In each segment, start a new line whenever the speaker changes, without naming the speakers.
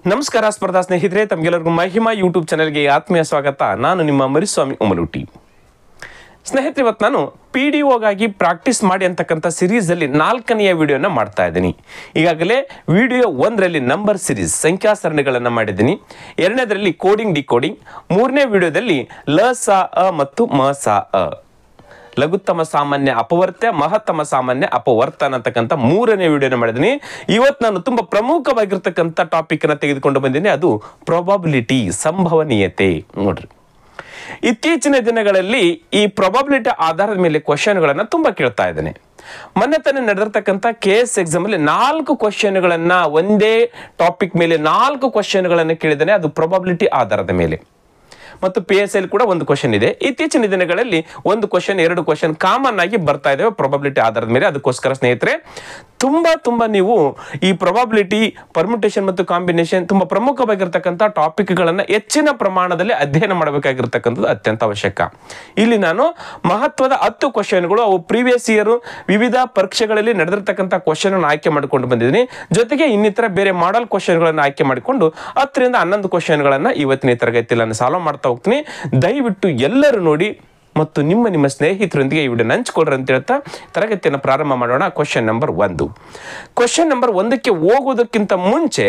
ನಮಸ್ಕಾರ ಸ್ಪರ್ಧಾ ಸ್ನೇಹಿತರೆ, ತಮಗೆಲ್ಲರಿಗೂ ಮಹಿಮಾ ಯೂಟ್ಯೂಬ್ ಚಾನೆಲ್ಗೆ ಆತ್ಮೀಯ ಸ್ವಾಗತ. ನಾನು ನಿಮ್ಮ ಮರಿಸ್ವಾಮಿ ಉಮಲುಟಿ. ಸ್ನೇಹಿತರೆ, ಇವತ್ತು ನಾನು PDOಗಾಗಿ ಪ್ರಾಕ್ಟೀಸ್ ಮಾಡಿ ಅಂತಕ್ಕಂಥ ಸಿರೀಸಲ್ಲಿ 4ನೆಯ ವಿಡಿಯೋನ ಮಾಡ್ತಾ ಇದ್ದೀನಿ. ಈಗಾಗಲೇ ವಿಡಿಯೋ 1ರಲ್ಲಿ ನಂಬರ್ ಸಿರೀಸ್ ಸಂಖ್ಯಾ ಸರಣಿಗಳನ್ನು ಮಾಡಿದ್ದೀನಿ. 2ನೇದರಲ್ಲಿ ಕೋಡಿಂಗ್ ಡಿಕೋಡಿಂಗ್, 3ನೇ ವಿಡಿಯೋದಲ್ಲಿ ಲ ಸ ಅ ಮತ್ತು ಮ ಸ ಅ, ಲಘುತ್ತಮ ಸಾಮಾನ್ಯ ಅಪವರ್ತ್ಯ, ಮಹತ್ತಮ ಸಾಮಾನ್ಯ ಅಪವರ್ತನ ಅಂತಕ್ಕಂಥ 3ನೇ ವಿಡಿಯೋನ ಮಾಡಿದ್ದೀನಿ. ಇವತ್ತು ನಾನು ತುಂಬಾ ಪ್ರಮುಖವಾಗಿರ್ತಕ್ಕಂಥ ಟಾಪಿಕ್ ಅನ್ನ ತೆಗೆದುಕೊಂಡು ಬಂದಿದ್ದೀನಿ. ಅದು ಪ್ರೊಬಬಿಲಿಟಿ, ಸಂಭವನೀಯತೆ. ನೋಡ್ರಿ, ಇತ್ತೀಚಿನ ದಿನಗಳಲ್ಲಿ ಈ ಪ್ರೊಬಬಿಲಿಟಿ ಆಧಾರದ ಮೇಲೆ ಕ್ವಶನ್ಗಳನ್ನ ತುಂಬಾ ಕೇಳ್ತಾ ಇದ್ದೇನೆ. ಮೊನ್ನೆ ತಾನೇ ನಡೆದಿರ್ತಕ್ಕಂಥ KS ಎಕ್ಸಾಮ್ ಅಲ್ಲಿ 4 ಕ್ವಶನ್ಗಳನ್ನ, ಒಂದೇ ಟಾಪಿಕ್ ಮೇಲೆ 4 ಕ್ವಶನ್ಗಳನ್ನ ಕೇಳಿದ್ದೇನೆ. ಅದು ಪ್ರೊಬಬಿಲಿಟಿ ಆಧಾರದ ಮೇಲೆ. ಮತ್ತು PSL ಕೂಡ ಒಂದು ಕ್ವಶನ್ ಇದೆ. ಇತ್ತೀಚಿನ ದಿನಗಳಲ್ಲಿ ಒಂದು ಕ್ವಶನ್, 2 ಕ್ವಶನ್ ಕಾಮನ್ ಆಗಿ ಬರ್ತಾ ಇದಾವೆ ಪ್ರೊಬಬಿಲಿಟಿ ಆಧಾರದ ಮೇಲೆ. ಅದಕ್ಕೋಸ್ಕರ ಸ್ನೇಹಿತರೆ, ತುಂಬಾ ನೀವು ಈ ಪ್ರೊಬಬಿಲಿಟಿ, ಪರ್ಮ್ಯುಟೇಷನ್ ಮತ್ತು ಕಾಂಬಿನೇಷನ್ ತುಂಬಾ ಪ್ರಮುಖವಾಗಿರ್ತಕ್ಕಂಥ ಟಾಪಿಕ್ಗಳನ್ನು ಹೆಚ್ಚಿನ ಪ್ರಮಾಣದಲ್ಲಿ ಅಧ್ಯಯನ ಮಾಡಬೇಕಾಗಿರ್ತಕ್ಕಂಥದ್ದು ಅತ್ಯಂತ ಅವಶ್ಯಕ. ಇಲ್ಲಿ ನಾನು ಮಹತ್ವದ 10 ಕ್ವಶನ್ಗಳು, ಅವು ಪ್ರೀವಿಯಸ್ ಇಯರ್ ವಿವಿಧ ಪರೀಕ್ಷೆಗಳಲ್ಲಿ ನಡೆದಿರ್ತಕ್ಕಂಥ ಕ್ವಶನ್ ಅನ್ನು ಆಯ್ಕೆ ಮಾಡಿಕೊಂಡು ಬಂದಿದ್ದೀನಿ. ಜೊತೆಗೆ ಇನ್ನಿತರ ಬೇರೆ ಮಾಡೆಲ್ ಕ್ವಶನ್ಗಳನ್ನು ಆಯ್ಕೆ ಮಾಡಿಕೊಂಡು 10 ರಿಂದ 11 ಕ್ವಶನ್ಗಳನ್ನು ಇವತ್ತಿನ ತರಗತಿಯಲ್ಲಿ ನಾನು ಸಾಲ್ವ್ ಮಾಡ್ತಾ ಹೋಗ್ತೀನಿ. ದಯವಿಟ್ಟು ಎಲ್ಲರೂ ನೋಡಿ ಮತ್ತು ನಿಮ್ಮ ಸ್ನೇಹಿತರೊಂದಿಗೆ ಈ ವಿಡಿಯೋನ ಹಂಚಿಕೊಳ್ಳ್ರಿ ಅಂತ ಹೇಳ್ತಾ ತರಗತಿಯನ್ನು ಪ್ರಾರಂಭ ಮಾಡೋಣ. Question number 1. ಕ್ವಶನ್ ನಂಬರ್ 1ಕ್ಕೆ ಹೋಗುವುದಕ್ಕಿಂತ ಮುಂಚೆ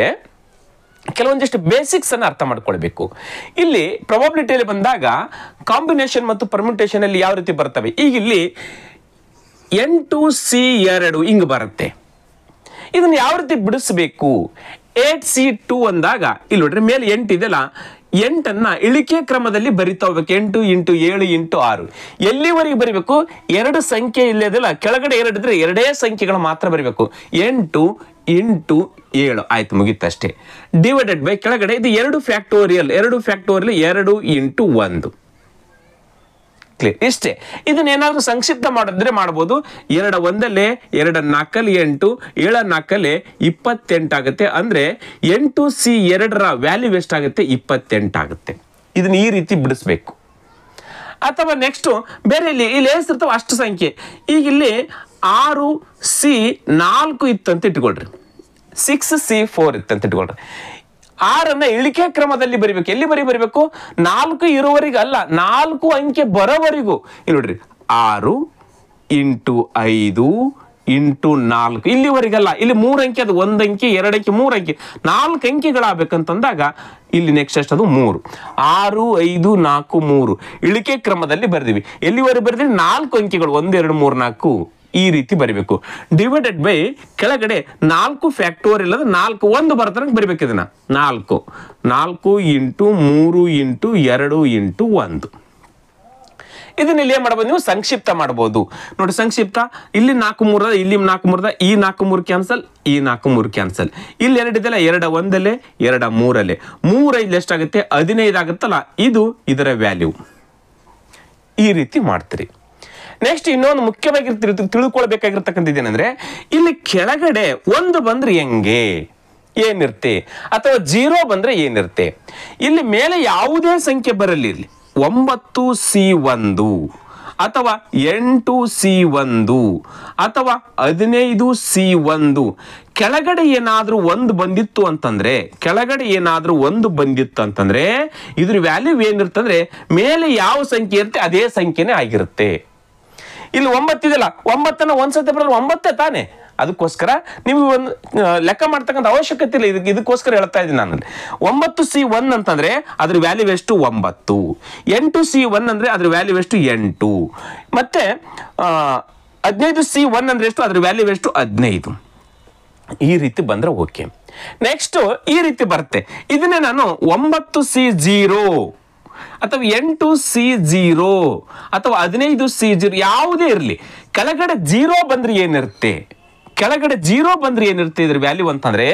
ಕೆಲವೊಂದಿಷ್ಟು ಬೇಸಿಕ್ಸ್ ಅನ್ನು ಅರ್ಥ ಮಾಡ್ಕೊಳ್ಬೇಕು. ಇಲ್ಲಿ ಪ್ರೊಬಬಿಲಿಟಿಯಲ್ಲಿ ಬಂದಾಗ ಕಾಂಬಿನೇಷನ್ ಮತ್ತು ಪರ್ಮ್ಯುಟೇಷನ್ ಅಲ್ಲಿ ಯಾವ ರೀತಿ ಬರ್ತವೆ. ಈಗ ಇಲ್ಲಿ 8C2 ಹಿಂಗ್ ಬರುತ್ತೆ. ಇದನ್ನು ಯಾವ ರೀತಿ ಬಿಡಿಸಬೇಕು? 8C2 ಅಂದಾಗ ಇಲ್ಲಿ ನೋಡ್ರಿ, ಮೇಲೆ 8 ಇದೆಲ್ಲ, 8ಅನ್ನ ಇಳಿಕೆ ಕ್ರಮದಲ್ಲಿ ಬರಿತಾ ಹೋಗ್ಬೇಕು. 8 × 7 × 6. ಎಲ್ಲಿವರೆಗೆ ಬರಿಬೇಕು? 2 ಸಂಖ್ಯೆ ಇಲ್ಲದಿಲ್ಲ, ಕೆಳಗಡೆ 2 ಇದ್ರೆ 2 ಸಂಖ್ಯೆಗಳು ಮಾತ್ರ ಬರಿಬೇಕು. 8 × 7 ಆಯ್ತು, ಮುಗಿತಷ್ಟೇ. ಡಿವೈಡೆಡ್ ಬೈ ಕೆಳಗಡೆ ಇದು 2 ಫ್ಯಾಕ್ಟೋರಿಯಲ್ 2 × 1. ಇಷ್ಟೇ. ಇದನ್ನ ಏನಾದ್ರೂ ಸಂಕ್ಷಿಪ್ತ ಮಾಡಿದ್ರೆ ಮಾಡಬಹುದು. 2 1 2 4 8, 7 4 28 ಆಗುತ್ತೆ. ಅಂದ್ರೆ 8C2 ವ್ಯಾಲ್ಯೂ ಎಷ್ಟಾಗುತ್ತೆ? 28 ಆಗುತ್ತೆ. ಇದನ್ನ ಈ ರೀತಿ ಬಿಡಿಸ್ಬೇಕು. ಅಥವಾ ನೆಕ್ಸ್ಟ್ ಬೇರೆ ಇಲ್ಲಿ ಎಷ್ಟಿರ್ತಾವ ಅಷ್ಟು ಸಂಖ್ಯೆ. ಈಗ ಇಲ್ಲಿ 6C4 ಇತ್ತಂತ ಇಟ್ಕೊಳ್ರಿ, 6C4 ಇತ್ತಂತ ಇಟ್ಕೊಳ್ರಿ. 6ಅನ್ನ ಇಳಿಕೆ ಕ್ರಮದಲ್ಲಿ ಬರಿಬೇಕು. ಎಲ್ಲಿ ಬರಿಬೇಕು? 4 ಇರುವವರೆಗೆ ಅಲ್ಲ, 4 ಅಂಕೆ ಬರೋವರೆಗೂ. ಇಲ್ಲಿ ನೋಡ್ರಿ, 6 × 5 × 4 ಇಲ್ಲಿವರೆಗಲ್ಲ. ಇಲ್ಲಿ 3 ಅಂಕೆ, ಅದು 1 ಅಂಕೆ 2 ಅಂಕೆ 3 ಅಂಕೆ 4 ಅಂಕೆಗಳಾಗಬೇಕಂತಂದಾಗ ಇಲ್ಲಿ ನೆಕ್ಸ್ಟ್ ಅಷ್ಟು ಅದು 3. 6 5 4 3 ಇಳಿಕೆ ಕ್ರಮದಲ್ಲಿ ಬರ್ದಿವಿ. ಎಲ್ಲಿವರೆಗೆ ಬರ್ದಿವಿ? 4 ಅಂಕೆಗಳು 1 2 3 4 ಈ ರೀತಿ ಬರಿಬೇಕು. ಡಿವೈಡೆಡ್ ಬೈ ಕೆಳಗಡೆ 4 ಫ್ಯಾಕ್ಟೋರಿಯಲ್ ಅದ 4 1 ಬರ್ತಾನೆ ಬರಿಬೇಕು. ಇದನ್ನ 4 × 3 × 2 × 1. ಇದನ್ನ ಇಲ್ಲಿ ಏನ್ ಮಾಡಬಹುದು? ನೀವು ಸಂಕ್ಷಿಪ್ತ ಮಾಡಬಹುದು. ನೋಡಿ, ಸಂಕ್ಷಿಪ್ತ ಇಲ್ಲಿ 4 3 ಇಲ್ಲಿ 4 3 ಈ 4 3 ಕ್ಯಾನ್ಸಲ್, ಈ 4 3 ಕ್ಯಾನ್ಸಲ್. ಇಲ್ಲಿ 2 ಇದೆಲ್ಲ, 2 1 2 3 3 5 ಎಷ್ಟಾಗುತ್ತೆ? 15 ಆಗುತ್ತಲ್ಲ. ಇದು ಇದರ ವ್ಯಾಲ್ಯೂ. ಈ ರೀತಿ ಮಾಡ್ತೀರಿ. ನೆಕ್ಸ್ಟ್ ಇನ್ನೊಂದು ಮುಖ್ಯವಾಗಿ ತಿಳ್ಕೊಳ್ಬೇಕಾಗಿರ್ತಕ್ಕಂಥದ್ದೇನೆಂದ್ರೆ, ಇಲ್ಲಿ ಕೆಳಗಡೆ 1 ಬಂದ್ರೆ ಹೆಂಗೆ, ಏನಿರುತ್ತೆ? ಅಥವಾ 0 ಬಂದ್ರೆ ಏನಿರುತ್ತೆ? ಇಲ್ಲಿ ಮೇಲೆ ಯಾವುದೇ ಸಂಖ್ಯೆ ಬರಲಿರಲಿ, 9C1 ಅಥವಾ 8C1 ಅಥವಾ 15C1, ಕೆಳಗಡೆ ಏನಾದ್ರೂ 1 ಬಂದಿತ್ತು ಅಂತಂದ್ರೆ, ಇದ್ರ ವ್ಯಾಲ್ಯೂ ಏನಿರ್ತಂದ್ರೆ ಮೇಲೆ ಯಾವ ಸಂಖ್ಯೆ ಇರುತ್ತೆ ಅದೇ ಸಂಖ್ಯೆನೇ ಆಗಿರುತ್ತೆ. ಇಲ್ಲಿ 9 ಇದೆಯಲ್ಲ, 9ಅನ್ನ ಒಂದ್ಸತಿ ಬರೋದು 9 ತಾನೆ. ಅದಕ್ಕೋಸ್ಕರ ನೀವು ಒಂದು ಲೆಕ್ಕ ಮಾಡ್ತಕ್ಕಂಥ ಅವಶ್ಯಕತೆ ಇಲ್ಲ. ಇದಕ್ಕೋಸ್ಕರ ಹೇಳ್ತಾ ಇದ್ದೀನಿ ನಾನು. 9C1 ಅಂತಂದ್ರೆ ಅದ್ರ ವ್ಯಾಲ್ಯೂ ಎಷ್ಟು? 9. 8C1 ಅಂದ್ರೆ ಅದ್ರ ವ್ಯಾಲ್ಯೂ ಎಷ್ಟು? 8. ಮತ್ತೆ 15C1 ಅಂದ್ರೆ ಎಷ್ಟು? ಅದ್ರ ವ್ಯಾಲ್ಯೂ ಎಷ್ಟು? 15. ಈ ರೀತಿ ಬಂದ್ರೆ ಓಕೆ. ನೆಕ್ಸ್ಟ್ ಈ ರೀತಿ ಬರುತ್ತೆ. ಇದನ್ನೇ ನಾನು 9C0 ಅಥವಾ 8C0 ಅಥವಾ 15C0 ಯಾವುದೇ ಇರಲಿ, ಕೆಳಗಡೆ 0 ಬಂದ್ರೆ ಏನಿರುತ್ತೆ? ಇದ್ರ ವ್ಯಾಲ್ಯೂ ಅಂತಂದ್ರೆ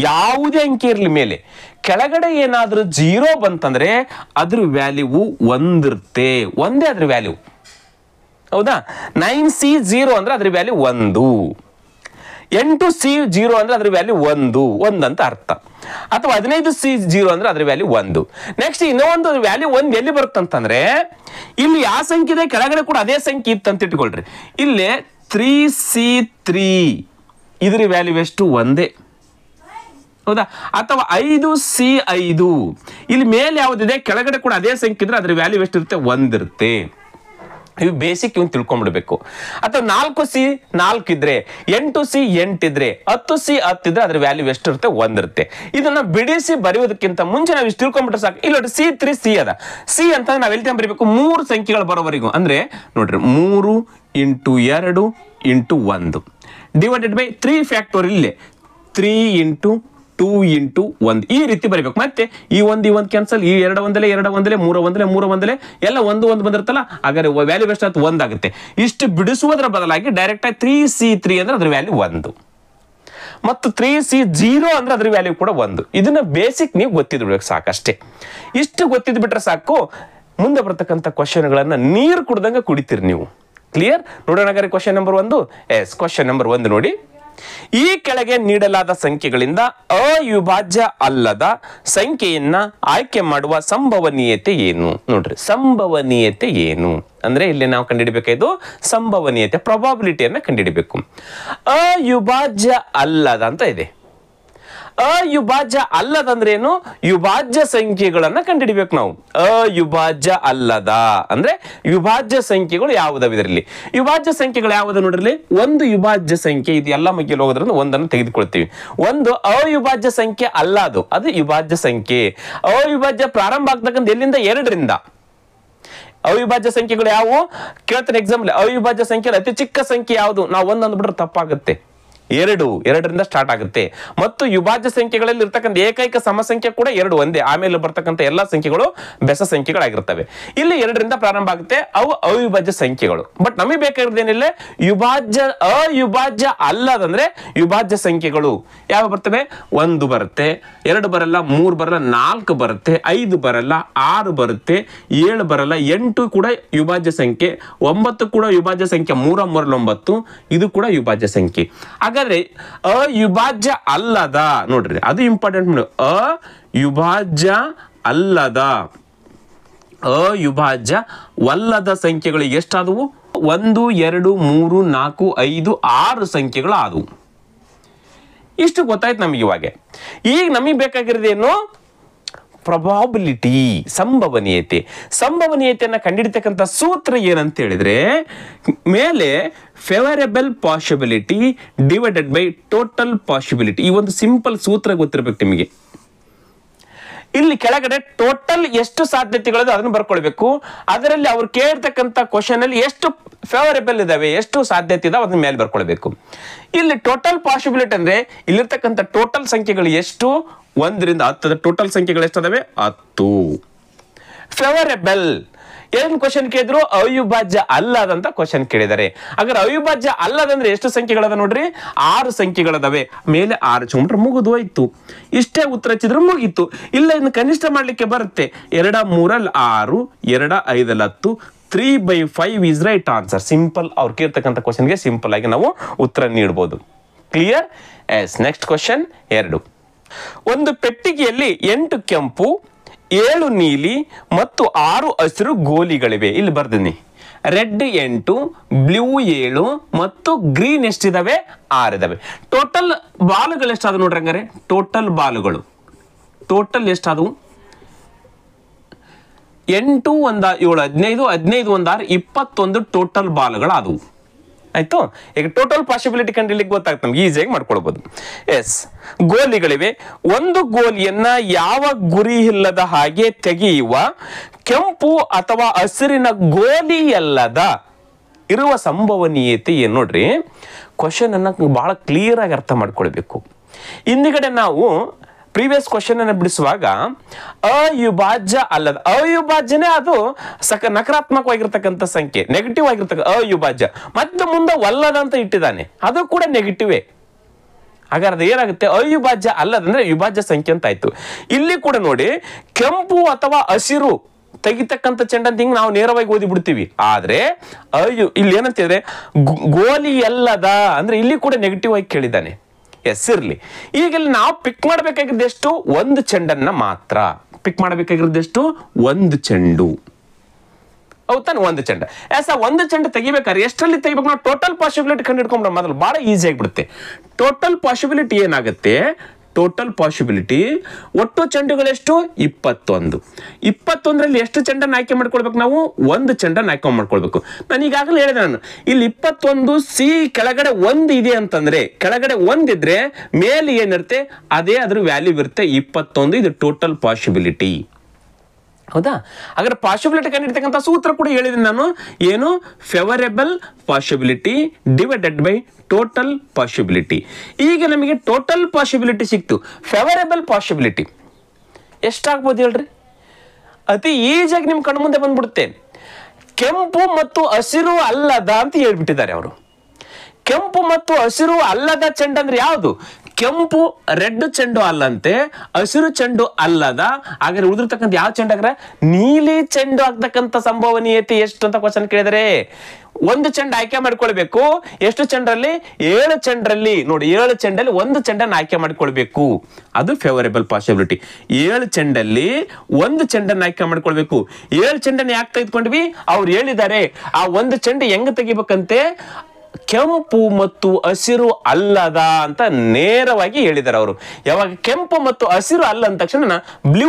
ಯಾವುದೇ ಅಂಕೆ ಇರಲಿ, ಮೇಲೆ ಕೆಳಗಡೆ ಏನಾದ್ರೂ 0 ಬಂತಂದ್ರೆ ಅದ್ರ ವ್ಯಾಲ್ಯೂ 1 ಇರುತ್ತೆ. ಒಂದೇ ಅದ್ರ ವ್ಯಾಲ್ಯೂ. ಹೌದಾ? 9C0 ಅಂದ್ರೆ ಅದ್ರ ವ್ಯಾಲ್ಯೂ 1. 8C0 ಅಂದ್ರೆ ಅದ್ರ ವ್ಯಾಲ್ಯೂ 1 ಅಂತ ಅರ್ಥ. ಅಥವಾ 15C0 ಅಂದ್ರೆ ಅದ್ರ ವ್ಯಾಲ್ಯೂ 1. ನೆಕ್ಸ್ಟ್ ಇನ್ನೊಂದು ವ್ಯಾಲ್ಯೂ 1 ಎಲ್ಲಿ ಬರುತ್ತಂತಂದ್ರೆ, ಇಲ್ಲಿ ಯಾವ ಸಂಖ್ಯೆ ಇದೆ ಕೆಳಗಡೆ ಕೂಡ ಅದೇ ಸಂಖ್ಯೆ ಇತ್ತಂತ ಇಟ್ಕೊಳ್ರಿ. ಇಲ್ಲಿ 3C3 ಇದ್ರ ವ್ಯಾಲ್ಯೂ ಎಷ್ಟು? 1. ಹೌದಾ? ಅಥವಾ 5C5 ಇಲ್ಲಿ ಮೇಲೆ ಯಾವುದಿದೆ ಕೆಳಗಡೆ ಕೂಡ ಅದೇ ಸಂಖ್ಯೆ ಇದ್ರೆ ಅದ್ರ ವ್ಯಾಲ್ಯೂ ಎಷ್ಟಿರುತ್ತೆ? 1 ಇರುತ್ತೆ. ಇವು ಬೇಸಿಕ್ ಇವ್ನು ತಿಳ್ಕೊಂಡ್ಬಿಡ್ಬೇಕು. ಅಥವಾ 4C4 ಇದ್ರೆ, 8C8 ಇದ್ರೆ, 10C10 ಇದ್ರೆ ಅದ್ರ ವ್ಯಾಲ್ಯೂ ಎಷ್ಟಿರುತ್ತೆ? 1 ಇರುತ್ತೆ. ಇದನ್ನ ಬಿಡಿಸಿ ಬರೆಯೋದಕ್ಕಿಂತ ಮುಂಚೆ ನಾವು ಇಷ್ಟು ತಿಳ್ಕೊಂಡ್ಬಿಟ್ರೆ ಸಾಕು. ಇಲ್ಲಿ ನೋಡಿ C3C ಅದ. ಸಿ ಅಂತ ನಾವು ಎಲ್ಲಿ ಬರೀಬೇಕು? 3 ಸಂಖ್ಯೆಗಳು ಬರೋವರೆಗೂ. ಅಂದ್ರೆ ನೋಡ್ರಿ 3 × 2 × 1 ಡಿವೈಡೆಡ್ ಬೈ 3 ಫ್ಯಾಕ್ಟೋರ್ ಇಲ್ಲೇ 3 × 2 × 1 ಈ ರೀತಿ ಬರೀಬೇಕು. ಮತ್ತೆ ಈ ಒಂದು ಕ್ಯಾನ್ಸಲ್, ಈ 2 ಒಂದಲೇ 2 ಒಂದಲೇ 3 ಒಂದಲೇ 3 ಒಂದಲೇ ಎಲ್ಲ 1 ಬಂದಿರುತ್ತಲ್ಲ, ಹಾಗಾದ್ರೆ ವ್ಯಾಲ್ಯೂ ಎಷ್ಟು ಆಗುತ್ತೆ? 1 ಆಗುತ್ತೆ. ಇಷ್ಟು ಬಿಡಿಸುವುದರ ಬದಲಾಗಿ ಡೈರೆಕ್ಟ್ ಆಗಿ 3C3 ಅಂದ್ರೆ ಅದ್ರ ವ್ಯಾಲ್ಯೂ 1 ಮತ್ತು 3C0 ಅಂದ್ರೆ ಅದ್ರ ವ್ಯಾಲ್ಯೂ ಕೂಡ 1. ಇದನ್ನ ಬೇಸಿಕ್ ನೀವು ಗೊತ್ತಿದ್ ಬಿಡ್ಬೇಕು ಸಾಕಷ್ಟೇ. ಇಷ್ಟು ಗೊತ್ತಿದ್ ಬಿಟ್ರೆ ಸಾಕು, ಮುಂದೆ ಬರ್ತಕ್ಕಂಥ ಕ್ವಶನ್ಗಳನ್ನ ನೀರು ಕುಡ್ದಂಗ ಕುಡಿತೀರಿ ನೀವು. ಕ್ಲಿಯರ್? ನೋಡೋಣ question number 1. Yes, question number 1 ನೋಡಿ. ಈ ಕೆಳಗೆ ನೀಡಲಾದ ಸಂಖ್ಯೆಗಳಿಂದ ಅವಿಭಾಜ್ಯ ಅಲ್ಲದ ಸಂಖ್ಯೆಯನ್ನ ಆಯ್ಕೆ ಮಾಡುವ ಸಂಭವನೀಯತೆ ಏನು? ನೋಡ್ರಿ, ಸಂಭವನೀಯತೆ ಏನು ಅಂದ್ರೆ ಇಲ್ಲಿ ನಾವು ಕಂಡುಹಿಡಬೇಕಾಯ್ತು ಸಂಭವನೀಯತೆ, ಪ್ರೊಬಾಬಿಲಿಟಿಯನ್ನ ಕಂಡುಹಿಡಬೇಕು. ಅವಿಭಾಜ್ಯ ಅಲ್ಲದ ಅಂತ ಇದೆ. ಅವಿಭಾಜ್ಯ ಅಲ್ಲದಂದ್ರೆ ಏನು? ವಿಭಾಜ್ಯ ಸಂಖ್ಯೆಗಳನ್ನ ಕಂಡುಹಿಡಬೇಕು ನಾವು. ಅವಿಭಾಜ್ಯ ಅಲ್ಲದ ಅಂದ್ರೆ ವಿಭಾಜ್ಯ ಸಂಖ್ಯೆಗಳು ಯಾವುದವ? ಇದರಲ್ಲಿ ವಿಭಾಜ್ಯ ಸಂಖ್ಯೆಗಳು ಯಾವುದು ನೋಡ್ರಿ? ಒಂದು ವಿಭಾಜ್ಯ ಸಂಖ್ಯೆ ಇದು ಎಲ್ಲ ಮಗ್ಗಿಯಲ್ಲಿ ಹೋಗೋದ್ರಿಂದ ಒಂದನ್ನು ತೆಗೆದುಕೊಳ್ತೀವಿ. ಒಂದು ಅವಿಭಾಜ್ಯ ಸಂಖ್ಯೆ ಅಲ್ಲ, ಅದು ವಿಭಾಜ್ಯ ಸಂಖ್ಯೆ. ಅವಿಭಾಜ್ಯ ಪ್ರಾರಂಭ ಆಗ್ತಕ್ಕಂಥ ಎಲ್ಲಿಂದ? 2ರಿಂದ. ಅವಿಭಾಜ್ಯ ಸಂಖ್ಯೆಗಳು ಯಾವುವು ಕೇಳ್ತಾನೆ ಎಕ್ಸಾಂಪಲ್. ಅವಿಭಾಜ್ಯ ಸಂಖ್ಯೆ ಅತಿ ಚಿಕ್ಕ ಸಂಖ್ಯೆ ಯಾವುದು? ನಾವು 1 ಅಂದ್ಬಿಟ್ರೆ ತಪ್ಪಾಗುತ್ತೆ. 2ರಿಂದ ಸ್ಟಾರ್ಟ್ ಆಗುತ್ತೆ. ಮತ್ತು ವಿಭಾಜ್ಯ ಸಂಖ್ಯೆಗಳಲ್ಲಿ ಇರ್ತಕ್ಕಂಥ ಏಕೈಕ ಸಮಸಂಖ್ಯೆ ಕೂಡ 2 ಒಂದೇ. ಆಮೇಲೆ ಬರ್ತಕ್ಕಂಥ ಎಲ್ಲಾ ಸಂಖ್ಯೆಗಳು ಬೆಸ ಸಂಖ್ಯೆಗಳಾಗಿರ್ತವೆ. ಇಲ್ಲಿ 2ರಿಂದ ಪ್ರಾರಂಭ ಆಗುತ್ತೆ, ಅವು ಅವಿಭಾಜ್ಯ ಸಂಖ್ಯೆಗಳು. ಬಟ್ ನಮಗೆ ಬೇಕಾಗಿರೋದೇನಿಲ್ಲ, ಅವಿಭಾಜ್ಯ ಅಲ್ಲದಂದ್ರೆ ವಿಭಾಜ್ಯ ಸಂಖ್ಯೆಗಳು ಯಾವ ಬರ್ತವೆ? 1 ಬರುತ್ತೆ, 2 ಬರಲ್ಲ, 3 ಬರಲ್ಲ, 4 ಬರುತ್ತೆ, 5 ಬರಲ್ಲ, 6 ಬರುತ್ತೆ, 7 ಬರಲ್ಲ, 8 ಕೂಡ ವಿಭಾಜ್ಯ ಸಂಖ್ಯೆ, 9 ಕೂಡ ವಿಭಾಜ್ಯ ಸಂಖ್ಯೆ, 3 3 9 ಇದು ಕೂಡ ವಿಭಾಜ್ಯ ಸಂಖ್ಯೆ. ಹಾಗಾದ್ರೆ ಅವಿಭಾಜ್ಯ ಅಲ್ಲದ ನೋಡ್ರಿ, ಅದು ಇಂಪಾರ್ಟೆಂಟ್. ಅವಿಭಾಜ್ಯ ಅಲ್ಲದ ಅವಿಭಾಜ್ಯವಲ್ಲದ ಸಂಖ್ಯೆಗಳು ಎಷ್ಟಾದವು? 1 2 3 4 5 6 ಸಂಖ್ಯೆಗಳು ಆದವು. ಇಷ್ಟು ಗೊತ್ತಾಯ್ತು ನಮಗೆ. ಇವಾಗ ಈಗ ನಮಗೆ ಬೇಕಾಗಿರೋದೇನು? ಪ್ರೊಬಾಬಿಲಿಟಿ, ಸಂಭವನೀಯತೆ. ಸಂಭವನೀಯತೆಯನ್ನು ಕಂಡುಹಿಡಿತಕ್ಕಂಥ ಸೂತ್ರ ಏನಂತ ಹೇಳಿದ್ರೆ, ಮೇಲೆ favourable possibility divided by total possibility. ಈ ಒಂದು ಸಿಂಪಲ್ ಸೂತ್ರ ಗೊತ್ತಿರಬೇಕು ನಿಮಗೆ. ಇಲ್ಲಿ ಕೆಳಗಡೆ ಟೋಟಲ್ ಎಷ್ಟು ಸಾಧ್ಯತೆಗಳಿದೆ ಅದನ್ನು ಬರ್ಕೊಳ್ಬೇಕು. ಅದರಲ್ಲಿ ಅವ್ರು ಕೇಳಿರ್ತಕ್ಕಂಥ ಕ್ವಶನ್ ಅಲ್ಲಿ ಎಷ್ಟು ಫೇವರೇಬಲ್ ಇದಾವೆ, ಎಷ್ಟು ಸಾಧ್ಯತೆ ಇದಾವೆ ಅದನ್ನ ಮೇಲೆ ಬರ್ಕೊಳ್ಬೇಕು. ಇಲ್ಲಿ ಟೋಟಲ್ ಪಾಸಿಬಿಲಿಟಿ ಅಂದ್ರೆ ಇಲ್ಲಿರ್ತಕ್ಕಂಥ ಟೋಟಲ್ ಸಂಖ್ಯೆಗಳು ಎಷ್ಟು? 1ರಿಂದ 10 ಟೋಟಲ್ ಸಂಖ್ಯೆಗಳು ಎಷ್ಟಿದಾವೆ? 10. ಫೇವರೇಬಲ್ ಏನು ಕ್ವಶನ್ ಕೇಳಿದ್ರು? ಅವಿಭಾಜ್ಯ ಅಲ್ಲದಂತ ಕ್ವಶನ್ ಕೇಳಿದ್ದಾರೆ. ಹಾಗಾದ್ರೆ ಅವಿಭಾಜ್ಯ ಅಲ್ಲದಂದ್ರೆ ಎಷ್ಟು ಸಂಖ್ಯೆಗಳದ ನೋಡ್ರಿ? 6 ಸಂಖ್ಯೆಗಳದಾವೆ. ಮೇಲೆ 6 ಚುಂಬ್ರೆ ಮುಗಿದು ಹೋಯ್ತು. ಇಷ್ಟೇ ಉತ್ತರ ಹಚ್ಚಿದ್ರೆ ಮುಗೀತು. ಇಲ್ಲ ಇನ್ನು ಕನಿಷ್ಠ ಮಾಡ್ಲಿಕ್ಕೆ ಬರುತ್ತೆ. 2 3 6, 2 5 10, 3/5 ಇಸ್ ರೈಟ್ ಆನ್ಸರ್. ಸಿಂಪಲ್. ಅವ್ರು ಕೇಳ್ತಕ್ಕಂಥ ಕ್ವಶನ್ಗೆ ಸಿಂಪಲ್ ಆಗಿ ನಾವು ಉತ್ತರ ನೀಡಬಹುದು. ಕ್ಲಿಯರ್? ಎಸ್. Next question 2. ಒಂದು ಪೆಟ್ಟಿಗೆಯಲ್ಲಿ 8 ಕೆಂಪು, 7 ನೀಲಿ ಮತ್ತು 6 ಹಸಿರು ಗೋಲಿಗಳಿವೆ. ಇಲ್ಲಿ ಬರ್ದಿನಿ. ರೆಡ್ 8, ಬ್ಲೂ 7 ಮತ್ತು ಗ್ರೀನ್ ಎಷ್ಟಿದಾವೆ? 6 ಇದಾವೆ. ಟೋಟಲ್ ಬಾಲುಗಳು ಎಷ್ಟಾದವು ನೋಡ್ರಿ? ಹಂಗಾರೆ ಟೋಟಲ್ ಬಾಲುಗಳು ಟೋಟಲ್ ಎಷ್ಟಾದವು? 8 1 7 15, 15 1 6 21 ಟೋಟಲ್ ಬಾಲುಗಳು ಆದವು. ಆಯ್ತು. ಈಗ ಟೋಟಲ್ ಪಾಸಿಬಿಲಿಟಿ ಕಂಡಿಲಿಕ್ಕೆ ಗೊತ್ತಾಗ್ತದೆ ನಮ್ಗೆ, ಈಸಿಯಾಗಿ ಮಾಡ್ಕೊಳ್ಬಹುದು. ಎಸ್. ಗೋಲಿಗಳಿವೆ. ಒಂದು ಗೋಲಿಯನ್ನ ಯಾವ ಗುರಿ ಇಲ್ಲದ ಹಾಗೆ ತೆಗೆಯುವ ಕೆಂಪು ಅಥವಾ ಹಸಿರಿನ ಗೋಲಿಯಲ್ಲದ ಇರುವ ಸಂಭವನೀಯತೆ ಏನು? ನೋಡ್ರಿ, ಕ್ವಶನ್ ಅನ್ನ ಬಹಳ ಕ್ಲಿಯರ್ ಆಗಿ ಅರ್ಥ ಮಾಡ್ಕೊಳ್ಬೇಕು. ಹಿಂದಿಗಡೆ ನಾವು ಪ್ರೀವಿಯಸ್ ಕ್ವಶನ್ ಅನ್ನು ಬಿಡಿಸುವಾಗ ಅವಿಭಾಜ್ಯ ಅಲ್ಲದ, ಅವಿಭಾಜ್ಯನೇ ಅದು ನಕಾರಾತ್ಮಕವಾಗಿರ್ತಕ್ಕಂಥ ಸಂಖ್ಯೆ, ನೆಗೆಟಿವ್ ಆಗಿರ್ತಕ್ಕ ಅವಿಭಾಜ್ಯ. ಮತ್ತೆ ಮುಂದೆ ಒಲ್ಲದ ಅಂತ ಇಟ್ಟಿದ್ದಾನೆ, ಅದು ಕೂಡ ನೆಗೆಟಿವೇ. ಹಾಗಾದ್ರೆ ಏನಾಗುತ್ತೆ? ಅವಿಭಾಜ್ಯ ಅಲ್ಲದಂದ್ರೆ ವಿಭಾಜ್ಯ ಸಂಖ್ಯೆ ಅಂತ ಆಯ್ತು. ಇಲ್ಲಿ ಕೂಡ ನೋಡಿ, ಕೆಂಪು ಅಥವಾ ಹಸಿರು ತೆಗಿತಕ್ಕಂಥ ಚೆಂಡ ಅಂತ ಹಿಂಗೆ ನಾವು ನೇರವಾಗಿ ಓದಿ ಬಿಡ್ತೀವಿ. ಆದ್ರೆ ಇಲ್ಲಿ ಏನಂತಿದ್ರೆ ಗೋಲಿ ಅಲ್ಲದ ಅಂದ್ರೆ ಇಲ್ಲಿ ಕೂಡ ನೆಗೆಟಿವ್ ಆಗಿ ಕೇಳಿದ್ದಾನೆ. ಎಸ್, ಇರ್ಲಿ. ಈಗ ಇಲ್ಲಿ ನಾವು ಪಿಕ್ ಮಾಡಬೇಕಾಗಿದ್ದೆಷ್ಟು? 1 ಚೆಂಡನ್ನ ಮಾತ್ರ ಪಿಕ್ ಮಾಡಬೇಕಾಗಿರೋದೆಷ್ಟು? 1 ಚೆಂಡು. ಹೌದಾನೆ? 1 ಚೆಂಡ. ಎಸ್, 1 ಚೆಂಡ ತೆಗಿಬೇಕಾದ್ರೆ ಎಷ್ಟರಲ್ಲಿ ತೆಗಿಬೇಕು? ನಾವು ಟೋಟಲ್ ಪಾಸಿಬಿಲಿಟಿ ಕಂಡು ಹಿಡ್ಕೊಂಡ್ರೆ ಮೊದಲು ಬಹಳ ಈಸಿ ಆಗಿಬಿಡುತ್ತೆ. ಟೋಟಲ್ ಪಾಸಿಬಿಲಿಟಿ ಏನಾಗುತ್ತೆ? Total possibility. ಒಟ್ಟು ಚೆಂಡುಗಳೆಷ್ಟು? 21. 21ರಲ್ಲಿ ಎಷ್ಟು ಚೆಂಡನ್ನು ಆಯ್ಕೆ ಮಾಡ್ಕೊಳ್ಬೇಕು ನಾವು? ಒಂದು ಚೆಂಡನ್ನು ಆಯ್ಕೆ ಮಾಡ್ಕೊಳ್ಬೇಕು. ನಾನು ಈಗಾಗಲೇ ಹೇಳಿದೆ, ನಾನು ಇಲ್ಲಿ 21 ಸಿ ಕೆಳಗಡೆ 1 ಇದೆ ಅಂತಂದ್ರೆ, ಕೆಳಗಡೆ 1 ಇದ್ರೆ ಮೇಲೆ ಏನಿರುತ್ತೆ ಅದೇ ಅದ್ರ ವ್ಯಾಲ್ಯೂ ಇರುತ್ತೆ 21. ಇದು ಟೋಟಲ್ ಪಾಸಿಬಿಲಿಟಿ. ಹೌದಾ? ಹಾಗಾದ್ರೆ ಪಾಸಿಬಿಲಿಟಿ ಕಂಡಿರ್ತಕ್ಕಂಥ ಸೂತ್ರ ಕೂಡ ಹೇಳಿದ್ದೀನಿ ನಾನು. ಏನು? Favourable possibility divided by total possibility. ಈಗ ನಮಗೆ ಟೋಟಲ್ ಪಾಸಿಬಿಲಿಟಿ ಸಿಕ್ತು. ಫೇವರೇಬಲ್ ಪಾಸಿಬಿಲಿಟಿ ಎಷ್ಟಾಗ್ಬೋದು ಹೇಳ್ರಿ? ಅತಿ ಈಜಿಯಾಗಿ ನಿಮ್ಮ ಕಣ್ಣು ಮುಂದೆ ಬಂದ್ಬಿಡುತ್ತೆ. ಕೆಂಪು ಮತ್ತು ಹಸಿರು ಅಲ್ಲದ ಅಂತ ಹೇಳ್ಬಿಟ್ಟಿದ್ದಾರೆ ಅವರು. ಕೆಂಪು ಮತ್ತು ಹಸಿರು ಅಲ್ಲದ ಚೆಂಡು ಅಂದ್ರೆ ಯಾವುದು? ಕೆಂಪು ರೆಡ್ ಚೆಂಡು ಅಲ್ಲಂತೆ, ಹಸಿರು ಚೆಂಡು ಅಲ್ಲದ. ಹಾಗಾದ್ರೆ ಉಳಿದಿರ್ತಕ್ಕಂಥ ಯಾವ ಚೆಂಡು ಆಗ್ರೆ? ನೀಲಿ ಚೆಂಡು ಆಗ್ತಕ್ಕಂಥ ಸಂಭವನೀಯತೆ ಎಷ್ಟು ಅಂತ ಕ್ವಶನ್ ಕೇಳಿದರೆ, ಒಂದು ಚೆಂಡು ಆಯ್ಕೆ ಮಾಡ್ಕೊಳ್ಬೇಕು. ಎಷ್ಟು ಚೆಂಡ್ರಲ್ಲಿ? 7 ಚೆಂಡ್ರಲ್ಲಿ. ನೋಡಿ, 7 ಚೆಂಡಲ್ಲಿ ಒಂದು ಚೆಂಡನ್ನು ಆಯ್ಕೆ ಮಾಡ್ಕೊಳ್ಬೇಕು. ಅದು ಫೇವರೇಬಲ್ ಪಾಸಿಬಿಲಿಟಿ. 7 ಚೆಂಡಲ್ಲಿ ಒಂದು ಚೆಂಡನ್ನು ಆಯ್ಕೆ ಮಾಡ್ಕೊಳ್ಬೇಕು. 7 ಚೆಂಡನ್ನು ಯಾಕೆ ತೆಗೆದುಕೊಂಡ್ವಿ? ಅವ್ರು ಹೇಳಿದ್ದಾರೆ ಆ ಒಂದು ಚೆಂಡು ಹೆಂಗ್ ತೆಗಿಬೇಕಂತೆ? ಕೆಂಪು ಮತ್ತು ಹಸಿರು ಅಲ್ಲದ ಅಂತ ನೇರವಾಗಿ ಹೇಳಿದ್ದಾರೆ ಅವರು. ಯಾವಾಗ ಕೆಂಪು ಮತ್ತು ಹಸಿರು ಅಲ್ಲ ಅಂದ ತಕ್ಷಣ ಬ್ಲೂ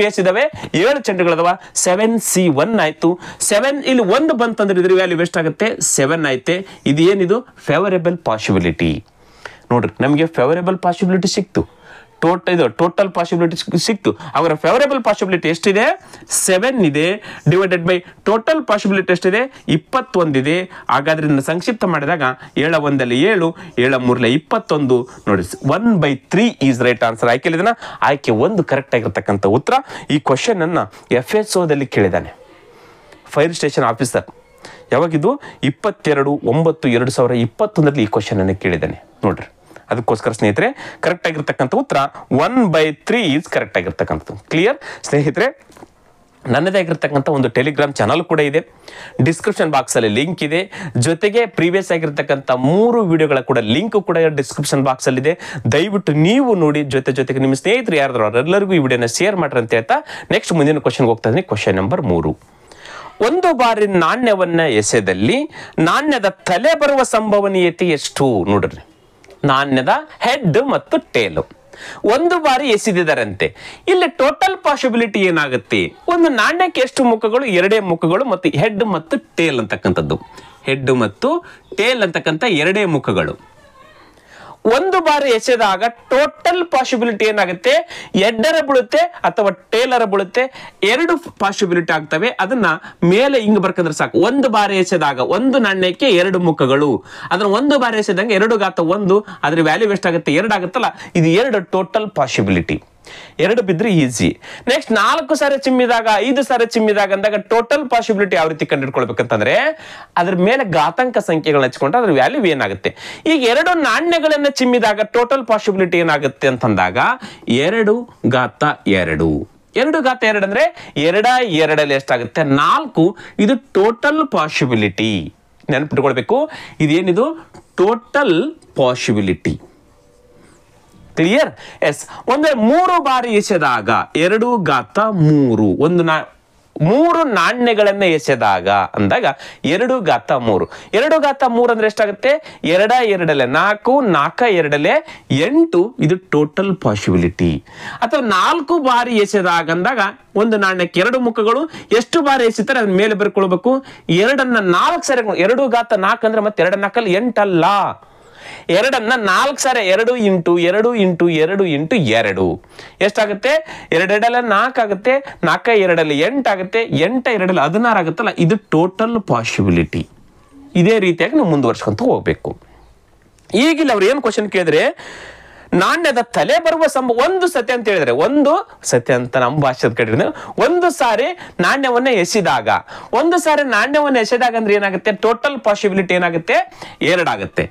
ಎಷ್ಟಿದಾವೆ? 7 ಚೆಂಡುಗಳದವ. 7C1 ಆಯ್ತು. 7 ಇಲ್ಲಿ 1 ಬಂತಂದ್ರೆ ಇದ್ರ ವ್ಯಾಲ್ಯೂ ಎಷ್ಟಾಗುತ್ತೆ? 7 ಆಯ್ತೆ. ಇದು ಏನಿದು? Favourable possibility. ನೋಡ್ರಿ, ನಮಗೆ ಫೇವರೇಬಲ್ ಪಾಸಿಬಿಲಿಟಿ ಸಿಕ್ತು. ಟೋಟಲ್ ಪಾಸಿಬಿಲಿಟಿ ಸಿಕ್ತು. ಅವರ ಫೇವರೇಬಲ್ ಪಾಸಿಬಿಲಿಟಿ ಎಷ್ಟಿದೆ? 7 ಇದೆ. ಡಿವೈಡೆಡ್ ಬೈ ಟೋಟಲ್ ಪಾಸಿಬಿಲಿಟಿ ಎಷ್ಟಿದೆ? 21 ಇದೆ. ಹಾಗಾದ್ರಿಂದ ಸಂಕ್ಷಿಪ್ತ ಮಾಡಿದಾಗ 7 1 7, 7 3 21. ನೋಡಿ, 1/3 ಈಸ್ ರೈಟ್ ಆನ್ಸರ್. ಆಯ್ಕೆ ಇದನ್ನ ಆಯ್ಕೆ 1 ಕರೆಕ್ಟ್ ಆಗಿರ್ತಕ್ಕಂಥ ಉತ್ತರ. ಈ ಕ್ವಶನ್ ಅನ್ನ FSOದಲ್ಲಿ ಕೇಳಿದ್ದಾನೆ, ಫೈರ್ ಸ್ಟೇಷನ್ ಆಫೀಸರ್. ಯಾವಾಗಿದು? 22/9/2021 ಈ ಕ್ವಶನ್ ಅನ್ನು ಕೇಳಿದ್ದಾನೆ. ನೋಡ್ರಿ, ಅದಕ್ಕೋಸ್ಕರ ಸ್ನೇಹಿತರೆ ಕರೆಕ್ಟ್ ಆಗಿರ್ತಕ್ಕಂಥ ಉತ್ತರ 1/3 ಈಸ್ ಕರೆಕ್ಟ್ ಆಗಿರ್ತಕ್ಕಂಥದ್ದು. ಕ್ಲಿಯರ್ ಸ್ನೇಹಿತರೆ? ನನ್ನದೇ ಆಗಿರ್ತಕ್ಕಂಥ ಒಂದು ಟೆಲಿಗ್ರಾಮ್ ಚಾನಲ್ ಕೂಡ ಇದೆ. ಡಿಸ್ಕ್ರಿಪ್ಷನ್ ಬಾಕ್ಸ್ ಅಲ್ಲಿ ಲಿಂಕ್ ಇದೆ. ಜೊತೆಗೆ ಪ್ರೀವಿಯಸ್ ಆಗಿರ್ತಕ್ಕಂಥ 3 ವಿಡಿಯೋಗಳ ಕೂಡ ಲಿಂಕ್ ಕೂಡ ಡಿಸ್ಕ್ರಿಪ್ಷನ್ ಬಾಕ್ಸ್ ಅಲ್ಲಿ ಇದೆ. ದಯವಿಟ್ಟು ನೀವು ನೋಡಿ, ಜೊತೆಗೆ ನಿಮ್ಮ ಸ್ನೇಹಿತರು ಯಾರಾದ್ರೂ ಅವರೆಲ್ಲರಿಗೂ ಈ ವಿಡಿಯೋನ ಶೇರ್ ಮಾಡ್ರಿ ಅಂತ ಹೇಳ್ತಾ ನೆಕ್ಸ್ಟ್ ಮುಂದಿನ ಕ್ವಶನ್ಗೆ ಹೋಗ್ತಾ ಇದ್ದೀನಿ. Question number 3. ಒಂದು ಬಾರಿ ನಾಣ್ಯವನ್ನ ಎಸೆದಲ್ಲಿ ನಾಣ್ಯದ ತಲೆ ಬರುವ ಸಂಭವನೀಯತೆ ಎಷ್ಟು? ನೋಡ್ರಿ, ನಾಣ್ಯದ ಹೆಡ್ ಮತ್ತು ಟೇಲು ಒಂದು ಬಾರಿ ಎಸೆದಿದ್ದಾರಂತೆ. ಇಲ್ಲಿ ಟೋಟಲ್ ಪಾಸಿಬಿಲಿಟಿ ಏನಾಗುತ್ತೆ? ಒಂದು ನಾಣ್ಯಕ್ಕೆ ಎಷ್ಟು ಮುಖಗಳು? 2 ಮುಖಗಳು ಮತ್ತು ಹೆಡ್ ಮತ್ತು ಟೇಲ್ ಅಂತಕ್ಕಂಥದ್ದು. ಹೆಡ್ ಮತ್ತು ಟೇಲ್ ಅಂತಕ್ಕಂಥ 2 ಮುಖಗಳು. ಒಂದು ಬಾರಿ ಎಸೆದಾಗ ಟೋಟಲ್ ಪಾಸಿಬಿಲಿಟಿ ಏನಾಗುತ್ತೆ? ಎಡ್ಡರ ಬೀಳುತ್ತೆ ಅಥವಾ ಟೇಲರ ಬೀಳುತ್ತೆ. 2 ಪಾಸಿಬಿಲಿಟಿ ಆಗ್ತವೆ. ಅದನ್ನ ಮೇಲೆ ಹಿಂಗ್ ಬರ್ಕಂದ್ರೆ ಸಾಕು. ಒಂದು ಬಾರಿ ಎಸೆದಾಗ ಒಂದು ನಾಣ್ಯಕ್ಕೆ 2 ಮುಖಗಳು. ಅದನ್ನ ಒಂದು ಬಾರಿ ಎಸೆದಂಗೆ 2 × 1 ಅದ್ರ ವ್ಯಾಲ್ಯೂ ಎಷ್ಟಾಗುತ್ತೆ? 2 ಆಗುತ್ತಲ್ಲ. ಇದು 2 ಟೋಟಲ್ ಪಾಸಿಬಿಲಿಟಿ. 2 ಬಿದ್ರೆ ಈಸಿ. ನೆಕ್ಸ್ಟ್ 4 ಸಾರಿ ಚಿಮ್ಮಿದಾಗ, 5 ಸಾರಿ ಚಿಮ್ಮಿದಾಗ ಅಂದಾಗ ಟೋಟಲ್ ಪಾಸಿಬಿಲಿಟಿ ಯಾವ ರೀತಿ ಕಂಡುಹಿಡ್ಕೊಳ್ಬೇಕಂತಂದ್ರೆ ಅದ್ರ ಮೇಲೆ ಘಾತಾಂಕ ಸಂಖ್ಯೆಗಳನ್ನ ಹಚ್ಕೊಂಡ್ರೆ ಅದ್ರ ವ್ಯಾಲ್ಯೂ ಏನಾಗುತ್ತೆ? ಈಗ 2 ನಾಣ್ಯಗಳನ್ನ ಚಿಮ್ಮಿದಾಗ ಟೋಟಲ್ ಪಾಸಿಬಿಲಿಟಿ ಏನಾಗುತ್ತೆ ಅಂತಂದಾಗ 2 ಘಾತ 2. 2 ಘಾತ 2 ಅಂದ್ರೆ 2 ಎಷ್ಟಾಗುತ್ತೆ? 4. ಇದು ಟೋಟಲ್ ಪಾಸಿಬಿಲಿಟಿ. ನೆನಪಿಟ್ಕೊಳ್ಬೇಕು, ಇದೇನಿದು? Total possibility. ಕ್ಲಿಯರ್? ಎಸ್. ಒಂದ್ರೆ 3 ಬಾರಿ ಎಸೆದಾಗ 2 ಘಾತ 3. 3 ನಾಣ್ಯಗಳನ್ನ ಎಸೆದಾಗ ಅಂದಾಗ 2 ಘಾತ 3. 2 ಘಾತ 3 ಅಂದ್ರೆ ಎಷ್ಟಾಗುತ್ತೆ? 2 2 4, 4 2 8. ಇದು ಟೋಟಲ್ ಪಾಸಿಬಿಲಿಟಿ. ಅಥವಾ 4 ಬಾರಿ ಎಸೆದಾಗ ಅಂದಾಗ ಒಂದು ನಾಣ್ಯಕ್ಕೆ 2 ಮುಖಗಳು. ಎಷ್ಟು ಬಾರಿ ಎಸಿತಾರೆ ಅದ್ರ ಮೇಲೆ ಬರ್ಕೊಳ್ಬೇಕು. 2 4 ಸಾರಿ. 2 ಘಾತ 4 ಅಂದ್ರೆ ಮತ್ತೆ 2 4 8 ಅಲ್ಲ. 2 4 ಸಾರಿ. 2 × 2 × 2 × 2 ಎಷ್ಟಾಗುತ್ತೆ? 2 2 4 ಆಗುತ್ತೆ. 4 2 8 ಆಗುತ್ತೆ. 8 2 16 ಆಗುತ್ತಲ್ಲ. ಇದು ಟೋಟಲ್ ಪಾಸಿಬಿಲಿಟಿ. ಇದೇ ರೀತಿಯಾಗಿ ನಾವು ಮುಂದುವರ್ಸ್ಕೊಂತ ಹೋಗ್ಬೇಕು. ಈಗಿಲ್ಲ ಅವ್ರು ಏನು ಕ್ವಶನ್ ಕೇಳಿದ್ರೆ, ನಾಣ್ಯದ ತಲೆ ಬರುವ ಒಂದು ಸತಿ ಅಂತ ಹೇಳಿದ್ರೆ, ಒಂದು ಸತಿ ಅಂತ ನಮ್ಮ ಭಾಷೆದ ಕಡೆ, ಒಂದು ಸಾರಿ ನಾಣ್ಯವನ್ನ ಎಸೆದಾಗ, ಒಂದು ಸಾರಿ ನಾಣ್ಯವನ್ನ ಎಸೆದಾಗ ಅಂದ್ರೆ ಏನಾಗುತ್ತೆ? ಟೋಟಲ್ ಪಾಸಿಬಿಲಿಟಿ ಏನಾಗುತ್ತೆ? 2 ಆಗುತ್ತೆ.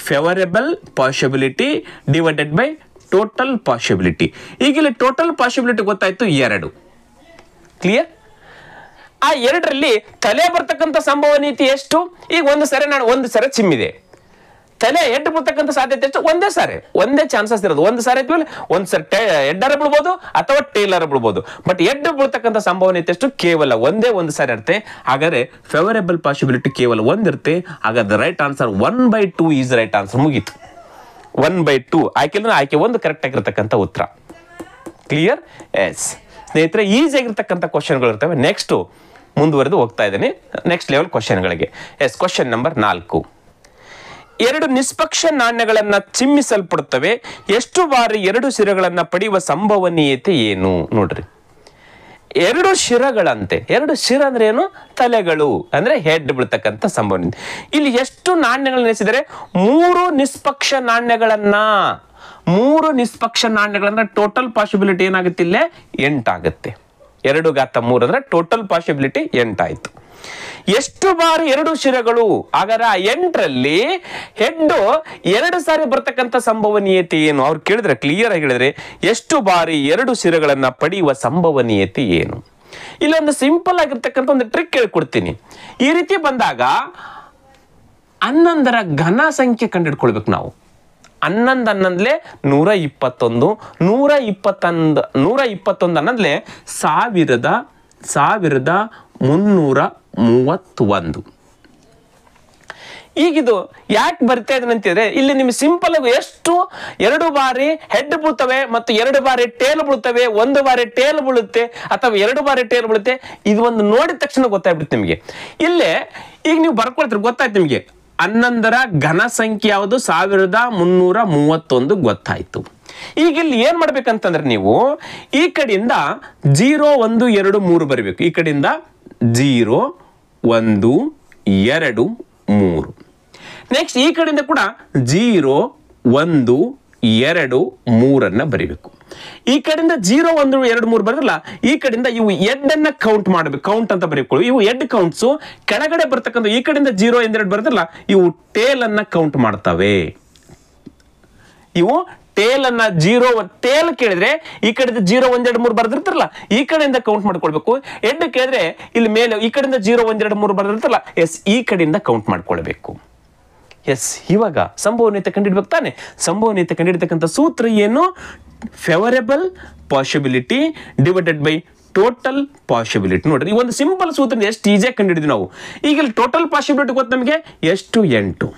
Favourable possibility divided by total possibility. ಈಗ ಇಲ್ಲಿ ಟೋಟಲ್ ಪಾಸಿಬಿಲಿಟಿ ಗೊತ್ತಾಯ್ತು 2. ಕ್ಲಿಯರ್? ಆ 2ರಲ್ಲಿ ತಲೆ ಬರ್ತಕ್ಕಂಥ ಸಂಭವನೀಯತೆ ಎಷ್ಟು? ಈಗ ಒಂದು ಸರಿ ಚಿಮ್ಮಿದೆ, ತಲೆ ಹೆಡ್ ಬರ್ತಕ್ಕಂಥ ಸಾಧ್ಯತೆ ಎಷ್ಟು? ಒಂದೇ ಚಾನ್ಸಸ್ ಇರೋದು. ಒಂದು ಸಾರಿ ಆಯ್ತು, ಒಂದು ಸರಿ ಹೆಡ್ಡರ ಬಿಡ್ಬೋದು ಅಥವಾ ಟೇಲರ್ ಬಿಡ್ಬೋದು. ಬಟ್ ಹೆಡ್ ಬೀಳ್ತಕ್ಕಂಥ ಸಂಭವನೀಯತೆ ಎಷ್ಟು? ಕೇವಲ ಒಂದು ಸಾರಿ ಇರುತ್ತೆ. ಹಾಗಾದ್ರೆ ಫೇವರೇಬಲ್ ಪಾಸಿಬಿಲಿಟಿ ಕೇವಲ 1 ಇರುತ್ತೆ. ಹಾಗಾದ್ರೆ right answer 1/2 is right answer. ಮುಗೀತು. 1/2 ಆಯ್ಕೆ ಆಯ್ಕೆ 1 ಕರೆಕ್ಟ್ ಆಗಿರ್ತಕ್ಕಂಥ ಉತ್ತರ. ಕ್ಲಿಯರ್? ಎಸ್ ಸ್ನೇಹಿತರೆ, ಈಸಿ ಆಗಿರ್ತಕ್ಕಂಥ ಕ್ವಶನ್ಗಳು ಇರ್ತವೆ. ನೆಕ್ಸ್ಟ್ ಮುಂದುವರೆದು ಹೋಗ್ತಾ ಇದ್ದೀನಿ ನೆಕ್ಸ್ಟ್ ಲೆವೆಲ್ ಕ್ವಶನ್ಗಳಿಗೆ. Yes, question number 4. 2 ನಿಷ್ಪಕ್ಷ ನಾಣ್ಯಗಳನ್ನ ಚಿಮ್ಮಿಸಲ್ಪಡುತ್ತವೆ, ಎಷ್ಟು ಬಾರಿ 2 ಶಿರಗಳನ್ನ ಪಡೆಯುವ ಸಂಭವನೀಯತೆ ಏನು? ನೋಡ್ರಿ, 2 ಶಿರಗಳಂತೆ. 2 ಶಿರ ಅಂದ್ರೆ ಏನು? ತಲೆಗಳು ಅಂದ್ರೆ ಹೆಡ್ ಬೀಳ್ತಕ್ಕಂಥ ಸಂಭವನೀಯತೆ. ಇಲ್ಲಿ ಎಷ್ಟು ನಾಣ್ಯಗಳನ್ನ ನೆನೆಸಿದರೆ 3 ನಿಷ್ಪಕ್ಷ ನಾಣ್ಯಗಳನ್ನ. 3 ನಿಷ್ಪಕ್ಷ ನಾಣ್ಯಗಳನ್ನ ಟೋಟಲ್ ಪಾಸಿಬಿಲಿಟಿ ಏನಾಗುತ್ತೆ? ಇಲ್ಲೇ 8 ಆಗುತ್ತೆ. 2⁻³ ಅಂದ್ರೆ ಟೋಟಲ್ ಪಾಸಿಬಿಲಿಟಿ 8 ಆಯ್ತು. ಎಷ್ಟು ಬಾರಿ 2 ಶಿರಗಳು? ಹಾಗಾದ್ರೆ 8ರಲ್ಲಿ ಹೆಡ್ 2 ಸಾರಿ ಬರ್ತಕ್ಕಂಥ ಸಂಭವನೀಯತೆ ಏನು? ಅವ್ರು ಕೇಳಿದ್ರೆ ಕ್ಲಿಯರ್ ಆಗಿ ಹೇಳಿದ್ರೆ ಎಷ್ಟು ಬಾರಿ 2 ಶಿರಗಳನ್ನ ಪಡೆಯುವ ಸಂಭವನೀಯತೆ ಏನು? ಇಲ್ಲೊಂದು ಸಿಂಪಲ್ ಆಗಿರ್ತಕ್ಕಂಥ ಒಂದು ಟ್ರಿಕ್ ಹೇಳ್ಕೊಡ್ತೀನಿ. ಈ ರೀತಿ ಬಂದಾಗ 11ರ ಘನ ಸಂಖ್ಯೆ ಕಂಡುಹಿಡ್ಕೊಳ್ಬೇಕು ನಾವು. 11 121, 121 ಅನ್ನಂದ್ಲೆ 1331. ಈಗಿದು ಯಾಕೆ ಬರ್ತಾ ಇದೆ ಅಂತಿದ್ರೆ, ಇಲ್ಲಿ ನಿಮ್ಗೆ ಸಿಂಪಲ್ ಆಗಿ ಎಷ್ಟು 2 ಬಾರಿ ಹೆಡ್ ಬೀಳ್ತವೆ ಮತ್ತು 2 ಬಾರಿ ಟೇಲ್ ಬೀಳ್ತವೆ, 1 ಬಾರಿ ಟೇಲ್ ಬೀಳುತ್ತೆ ಅಥವಾ 2 ಬಾರಿ ಟೇಲ್ ಬೀಳುತ್ತೆ, ಇದು ಒಂದು ನೋಡಿದ ತಕ್ಷಣ ಗೊತ್ತಾಗ್ಬಿಡುತ್ತೆ ನಿಮಗೆ. ಇಲ್ಲೇ ಈಗ ನೀವು ಬರ್ಕೊಳ್ತೀರಿ, ಗೊತ್ತಾಯ್ತು ನಿಮಗೆ 11ರ ಘನ ಸಂಖ್ಯೆ ಯಾವುದು? 1331 ಗೊತ್ತಾಯ್ತು. ಈಗ ಇಲ್ಲಿ ಏನ್ ಮಾಡ್ಬೇಕಂತಂದ್ರೆ ನೀವು ಈ ಕಡೆಯಿಂದ 0 1 2 3 ಬರಬೇಕು. ಈ ಕಡೆಯಿಂದ 0 1 2 3. ನೆಕ್ಸ್ಟ್ ಈ ಕಡೆಯಿಂದ ಕೂಡ 0 1 2 3 ಬರೀಬೇಕು. ಈ ಕಡೆಯಿಂದ 0 1 2 3 ಬರಲ್ಲ. ಈ ಕಡೆಯಿಂದ ಇವು ಎಡ್ ಅನ್ನ ಕೌಂಟ್ ಮಾಡಬೇಕು. ಕೌಂಟ್ ಅಂತ ಬರೀಕೊಳ್ಳಿ. ಇವು ಎಡ್ ಕೌಂಟ್ಸ್ ಕೆಳಗಡೆ ಬರ್ತಕ್ಕಂಥ ಈ ಕಡೆಯಿಂದ 0 1 2 ಬರುತ್ತಲ್ಲ, ಇವು ಟೇಲ್ ಅನ್ನ ಕೌಂಟ್ ಮಾಡ್ತವೆ. ಇವು ಟೇಲ್ ಅನ್ನ 0 ಟೇಲ್ ಕೇಳಿದ್ರೆ ಈ ಕಡೆಯಿಂದ 0 1 2 3 ಬರ್ದಿರ್ತಾರಲ್ಲ, ಈ ಕಡೆಯಿಂದ ಕೌಂಟ್ ಮಾಡ್ಕೊಳ್ಬೇಕು. ಎಡ್ ಕೇಳಿದ್ರೆ ಇಲ್ಲಿ ಮೇಲೆ ಈ ಕಡೆಯಿಂದ 0 1 2 3 ಬರ್ದಿರ್ತಾರಲ್ಲ, ಎಸ್ ಈ ಕಡೆಯಿಂದ ಕೌಂಟ್ ಮಾಡ್ಕೊಳ್ಬೇಕು. ಎಸ್, ಇವಾಗ ಸಂಭವನೀಯತೆ ಕಂಡಿಡ್ಬೇಕು ತಾನೆ. ಸಂಭವನೀಯತೆ ಕಂಡಿಡ್ತಕ್ಕಂಥ ಸೂತ್ರ ಏನು? Favourable possibility divided by total possibility. ನೋಡ್ರಿ, ಈ ಒಂದು ಸಿಂಪಲ್ ಸೂತ್ರ ಎಷ್ಟು ಈಸಿಯಾಗಿ ಕಂಡಿಡಿದ್ವಿ ನಾವು. ಈಗ ಇಲ್ಲಿ ಟೋಟಲ್ ಪಾಸಿಬಿಲಿಟಿ ಗೊತ್ತು ನಮಗೆ ಎಷ್ಟು? 8.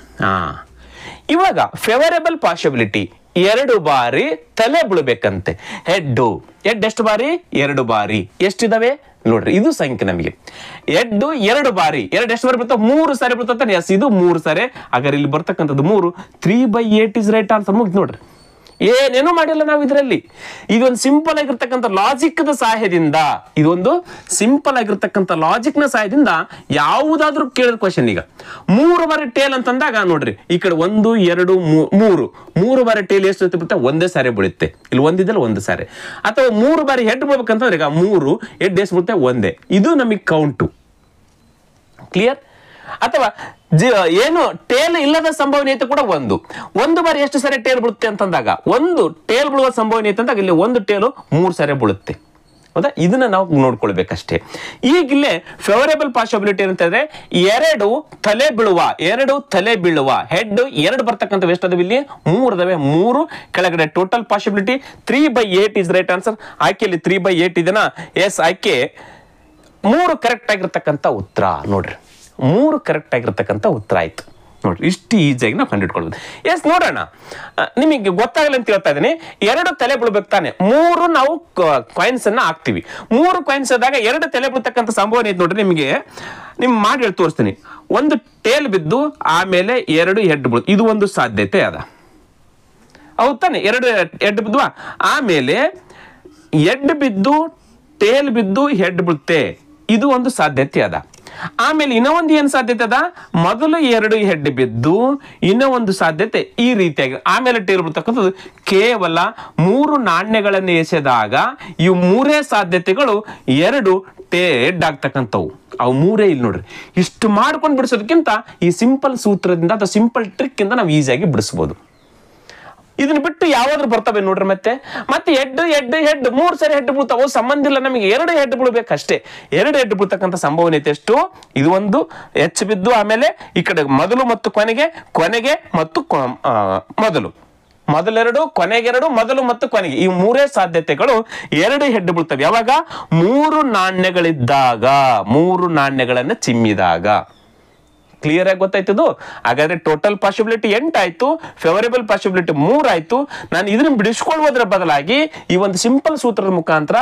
ಇವಾಗ ಫೇವರೇಬಲ್ ಪಾಸಿಬಿಲಿಟಿ 2 ಬಾರಿ ತಲೆ ಬೀಳ್ಬೇಕಂತೆ. ಹೆಡ್ ಎಷ್ಟು ಬಾರಿ? 2 ಬಾರಿ. ಎಷ್ಟಿದಾವೆ ನೋಡ್ರಿ, ಇದು ಸಂಖ್ಯೆ ನಮಗೆ. ಹೆಡ್ 2 ಬಾರಿ, 2 ಎಷ್ಟು ಬಾರಿ ಬರ್ತವೆ? 3 ಸಾರಿ ಬರ್ತದೆ. ಎಸ್, ಇದು 3 ಸಾರಿ. ಹಾಗಾದ್ರೆ ಇಲ್ಲಿ ಬರ್ತಕ್ಕಂಥದ್ದು 3, 3/8 ಇಸ್ ರೈಟ್ ಆನ್ಸರ್. ಮುಗಿದು ನೋಡ್ರಿ, ಏನೇನು ಮಾಡಿಲ್ಲ ನಾವು ಇದರಲ್ಲಿ. ಇದೊಂದು ಸಿಂಪಲ್ ಆಗಿರ್ತಕ್ಕಂಥ ಲಾಜಿಕ್ ದ ಸಹಾಯದಿಂದ, ಇದೊಂದು ಸಿಂಪಲ್ ಆಗಿರ್ತಕ್ಕಂಥ ಲಾಜಿಕ್ ನ ಸಹಾಯದಿಂದ ಯಾವುದಾದ್ರೂ ಕೇಳಿದ ಕ್ವಶನ್, ಈಗ 3 ಬಾರಿ ಟೇಲ್ ಅಂತಂದಾಗ ನೋಡ್ರಿ, ಈ ಕಡೆ 1 2 3 ಬಾರಿ ಟೇಲ್ ಎಷ್ಟು ಬರುತ್ತೆ? 1 ಸಾರಿ ಬೀಳುತ್ತೆ. ಇಲ್ಲಿ ಒಂದಿದ್ದಲ್ಲ 1 ಸಾರಿ. ಅಥವಾ 3 ಬಾರಿ ಹೆಡ್ ಬೀಳ್ಬೇಕಂತಂದ್ರೆ ಈಗ 3 ಹೆಡ್ ಎಷ್ಟು ಬರುತ್ತೆ? 1. ಇದು ನಮಗೆ ಕೌಂಟು. ಕ್ಲಿಯರ್? ಅಥವಾ ಏನು ಟೇಲ್ ಇಲ್ಲದ ಸಂಭವನೀಯತೆ ಕೂಡ 1 ಬಾರಿ ಎಷ್ಟು ಸಾರಿ ಟೇಲ್ ಬೀಳುತ್ತೆ ಅಂತಂದಾಗ 1 ಟೇಲ್ ಬೀಳುವ ಸಂಭವನೀಯತೆ ಅಂದಾಗ ಇಲ್ಲಿ 1 ಟೇಲು 3 ಸಾರಿ ಬೀಳುತ್ತೆ. ಹೌದಾ? ಇದನ್ನ ನಾವು ನೋಡ್ಕೊಳ್ಬೇಕಷ್ಟೇ. ಈಗ ಇಲ್ಲೇ ಫೇವರೇಬಲ್ ಪಾಸಿಬಿಲಿಟಿ ಅಂತ ಹೇಳಿದ್ರೆ 2 ತಲೆ ಬೀಳುವ ಹೆಡ್ 2 ಬರ್ತಕ್ಕಂಥ ಎಷ್ಟು ಅದಾವೆ? ಇಲ್ಲಿ 3 ಅದಾವೆ. 3 ಕೆಳಗಡೆ total possibility 3/8 is right answer. ಆಯ್ಕೆಯಲ್ಲಿ 3/8 ಇದನ್ನ ಎಸ್ ಆಯ್ಕೆ 3 ಕರೆಕ್ಟ್ ಆಗಿರ್ತಕ್ಕಂಥ ಉತ್ತರ. ನೋಡ್ರಿ, 3 ಕರೆಕ್ಟ್ ಆಗಿರ್ತಕ್ಕಂಥ ಉತ್ತರ ಆಯ್ತು. ನೋಡ್ರಿ, ಇಷ್ಟು ಈಸಿಯಾಗಿ ನಾವು ಕಂಡುಹಿಡ್ಕೊಳ್ಬೋದು. ಎಸ್, ನೋಡೋಣ. ನಿಮಗೆ ಗೊತ್ತಾಗಲ್ಲ ಅಂತ ಹೇಳ್ತಾ ಇದ್ದೀನಿ. 2 ತಲೆ ಬೀಳ್ಬೇಕು ತಾನೆ. 3 ನಾವು ಕಾಯಿನ್ಸ್ ಅನ್ನ ಹಾಕ್ತಿವಿ. 3 ಕಾಯಿನ್ಸ್ ಆದಾಗ 2 ತಲೆ ಬೀಳ್ತಕ್ಕಂಥ ಸಂಭವನೆ ಐತೆ. ನೋಡ್ರಿ, ನಿಮ್ ಮಾಡಿ ಹೇಳಿ ತೋರಿಸ್ತೀನಿ. 1 ಟೇಲ್ ಬಿದ್ದು ಆಮೇಲೆ 2 ಹೆಡ್ ಬೀಳುತ್ತೆ. ಇದು ಒಂದು ಸಾಧ್ಯತೆ ಅದ. ಹೌದು ತಾನೆ? 2 ಹೆಡ್ ಬಿದ್ವಾ, ಆಮೇಲೆ ಹೆಡ್ ಬಿದ್ದು ಟೇಲ್ ಬಿದ್ದು ಹೆಡ್ ಬೀಳುತ್ತೆ. ಇದು ಒಂದು ಸಾಧ್ಯತೆ ಅದ. ಆಮೇಲೆ ಇನ್ನೂ ಒಂದು ಏನ್ ಸಾಧ್ಯತೆ ಅದ? ಮೊದಲು 2 ಹೆಡ್ ಬಿದ್ದು ಇನ್ನೂ ಒಂದು ಸಾಧ್ಯತೆ ಈ ರೀತಿಯಾಗಿ ಆಮೇಲೆ ಟೇಲ್ ಬೀಳ್ತಕ್ಕಂಥದ್ದು. ಕೇವಲ 3 ನಾಣ್ಯಗಳನ್ನು ಎಸೆದಾಗ ಇವು 3 ಸಾಧ್ಯತೆಗಳು 2 ಹೆಡ್ ಆಗ್ತಕ್ಕಂಥವು. ಅವು 3 ಇಲ್ಲಿ ನೋಡ್ರಿ. ಇಷ್ಟು ಮಾಡ್ಕೊಂಡು ಬಿಡಿಸೋದಕ್ಕಿಂತ ಈ ಸಿಂಪಲ್ ಸೂತ್ರದಿಂದ ಅಥವಾ ಸಿಂಪಲ್ ಟ್ರಿಕ್ ಇಂದ ನಾವು ಈಸಿಯಾಗಿ ಬಿಡಿಸಬಹುದು. ಇದನ್ನ ಬಿಟ್ಟು ಯಾವಾದ್ರೂ ಬರ್ತವೆ ನೋಡ್ರಿ. ಮತ್ತೆ ಹೆಡ್ 3 ಸಾರಿ ಹೆಡ್ ಬೀಳ್ತಾವ, ಸಂಬಂಧ ಇಲ್ಲ ನಮಗೆ. 2 ಹೆಡ್ ಬೀಳ್ಬೇಕಷ್ಟೇ. 2 ಹೆಡ್ ಬೀಳ್ತಕ್ಕಂಥ ಸಂಭವನೀಯತೆ ಎಷ್ಟು? ಇದು ಒಂದು ಹೆಚ್ಚು ಬಿದ್ದು ಆಮೇಲೆ ಈ ಕಡೆ ಮೊದಲು ಮತ್ತು ಕೊನೆಗೆ ಮತ್ತು ಮೊದಲು 2 ಕೊನೆಗೆ 2 ಮೊದಲು ಮತ್ತು ಕೊನೆಗೆ ಈ 3 ಸಾಧ್ಯತೆಗಳು 2 ಹೆಡ್ ಬೀಳ್ತವೆ. ಯಾವಾಗ? 3 ನಾಣ್ಯಗಳಿದ್ದಾಗ, 3 ನಾಣ್ಯಗಳನ್ನ ಚಿಮ್ಮಿದಾಗ. ಕ್ಲಿಯರ್ ಆಗಿ ಗೊತ್ತಾಯ್ತದು. ಹಾಗಾದ್ರೆ ಟೋಟಲ್ ಪಾಸಿಬಿಲಿಟಿ 8 ಆಯ್ತು, ಫೇವರೇಬಲ್ ಪಾಸಿಬಿಲಿಟಿ 3 ಆಯ್ತು. ನಾನು ಇದನ್ನ ಬಿಡಿಸ್ಕೊಳ್ಳುವುದರ ಬದಲಾಗಿ ಈ ಒಂದು ಸಿಂಪಲ್ ಸೂತ್ರದ ಮುಖಾಂತರ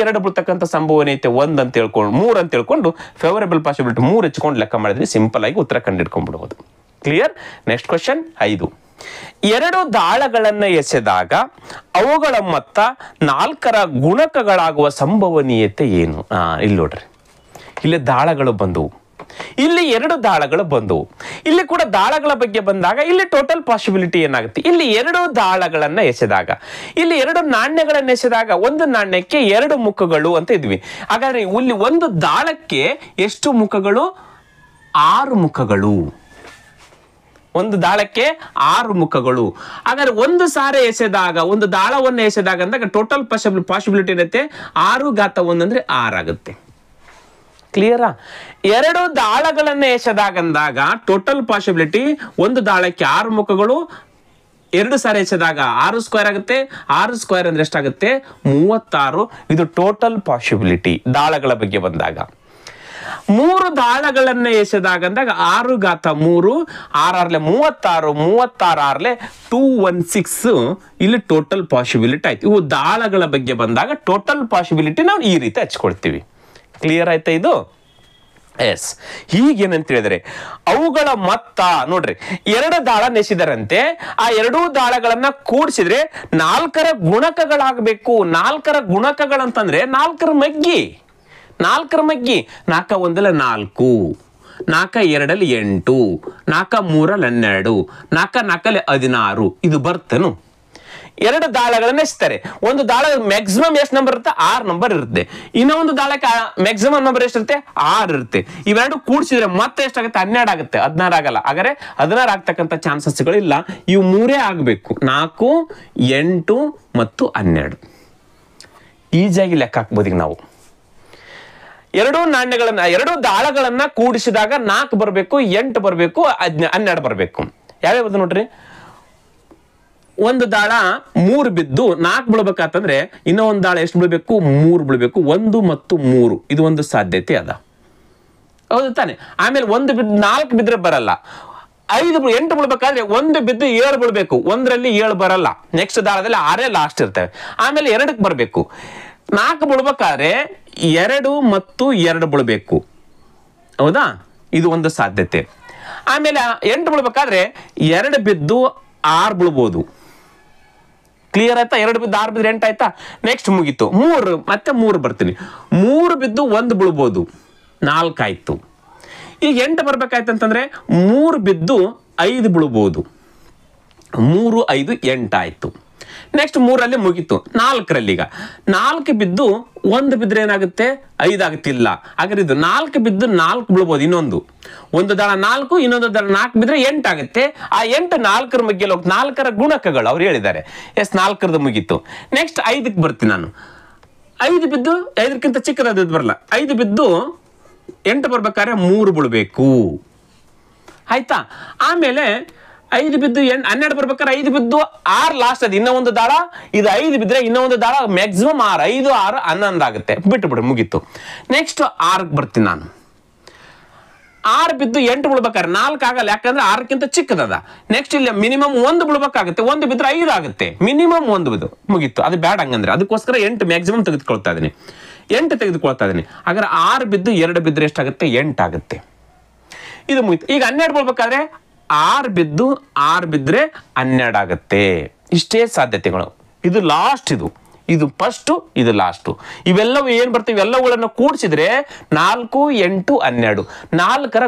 ಎರಡು ಬೀಳ್ತಕ್ಕಂಥ ಸಂಭವನೀಯತೆ 1 ಅಂತ ಹೇಳ್ಕೊಂಡು 3 ಅಂತ ಹೇಳ್ಕೊಂಡು ಫೇವರೇಬಲ್ ಪಾಸಿಬಿಲಿಟಿ 3 ಹೆಚ್ಚಿಕೊಂಡು ಲೆಕ್ಕ ಮಾಡಿದ್ರೆ ಸಿಂಪಲ್ ಆಗಿ ಉತ್ತರ ಕಂಡುಹಿಡ್ಕೊಂಡ್ಬಿಡಬಹುದು. ಕ್ಲಿಯರ್. Next question 5. 2 ದಾಳಗಳನ್ನ ಎಸೆದಾಗ ಅವುಗಳ ಮೊತ್ತ 4ರ ಗುಣಕಗಳಾಗುವ ಸಂಭವನೀಯತೆ ಏನು? ಇಲ್ಲಿ ನೋಡ್ರಿ, ಇಲ್ಲಿ ದಾಳಗಳು ಬಂದವು, ಇಲ್ಲಿ 2 ದಾಳಗಳು ಬಂದವು. ಇಲ್ಲಿ ಕೂಡ ದಾಳಗಳ ಬಗ್ಗೆ ಬಂದಾಗ ಇಲ್ಲಿ ಟೋಟಲ್ ಪಾಸಿಬಿಲಿಟಿ ಏನಾಗುತ್ತೆ? ಇಲ್ಲಿ 2 ದಾಳಗಳನ್ನ ಎಸೆದಾಗ, ಇಲ್ಲಿ 2 ನಾಣ್ಯಗಳನ್ನ ಎಸೆದಾಗ ಒಂದು ನಾಣ್ಯಕ್ಕೆ 2 ಮುಖಗಳು ಅಂತ ಇದ್ವಿ. ಹಾಗಾದ್ರೆ ಇಲ್ಲಿ ಒಂದು ದಾಳಕ್ಕೆ ಎಷ್ಟು ಮುಖಗಳು? 6 ಮುಖಗಳು. ಒಂದು ದಾಳಕ್ಕೆ 6 ಮುಖಗಳು. ಹಾಗಾದ್ರೆ ಒಂದು ಸಾರೆ ಎಸೆದಾಗ, ಒಂದು ದಾಳವನ್ನು ಎಸೆದಾಗ ಅಂದಾಗ ಟೋಟಲ್ ಪಾಸಿಬಿಲಿಟಿ ಇರುತ್ತೆ 6 ಅಂದ್ರೆ 6 ಆಗುತ್ತೆ. ಕ್ಲಿಯರಾ? 2 ದಾಳಗಳನ್ನ ಎಸೆದಾಗಂದಾಗ ಟೋಟಲ್ ಪಾಸಿಬಿಲಿಟಿ ಒಂದು ದಾಳಕ್ಕೆ 6 ಮುಖಗಳು, 2 ಸಾರಿ ಎಸೆದಾಗ 6 ಸ್ಕ್ವೇರ್ ಆಗುತ್ತೆ. 6 ಸ್ಕ್ವೇರ್ ಅಂದ್ರೆ ಎಷ್ಟಾಗುತ್ತೆ? 36. ಇದು ಟೋಟಲ್ ಪಾಸಿಬಿಲಿಟಿ ದಾಳಗಳ ಬಗ್ಗೆ ಬಂದಾಗ. 3 ದಾಳಗಳನ್ನ ಎಸೆದಾಗ ಅಂದಾಗ 6 × 3 6 36 36 216 ಇಲ್ಲಿ ಟೋಟಲ್ ಪಾಸಿಬಿಲಿಟಿ ಆಯ್ತು. ಇವು ದಾಳಗಳ ಬಗ್ಗೆ ಬಂದಾಗ ಟೋಟಲ್ ಪಾಸಿಬಿಲಿಟಿ ನಾವು ಈ ರೀತಿ ಹಚ್ಕೊಳ್ತೀವಿ. ಕ್ಲಿಯರ್ ಆಯ್ತಾ ಇದು? ಎಸ್. ಹೀಗೇನಂತ ಹೇಳಿದ್ರೆ ಅವುಗಳ ಮೊತ್ತ ನೋಡ್ರಿ, 2 ದಾಳ ನೆಸಿದರಂತೆ, ಆ 2 ದಾಳಗಳನ್ನ ಕೂಡಿಸಿದ್ರೆ 4ರ ಗುಣಕಗಳಾಗಬೇಕು. 4ರ ಗುಣಕಗಳಂತಂದ್ರೆ 4ರ ಮಗ್ಗಿ. 4ರ ಮಗ್ಗಿ. 4 1 4, 4 2 8, 4 3 12, 4 4 16. ಇದು ಬರ್ತೇನು? 2 ದಾಳಗಳನ್ನ ಎಸ್ತಾರೆ. ಒಂದು ದಾಳ ಮ್ಯಾಕ್ಸಿಮಮ್ ಎಷ್ಟು ನಂಬರ್ ಇರುತ್ತೆ? 6 ನಂಬರ್ ಇರುತ್ತೆ. ಇನ್ನೊಂದು ದಾಳಕ್ಕೆ ಮ್ಯಾಕ್ಸಿಮಮ್ ನಂಬರ್ ಎಷ್ಟಿರುತ್ತೆ? 6 ಇರುತ್ತೆ. ಇವೆರಡು ಕೂಡಿಸಿದ್ರೆ ಮತ್ತೆ ಎಷ್ಟಾಗುತ್ತೆ? 12 ಆಗುತ್ತೆ. 16 ಆಗಲ್ಲ. ಹಾಗಾದ್ರೆ 16 ಆಗ್ತಕ್ಕಂಥ ಚಾನ್ಸಸ್ಗಳಿಲ್ಲ. ಇವು 3 ಆಗಬೇಕು. 4, 8 ಮತ್ತು 12. ಈಜಿಯಾಗಿ ಲೆಕ್ಕ ಹಾಕ್ಬೋದು. ಈಗ ನಾವು 2 ನಾಣ್ಯಗಳನ್ನ 2 ದಾಳಗಳನ್ನ ಕೂಡಿಸಿದಾಗ 4 ಬರಬೇಕು, 8 ಬರಬೇಕು, 12 ಬರಬೇಕು. ಯಾವ್ಯಾವ ನೋಡ್ರಿ, ಒಂದು ದಾಳ 3 ಬಿದ್ದು 4 ಬೀಳ್ಬೇಕಂತಂದ್ರೆ ಇನ್ನೂ ಒಂದು ದಾಳ ಎಷ್ಟು ಬೀಳ್ಬೇಕು? 3 ಬೀಳ್ಬೇಕು. 1 ಮತ್ತು 3 ಇದು ಒಂದು ಸಾಧ್ಯತೆ ಅದ, ಹೌದು ತಾನೆ? ಆಮೇಲೆ 1 ಬಿದ್ದು 4 ಬಿದ್ರೆ ಬರಲ್ಲ. 8 ಬೀಳ್ಬೇಕಾದ್ರೆ 1 ಬಿದ್ದು 7 ಬೀಳ್ಬೇಕು. 1ರಲ್ಲಿ 7 ಬರಲ್ಲ. ನೆಕ್ಸ್ಟ್ ದಾಳದಲ್ಲಿ 6 ಲಾಸ್ಟ್ ಇರ್ತವೆ. ಆಮೇಲೆ 2ಕ್ಕೆ ಬರಬೇಕು. 4 ಬೀಳ್ಬೇಕಾದ್ರೆ 2 ಮತ್ತು 2 ಬೀಳ್ಬೇಕು, ಹೌದಾ? ಇದು ಒಂದು ಸಾಧ್ಯತೆ. ಆಮೇಲೆ 8 ಬೀಳ್ಬೇಕಾದ್ರೆ 2 ಬಿದ್ದು 6 ಬೀಳ್ಬೋದು. ಕ್ಲಿಯರ್ ಆಯ್ತಾ? 2 ಬಿದ್ದು 6 ಬಿದ್ರೆ 8 ಆಯ್ತಾ? ನೆಕ್ಸ್ಟ್ ಮುಗೀತು. 3 ಮತ್ತೆ 3 ಬರ್ತೀನಿ. 3 ಬಿದ್ದು 1 ಬೀಳ್ಬೋದು, 4 ಆಯ್ತು. ಈಗ 8 ಬರ್ಬೇಕಾಯ್ತು ಅಂತಂದ್ರೆ 3 ಬಿದ್ದು 5 ಬೀಳ್ಬೋದು. 3 5 8 ಆಯ್ತು. ನೆಕ್ಸ್ಟ್ 3ರಲ್ಲಿ ಮುಗೀತು. 4ರಲ್ಲಿ ಈಗ 4 ಬಿದ್ದು 1 ಬಿದ್ರೆ ಏನಾಗುತ್ತೆ? 5 ಆಗುತ್ತಿಲ್ಲ. ಹಾಗಾದ್ರೆ ಇದು 4 ಬಿದ್ದು 4 ಬೀಳ್ಬೋದು. ಒಂದು ದಾಳ 4, ಇನ್ನೊಂದು ದಾಳ 4 ಬಿದ್ರೆ 8 ಆಗುತ್ತೆ. ಆ 8 4ರ ಮಧ್ಯೆ 4ರ ಗುಣಕಗಳು ಅವ್ರು ಹೇಳಿದ್ದಾರೆ. ಎಸ್, 4ರದ್ದು ಮುಗೀತು. ನೆಕ್ಸ್ಟ್ 5ಕ್ಕೆ ಬರ್ತೀನಿ ನಾನು. 5 ಬಿದ್ದು 5ಕ್ಕಿಂತ ಚಿಕ್ಕದಾದ ಬರಲ್ಲ. 5 ಬಿದ್ದು 8 ಬರ್ಬೇಕಾದ್ರೆ 3 ಬೀಳ್ಬೇಕು, ಆಯ್ತಾ? ಆಮೇಲೆ 5 ಬಿದ್ದು 12 ಬರ್ಬೇಕಾದ್ರೆ 5 ಬಿದ್ದು 6 ಲಾಸ್ಟ್ ಅದು. ಇನ್ನೂ ಒಂದು ದಾಳ ಇದು 5 ಬಿದ್ರೆ ಇನ್ನೂ ಒಂದು ದಾಳ ಮ್ಯಾಕ್ಸಿಮಮ್ 6, 5 6 11 ಆಗುತ್ತೆ. ಬಿಟ್ಟು ಮುಗೀತು. ನೆಕ್ಸ್ಟ್ 6ಕ್ಕೆ ಬರ್ತೀನಿ ನಾನು. 6 ಬಿದ್ದು 8 ಬೀಳ್ಬೇಕಾದ್ರೆ 4 ಆಗಲ್ಲ, ಯಾಕಂದ್ರೆ 6ಕ್ಕಿಂತ ಚಿಕ್ಕದದ. ನೆಕ್ಸ್ಟ್ ಇಲ್ಲಿ ಮಿನಿಮಮ್ 1 ಬೀಳ್ಬೇಕಾಗುತ್ತೆ. 1 ಬಿದ್ರೆ 5 ಆಗುತ್ತೆ. ಮಿನಿಮಮ್ 1 ಬಿದ್ದು ಮುಗೀತು. ಅದು ಬ್ಯಾಡ್ ಹಂಗಂದ್ರೆ. ಅದಕ್ಕೋಸ್ಕರ 8 ಮ್ಯಾಕ್ಸಿಮಮ್ ತೆಗೆದುಕೊಳ್ತಾ ಇದೀನಿ. 8 ತೆಗೆದುಕೊಳ್ತಾ ಇದೀನಿ. ಹಾಗಾದ್ರೆ 6 ಬಿದ್ದು 2 ಬಿದ್ರೆ ಎಷ್ಟಾಗುತ್ತೆ? 8 ಆಗುತ್ತೆ. ಇದು ಮುಗೀತು. ಈಗ 12 ಬೀಳ್ಬೇಕಾದ್ರೆ 6 ಬಿದ್ದು 6 ಬಿದ್ರೆ 12 ಆಗುತ್ತೆ. ಇಷ್ಟೇ ಸಾಧ್ಯತೆಗಳು. ಇದು ಲಾಸ್ಟ್. ಇದು ಫಸ್ಟ್, ಇದು ಲಾಸ್ಟ್. ಇವೆಲ್ಲವೂ ಏನ್ ಬರ್ತವೆ? ಇವೆಲ್ಲವುಗಳನ್ನು ಕೂಡಿಸಿದ್ರೆ 4, 8, 12 4ರ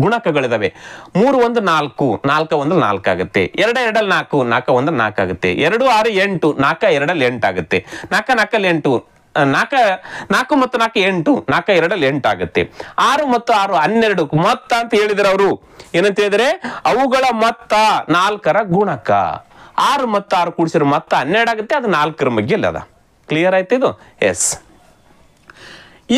ಗುಣಕಗಳಿದಾವೆ. 3 1 4, 4 1 4 ಆಗುತ್ತೆ. 2 2 4, 4 1 4 ಆಗುತ್ತೆ. 2 6 8, 4 2 8 ಆಗುತ್ತೆ. 4 4 8, 4 ಮತ್ತು 4 8, 4 2 8 ಆಗುತ್ತೆ. 6 ಮತ್ತು 6 12 ಮೊತ್ತ ಅಂತ ಹೇಳಿದ್ರೆ ಅವರು ಏನಂತ ಹೇಳಿದ್ರೆ ಅವುಗಳ ಮೊತ್ತ 4ರ ಗುಣಕ. 6 ಮತ್ತು 6 ಕೂಡಿಸಿರೋ ಮೊತ್ತ 12 ಆಗುತ್ತೆ. ಅದು 4ರ ಮಧ್ಯೆ ಅದ. ಕ್ಲಿಯರ್ ಆಯ್ತು ಇದು? ಎಸ್.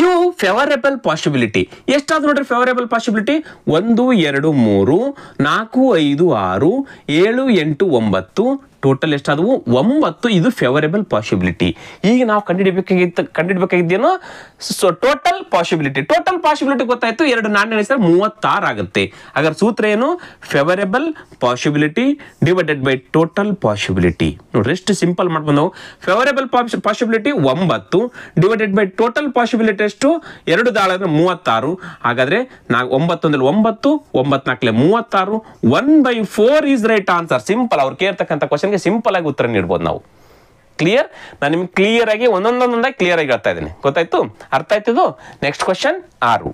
ಇವು ಫೇವರೇಬಲ್ ಪಾಸಿಬಿಲಿಟಿ. ಎಷ್ಟಾದ್ರು ನೋಡ್ರಿ ಫೇವರೇಬಲ್ ಪಾಸಿಬಿಲಿಟಿ? 1 2 3 4 5 6 7 8 9 ಟೋಟಲ್ ಎಷ್ಟಾದವು 9. ಇದು ಫೇವರೇಬಲ್ ಪಾಸಿಬಿಲಿಟಿ. ಈಗ ನಾವು ಕಂಡುಹಿಡಬೇಕಾಗಿದ್ದೇನು ಟೋಟಲ್ ಪಾಸಿಬಿಲಿಟಿ ಗೊತ್ತಾಯ್ತು. 2 ನಾಣ್ಯ 36 ಆಗುತ್ತೆ. ಹಾಗಾದ್ರೆ ಸೂತ್ರ ಏನು? Favourable possibility divided by total possibility. ನೋಡ್ರಿ ಎಷ್ಟು ಸಿಂಪಲ್ ಮಾಡ್ಬೋದು ನಾವು. Favourable possibility 9 divided by total possibility ಎಷ್ಟು? 2 ದಾಳ 36. ಹಾಗಾದ್ರೆ 9 9 9 36 1/4 ಈಸ್ ರೈಟ್ ಆನ್ಸರ್. ಸಿಂಪಲ್. ಅವ್ರು ಕೇಳ್ತಕ್ಕಂಥ ಕ್ವಶನ್ಗೆ ಸಿಂಪಲ್ ಆಗಿ ಉತ್ತರ ನೀಡಬಹುದು ನಾವು. ಕ್ಲಿಯರ್? ನಾನು ನಿಮ್ಗೆ ಕ್ಲಿಯರ್ ಆಗಿ ಒಂದೊಂದಾಗಿ ಕ್ಲಿಯರ್ ಆಗಿ ಹೇಳ್ತಾ ಇದ್ದೀನಿ. ಗೊತ್ತಾಯ್ತು? ಅರ್ಥ ಆಯ್ತದು? Next question 6.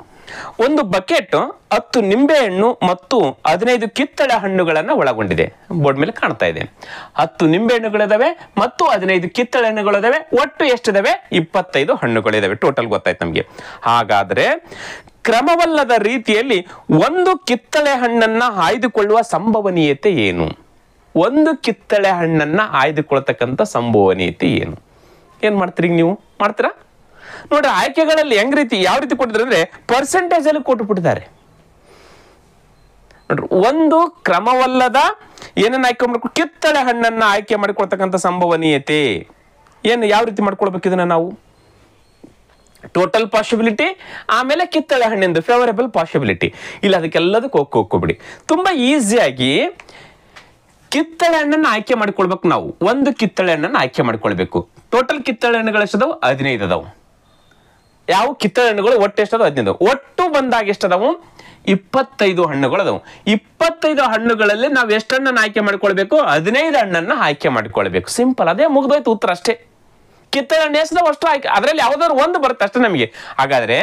ಒಂದು ಬಕೆಟ್ 10 ನಿಂಬೆಹಣ್ಣು ಮತ್ತು 15 ಕಿತ್ತಳೆ ಹಣ್ಣುಗಳನ್ನು ಒಳಗೊಂಡಿದೆ. ಬೋರ್ಡ್ ಮೇಲೆ ಕಾಣ್ತಾ ಇದೆ. 10 ನಿಂಬೆಹಣ್ಣುಗಳಿದಾವೆ ಮತ್ತು 15 ಕಿತ್ತಳೆ ಹಣ್ಣುಗಳಿದಾವೆ. ಒಟ್ಟು ಎಷ್ಟಿದಾವೆ? 25 ಹಣ್ಣುಗಳಿದಾವೆ. ಟೋಟಲ್ ಗೊತ್ತಾಯ್ತು ನಮಗೆ. ಹಾಗಾದ್ರೆ ಕ್ರಮವಲ್ಲದ ರೀತಿಯಲ್ಲಿ ಒಂದು ಕಿತ್ತಳೆ ಹಣ್ಣನ್ನ ಆಯ್ದುಕೊಳ್ಳುವ ಸಂಭವನೀಯತೆ ಏನು? ಒಂದು ಕಿತ್ತಳೆ ಹಣ್ಣನ್ನ ಆಯ್ದುಕೊಳ್ತಕ್ಕಂಥ ಸಂಭವನೀಯತೆ ಏನು? ಏನ್ ಮಾಡ್ತೀರಿ ನೀವು? ಮಾಡ್ತೀರಾ? ನೋಡ್ರಿ, ಆಯ್ಕೆಗಳಲ್ಲಿ ಯಾವ ರೀತಿ ಕೊಟ್ಟಿದ್ದಾರೆ ಅಂದ್ರೆ ಪರ್ಸೆಂಟೇಜ್ ಅಲ್ಲಿ ಕೊಟ್ಟುಬಿಟ್ಟಿದ್ದಾರೆ. ನೋಡ್ರಿ, ಒಂದು ಕ್ರಮವಲ್ಲದ ಏನನ್ನ ಆಯ್ಕೆ ಮಾಡ್ಬೇಕು? ಕಿತ್ತಳೆ ಹಣ್ಣನ್ನ ಆಯ್ಕೆ ಮಾಡಿಕೊಳ್ತಕ್ಕಂಥ ಸಂಭವನೀಯತೆ ಏನು? ಯಾವ ರೀತಿ ಮಾಡ್ಕೊಳ್ಬೇಕು ಇದನ್ನ ನಾವು? ಟೋಟಲ್ ಪಾಸಿಬಿಲಿಟಿ, ಆಮೇಲೆ ಕಿತ್ತಳೆ ಹಣ್ಣಿಂದು ಫೇವರೇಬಲ್ ಪಾಸಿಬಿಲಿಟಿ. ಇಲ್ಲ, ಅದಕ್ಕೆಲ್ಲದಕ್ಕೂ ಹೋಗ್ಬಿಡಿ. ತುಂಬಾ ಈಸಿಯಾಗಿ ಕಿತ್ತಳೆ ಹಣ್ಣನ್ನು ಆಯ್ಕೆ ಮಾಡಿಕೊಳ್ಬೇಕು ನಾವು. ಒಂದು ಕಿತ್ತಳೆ ಹಣ್ಣನ್ನು ಆಯ್ಕೆ ಮಾಡಿಕೊಳ್ಬೇಕು. ಟೋಟಲ್ ಕಿತ್ತಳೆ ಹಣ್ಣುಗಳು ಎಷ್ಟದಾವು? 15 ಅದಾವು. ಯಾವ ಕಿತ್ತಳೆ ಹಣ್ಣುಗಳು ಒಟ್ಟು ಎಷ್ಟದಾವು? 15. ಒಟ್ಟು ಬಂದಾಗ ಎಷ್ಟದಾವು? 25 ಹಣ್ಣುಗಳು ಅದಾವು. 25 ಹಣ್ಣುಗಳಲ್ಲಿ ನಾವು ಎಷ್ಟು ಹಣ್ಣನ್ನು ಆಯ್ಕೆ ಮಾಡಿಕೊಳ್ಬೇಕು? 15 ಹಣ್ಣನ್ನ ಆಯ್ಕೆ ಮಾಡಿಕೊಳ್ಬೇಕು. ಸಿಂಪಲ್. ಅದೇ ಮುಗಿದೋಯ್ತು ಉತ್ತರ ಅಷ್ಟೇ. ಕಿತ್ತಳೆ ಹಣ್ಣು ಎಷ್ಟದಾವು ಅಷ್ಟು ಆಯ್ಕೆ, ಅದರಲ್ಲಿ ಯಾವ್ದಾದ್ರು ಒಂದು ಬರುತ್ತೆ ಅಷ್ಟೇ ನಮಗೆ. ಹಾಗಾದ್ರೆ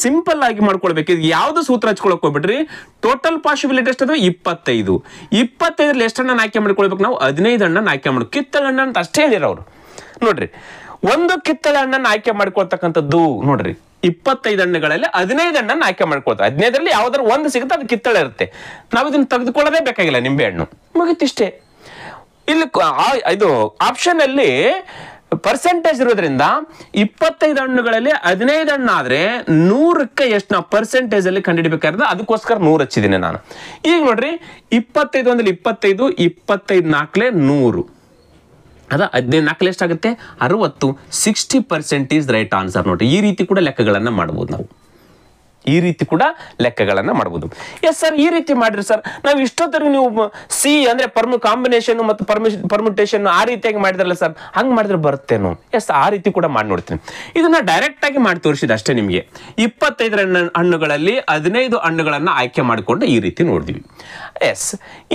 ಸಿಂಪಲ್ ಆಗಿ ಮಾಡ್ಕೊಳ್ಬೇಕು. ಇದು ಯಾವ್ದು ಸೂತ್ರ ಹಚ್ಕೊಳಕ್ ಹೋಗ್ಬಿಟ್ರಿ? Total possibility ಎಷ್ಟದು? 25. 25ರಲ್ಲಿ ಎಷ್ಟು ಹಣ್ಣನ್ನು ಆಯ್ಕೆ ಮಾಡ್ಕೊಳ್ಬೇಕು ನಾವು? 15 ಹಣ್ಣನ್ನು ಆಯ್ಕೆ ಮಾಡಿ. ಕಿತ್ತಳೆ ಹಣ್ಣು ಅಂತ ಅಷ್ಟೇ ಹೇಳಿರೋರು. ನೋಡ್ರಿ, ಒಂದು ಕಿತ್ತಳೆ ಹಣ್ಣನ್ನು ಆಯ್ಕೆ ಮಾಡ್ಕೊಳ್ತಕ್ಕಂಥದ್ದು ನೋಡ್ರಿ 25 ಹಣ್ಣುಗಳಲ್ಲಿ 15 ಹಣ್ಣನ್ನು ಆಯ್ಕೆ ಮಾಡ್ಕೊಳ್ತಾರೆ. 15ರಲ್ಲಿ ಯಾವ್ದಾದ್ರು ಒಂದು ಸಿಗುತ್ತೆ, ಅದು ಕಿತ್ತಳೆ ಇರುತ್ತೆ. ನಾವು ಇದನ್ನ ತೆಗೆದುಕೊಳ್ಳೋದೇ ಬೇಕಾಗಿಲ್ಲ. ನಿಂಬೆ ಹಣ್ಣು ಮುಗಿತಿಷ್ಟೇ. ಇಲ್ಲಿ ಇದು ಆಪ್ಷನ್ ಅಲ್ಲಿ ಪರ್ಸೆಂಟೇಜ್ ಇರೋದ್ರಿಂದ 25 ಹಣ್ಣುಗಳಲ್ಲಿ 15 ಹಣ್ಣು ಆದ್ರೆ 100ಕ್ಕೆ ಎಷ್ಟು ನಾವು ಪರ್ಸೆಂಟೇಜ್ ಅಲ್ಲಿ ಕಂಡುಹಿಡಬೇಕಾದ್ರೆ ಅದಕ್ಕೋಸ್ಕರ 100 ಹಚ್ಚಿದ್ದೀನಿ ನಾನು. ಈಗ ನೋಡ್ರಿ, 25 ಒಂದಲ್ಲಿ 25, 25 4 100. ಅದ 15 4 ಎಷ್ಟಾಗುತ್ತೆ? 60. 60% ಈಸ್ ರೈಟ್ ಆನ್ಸರ್. ನೋಡ್ರಿ, ಈ ರೀತಿ ಕೂಡ ಲೆಕ್ಕಗಳನ್ನ ಮಾಡಬಹುದು ನಾವು. ಈ ರೀತಿ ಕೂಡ ಲೆಕ್ಕಗಳನ್ನ ಮಾಡಬಹುದು. ಎಸ್ ಸರ್, ಈ ರೀತಿ ಮಾಡ್ರಿ ಸರ್. ನಾವು ಇಷ್ಟೊತ್ತರೆಗೂ ನೀವು ಸಿ ಅಂದ್ರೆ ಕಾಂಬಿನೇಷನ್ ಮತ್ತು ಪರ್ಮ್ಯುಟೇಷನ್ ಆ ರೀತಿಯಾಗಿ ಮಾಡಿದ್ರಲ್ಲ ಸರ್, ಹಂಗ್ ಮಾಡಿದ್ರೆ ಬರುತ್ತೇನೋ? ಎಸ್, ಆ ರೀತಿ ಕೂಡ ಮಾಡಿ ನೋಡ್ತೀನಿ. ಇದನ್ನ ಡೈರೆಕ್ಟ್ ಆಗಿ ಮಾಡಿ ತೋರಿಸಿದ ಅಷ್ಟೇ ನಿಮಗೆ. 25 ಹಣ್ಣುಗಳಲ್ಲಿ 15 ಹಣ್ಣುಗಳನ್ನ ಆಯ್ಕೆ ಮಾಡಿಕೊಂಡು ಈ ರೀತಿ ನೋಡಿದ್ವಿ. ಎಸ್,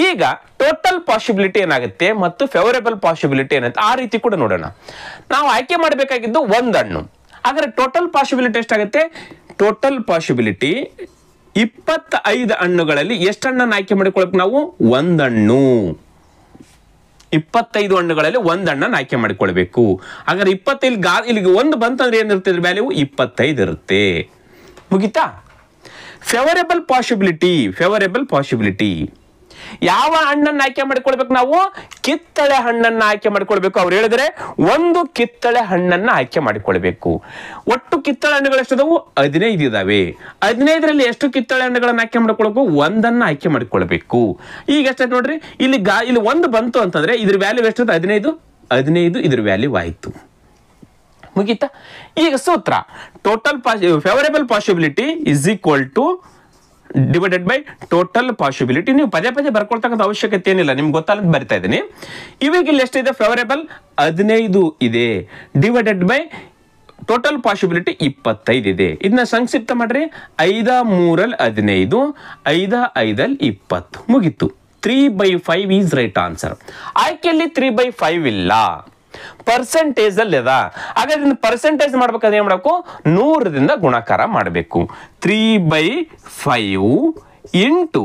ಈಗ ಟೋಟಲ್ ಪಾಸಿಬಿಲಿಟಿ ಏನಾಗುತ್ತೆ ಮತ್ತು ಫೇವರೇಬಲ್ ಪಾಸಿಬಿಲಿಟಿ ಏನಾಗುತ್ತೆ ಆ ರೀತಿ ಕೂಡ ನೋಡೋಣ. ನಾವು ಆಯ್ಕೆ ಮಾಡಬೇಕಾಗಿದ್ದು ಒಂದು ಹಣ್ಣು. ಹಾಗಾದ್ರೆ ಟೋಟಲ್ ಪಾಸಿಬಿಲಿಟಿ ಎಷ್ಟಾಗುತ್ತೆ? ಟೋಟಲ್ ಪಾಸಿಬಿಲಿಟಿ 25 ಹಣ್ಣುಗಳಲ್ಲಿ ಎಷ್ಟು ಹಣ್ಣನ್ನು ಆಯ್ಕೆ ಮಾಡಿಕೊಳ್ಳಬೇಕು ನಾವು? ಒಂದು ಹಣ್ಣು. 25 ಹಣ್ಣುಗಳಲ್ಲಿ ಒಂದು ಹಣ್ಣನ್ನು ಆಯ್ಕೆ ಮಾಡಿಕೊಳ್ಬೇಕು. ಹಾಗಾದ್ರೆ 25 ಇಲ್ಲಿಗೆ ಒಂದು ಬಂತಂದ್ರೆ ಏನಿರುತ್ತೆ? ವ್ಯಾಲ್ಯೂ 25 ಇರುತ್ತೆ. ಮುಗಿತಾ? ಫೇವರೇಬಲ್ ಪಾಸಿಬಿಲಿಟಿ ಯಾವ ಹಣ್ಣನ್ನು ಆಯ್ಕೆ ಮಾಡಿಕೊಳ್ಬೇಕು ನಾವು? ಕಿತ್ತಳೆ ಹಣ್ಣನ್ನು ಆಯ್ಕೆ ಮಾಡಿಕೊಳ್ಬೇಕು. ಅವ್ರು ಹೇಳಿದ್ರೆ ಒಂದು ಕಿತ್ತಳೆ ಹಣ್ಣನ್ನು ಆಯ್ಕೆ ಮಾಡಿಕೊಳ್ಬೇಕು. ಒಟ್ಟು ಕಿತ್ತಳೆ ಹಣ್ಣುಗಳು ಎಷ್ಟದವು? 15 ಇದಾವೆ. 15ರಲ್ಲಿ ಎಷ್ಟು ಕಿತ್ತಳೆ ಹಣ್ಣುಗಳನ್ನು ಆಯ್ಕೆ ಮಾಡಿಕೊಳ್ಬೇಕು? ಒಂದನ್ನು ಆಯ್ಕೆ ಮಾಡಿಕೊಳ್ಬೇಕು. ಈಗ ಎಷ್ಟಾಯ್ತು ನೋಡ್ರಿ, ಇಲ್ಲಿ ಒಂದು ಬಂತು ಅಂತಂದ್ರೆ ಇದ್ರ ವ್ಯಾಲ್ಯೂ ಎಷ್ಟದು? 15 ಇದ್ರ ವ್ಯಾಲ್ಯೂ ಆಯ್ತು. ಮುಗೀತಾ? ಈಗ ಸೂತ್ರ total favourable possibility is equal two divided by total possibility. ನೀವು ಪದೇ ಬರ್ಕೊಳ್ತಕ್ಕಂಥ ಅವಶ್ಯಕತೆ ಏನಿಲ್ಲ, ನಿಮ್ಗೆ ಗೊತ್ತಲ್ಲ ಬರಿತಾ ಇದ್ದೀನಿ. ಇವಾಗ ಇಲ್ಲಿ ಎಷ್ಟಿದೆ? ಫೇವರೇಬಲ್ 15 ಇದೆ, ಡಿವೈಡೆಡ್ ಬೈ ಟೋಟಲ್ ಪಾಸಿಬಿಲಿಟಿ 25 ಇದೆ. ಇದನ್ನ ಸಂಕ್ಷಿಪ್ತ ಮಾಡ್ರಿ. 5 3 15, 5 5 20. ಮುಗೀತು. 3/5 ಈಸ್ ರೈಟ್ ಆನ್ಸರ್. ಆಯ್ಕೆಯಲ್ಲಿ 3/5 ಇಲ್ಲ, ಪರ್ಸೆಂಟೇಜ್ ಅಲ್ಲಿ ಅದ. ಹಾಗಾದ್ರೆ ಪರ್ಸೆಂಟೇಜ್ ಮಾಡ್ಬೇಕಾದ್ರೆ ಏನ್ ಮಾಡಬೇಕು? 100ರಿಂದ ಗುಣಾಕಾರ ಮಾಡಬೇಕು. 3/5 ಇಂಟು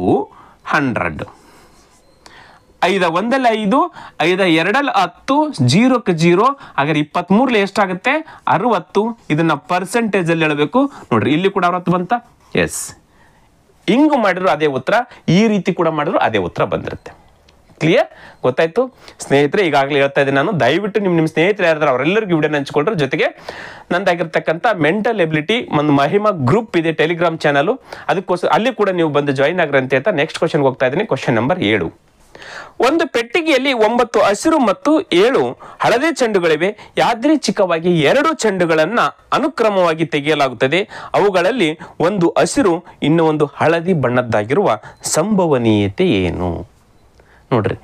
100. 5 1 5, 5 2 10, 0ಕ್ಕೆ 0. ಹಾಗಾದ್ರೆ 23 ಎಷ್ಟಾಗುತ್ತೆ? 60. ಇದನ್ನ ಪರ್ಸೆಂಟೇಜ್ ಅಲ್ಲಿ ಹೇಳಬೇಕು. ನೋಡ್ರಿ, ಇಲ್ಲಿ ಕೂಡ 60 ಬಂತ. ಎಸ್, ಹಿಂಗ್ ಮಾಡಿದ್ರು ಅದೇ ಉತ್ತರ, ಈ ರೀತಿ ಕೂಡ ಮಾಡಿದ್ರು ಅದೇ ಉತ್ತರ ಬಂದಿರುತ್ತೆ. ಕ್ಲಿಯರ್? ಗೊತ್ತಾಯ್ತು ಸ್ನೇಹಿತರೆ? ಈಗಾಗಲೇ ಹೇಳ್ತಾ ಇದ್ದೀನಿ ನಾನು, ದಯವಿಟ್ಟು ನಿಮ್ಮ ಸ್ನೇಹಿತರು ಯಾರಾದ್ರೂ ಅವರೆಲ್ಲರಿಗೂ ವಿಡಿಯೋನ ಹಂಚ್ಕೊಂಡ್ರೆ, ಜೊತೆಗೆ ನಂದಾಗಿರ್ತಕ್ಕಂಥ ಮೆಂಟಲ್ ಎಬಿಲಿಟಿ ಒಂದು ಮಹಿಮಾ ಗ್ರೂಪ್ ಇದೆ, ಟೆಲಿಗ್ರಾಮ್ ಚಾನಲ್, ಅದಕ್ಕೋಸ್ಕರ ಅಲ್ಲಿ ಕೂಡ ನೀವು ಬಂದು ಜಾಯಿನ್ ಆಗ್ರಿ ಅಂತ ಹೇಳ್ತಾ ನೆಕ್ಸ್ಟ್ ಕ್ವಶನ್ಗೆ ಹೋಗ್ತಾ ಇದ್ದೀನಿ. Question number 7. ಒಂದು ಪೆಟ್ಟಿಗೆಯಲ್ಲಿ 9 ಹಸಿರು ಮತ್ತು 7 ಹಳದಿ ಚೆಂಡುಗಳಿವೆ. ಯಾದೃಚ್ಛಿಕವಾಗಿ 2 ಚೆಂಡುಗಳನ್ನು ಅನುಕ್ರಮವಾಗಿ ತೆಗೆಯಲಾಗುತ್ತದೆ. ಅವುಗಳಲ್ಲಿ ಒಂದು ಹಸಿರು ಇನ್ನು ಒಂದು ಹಳದಿ ಬಣ್ಣದ್ದಾಗಿರುವ ಸಂಭವನೀಯತೆ ಏನು? ನೋಡ್ರಿ,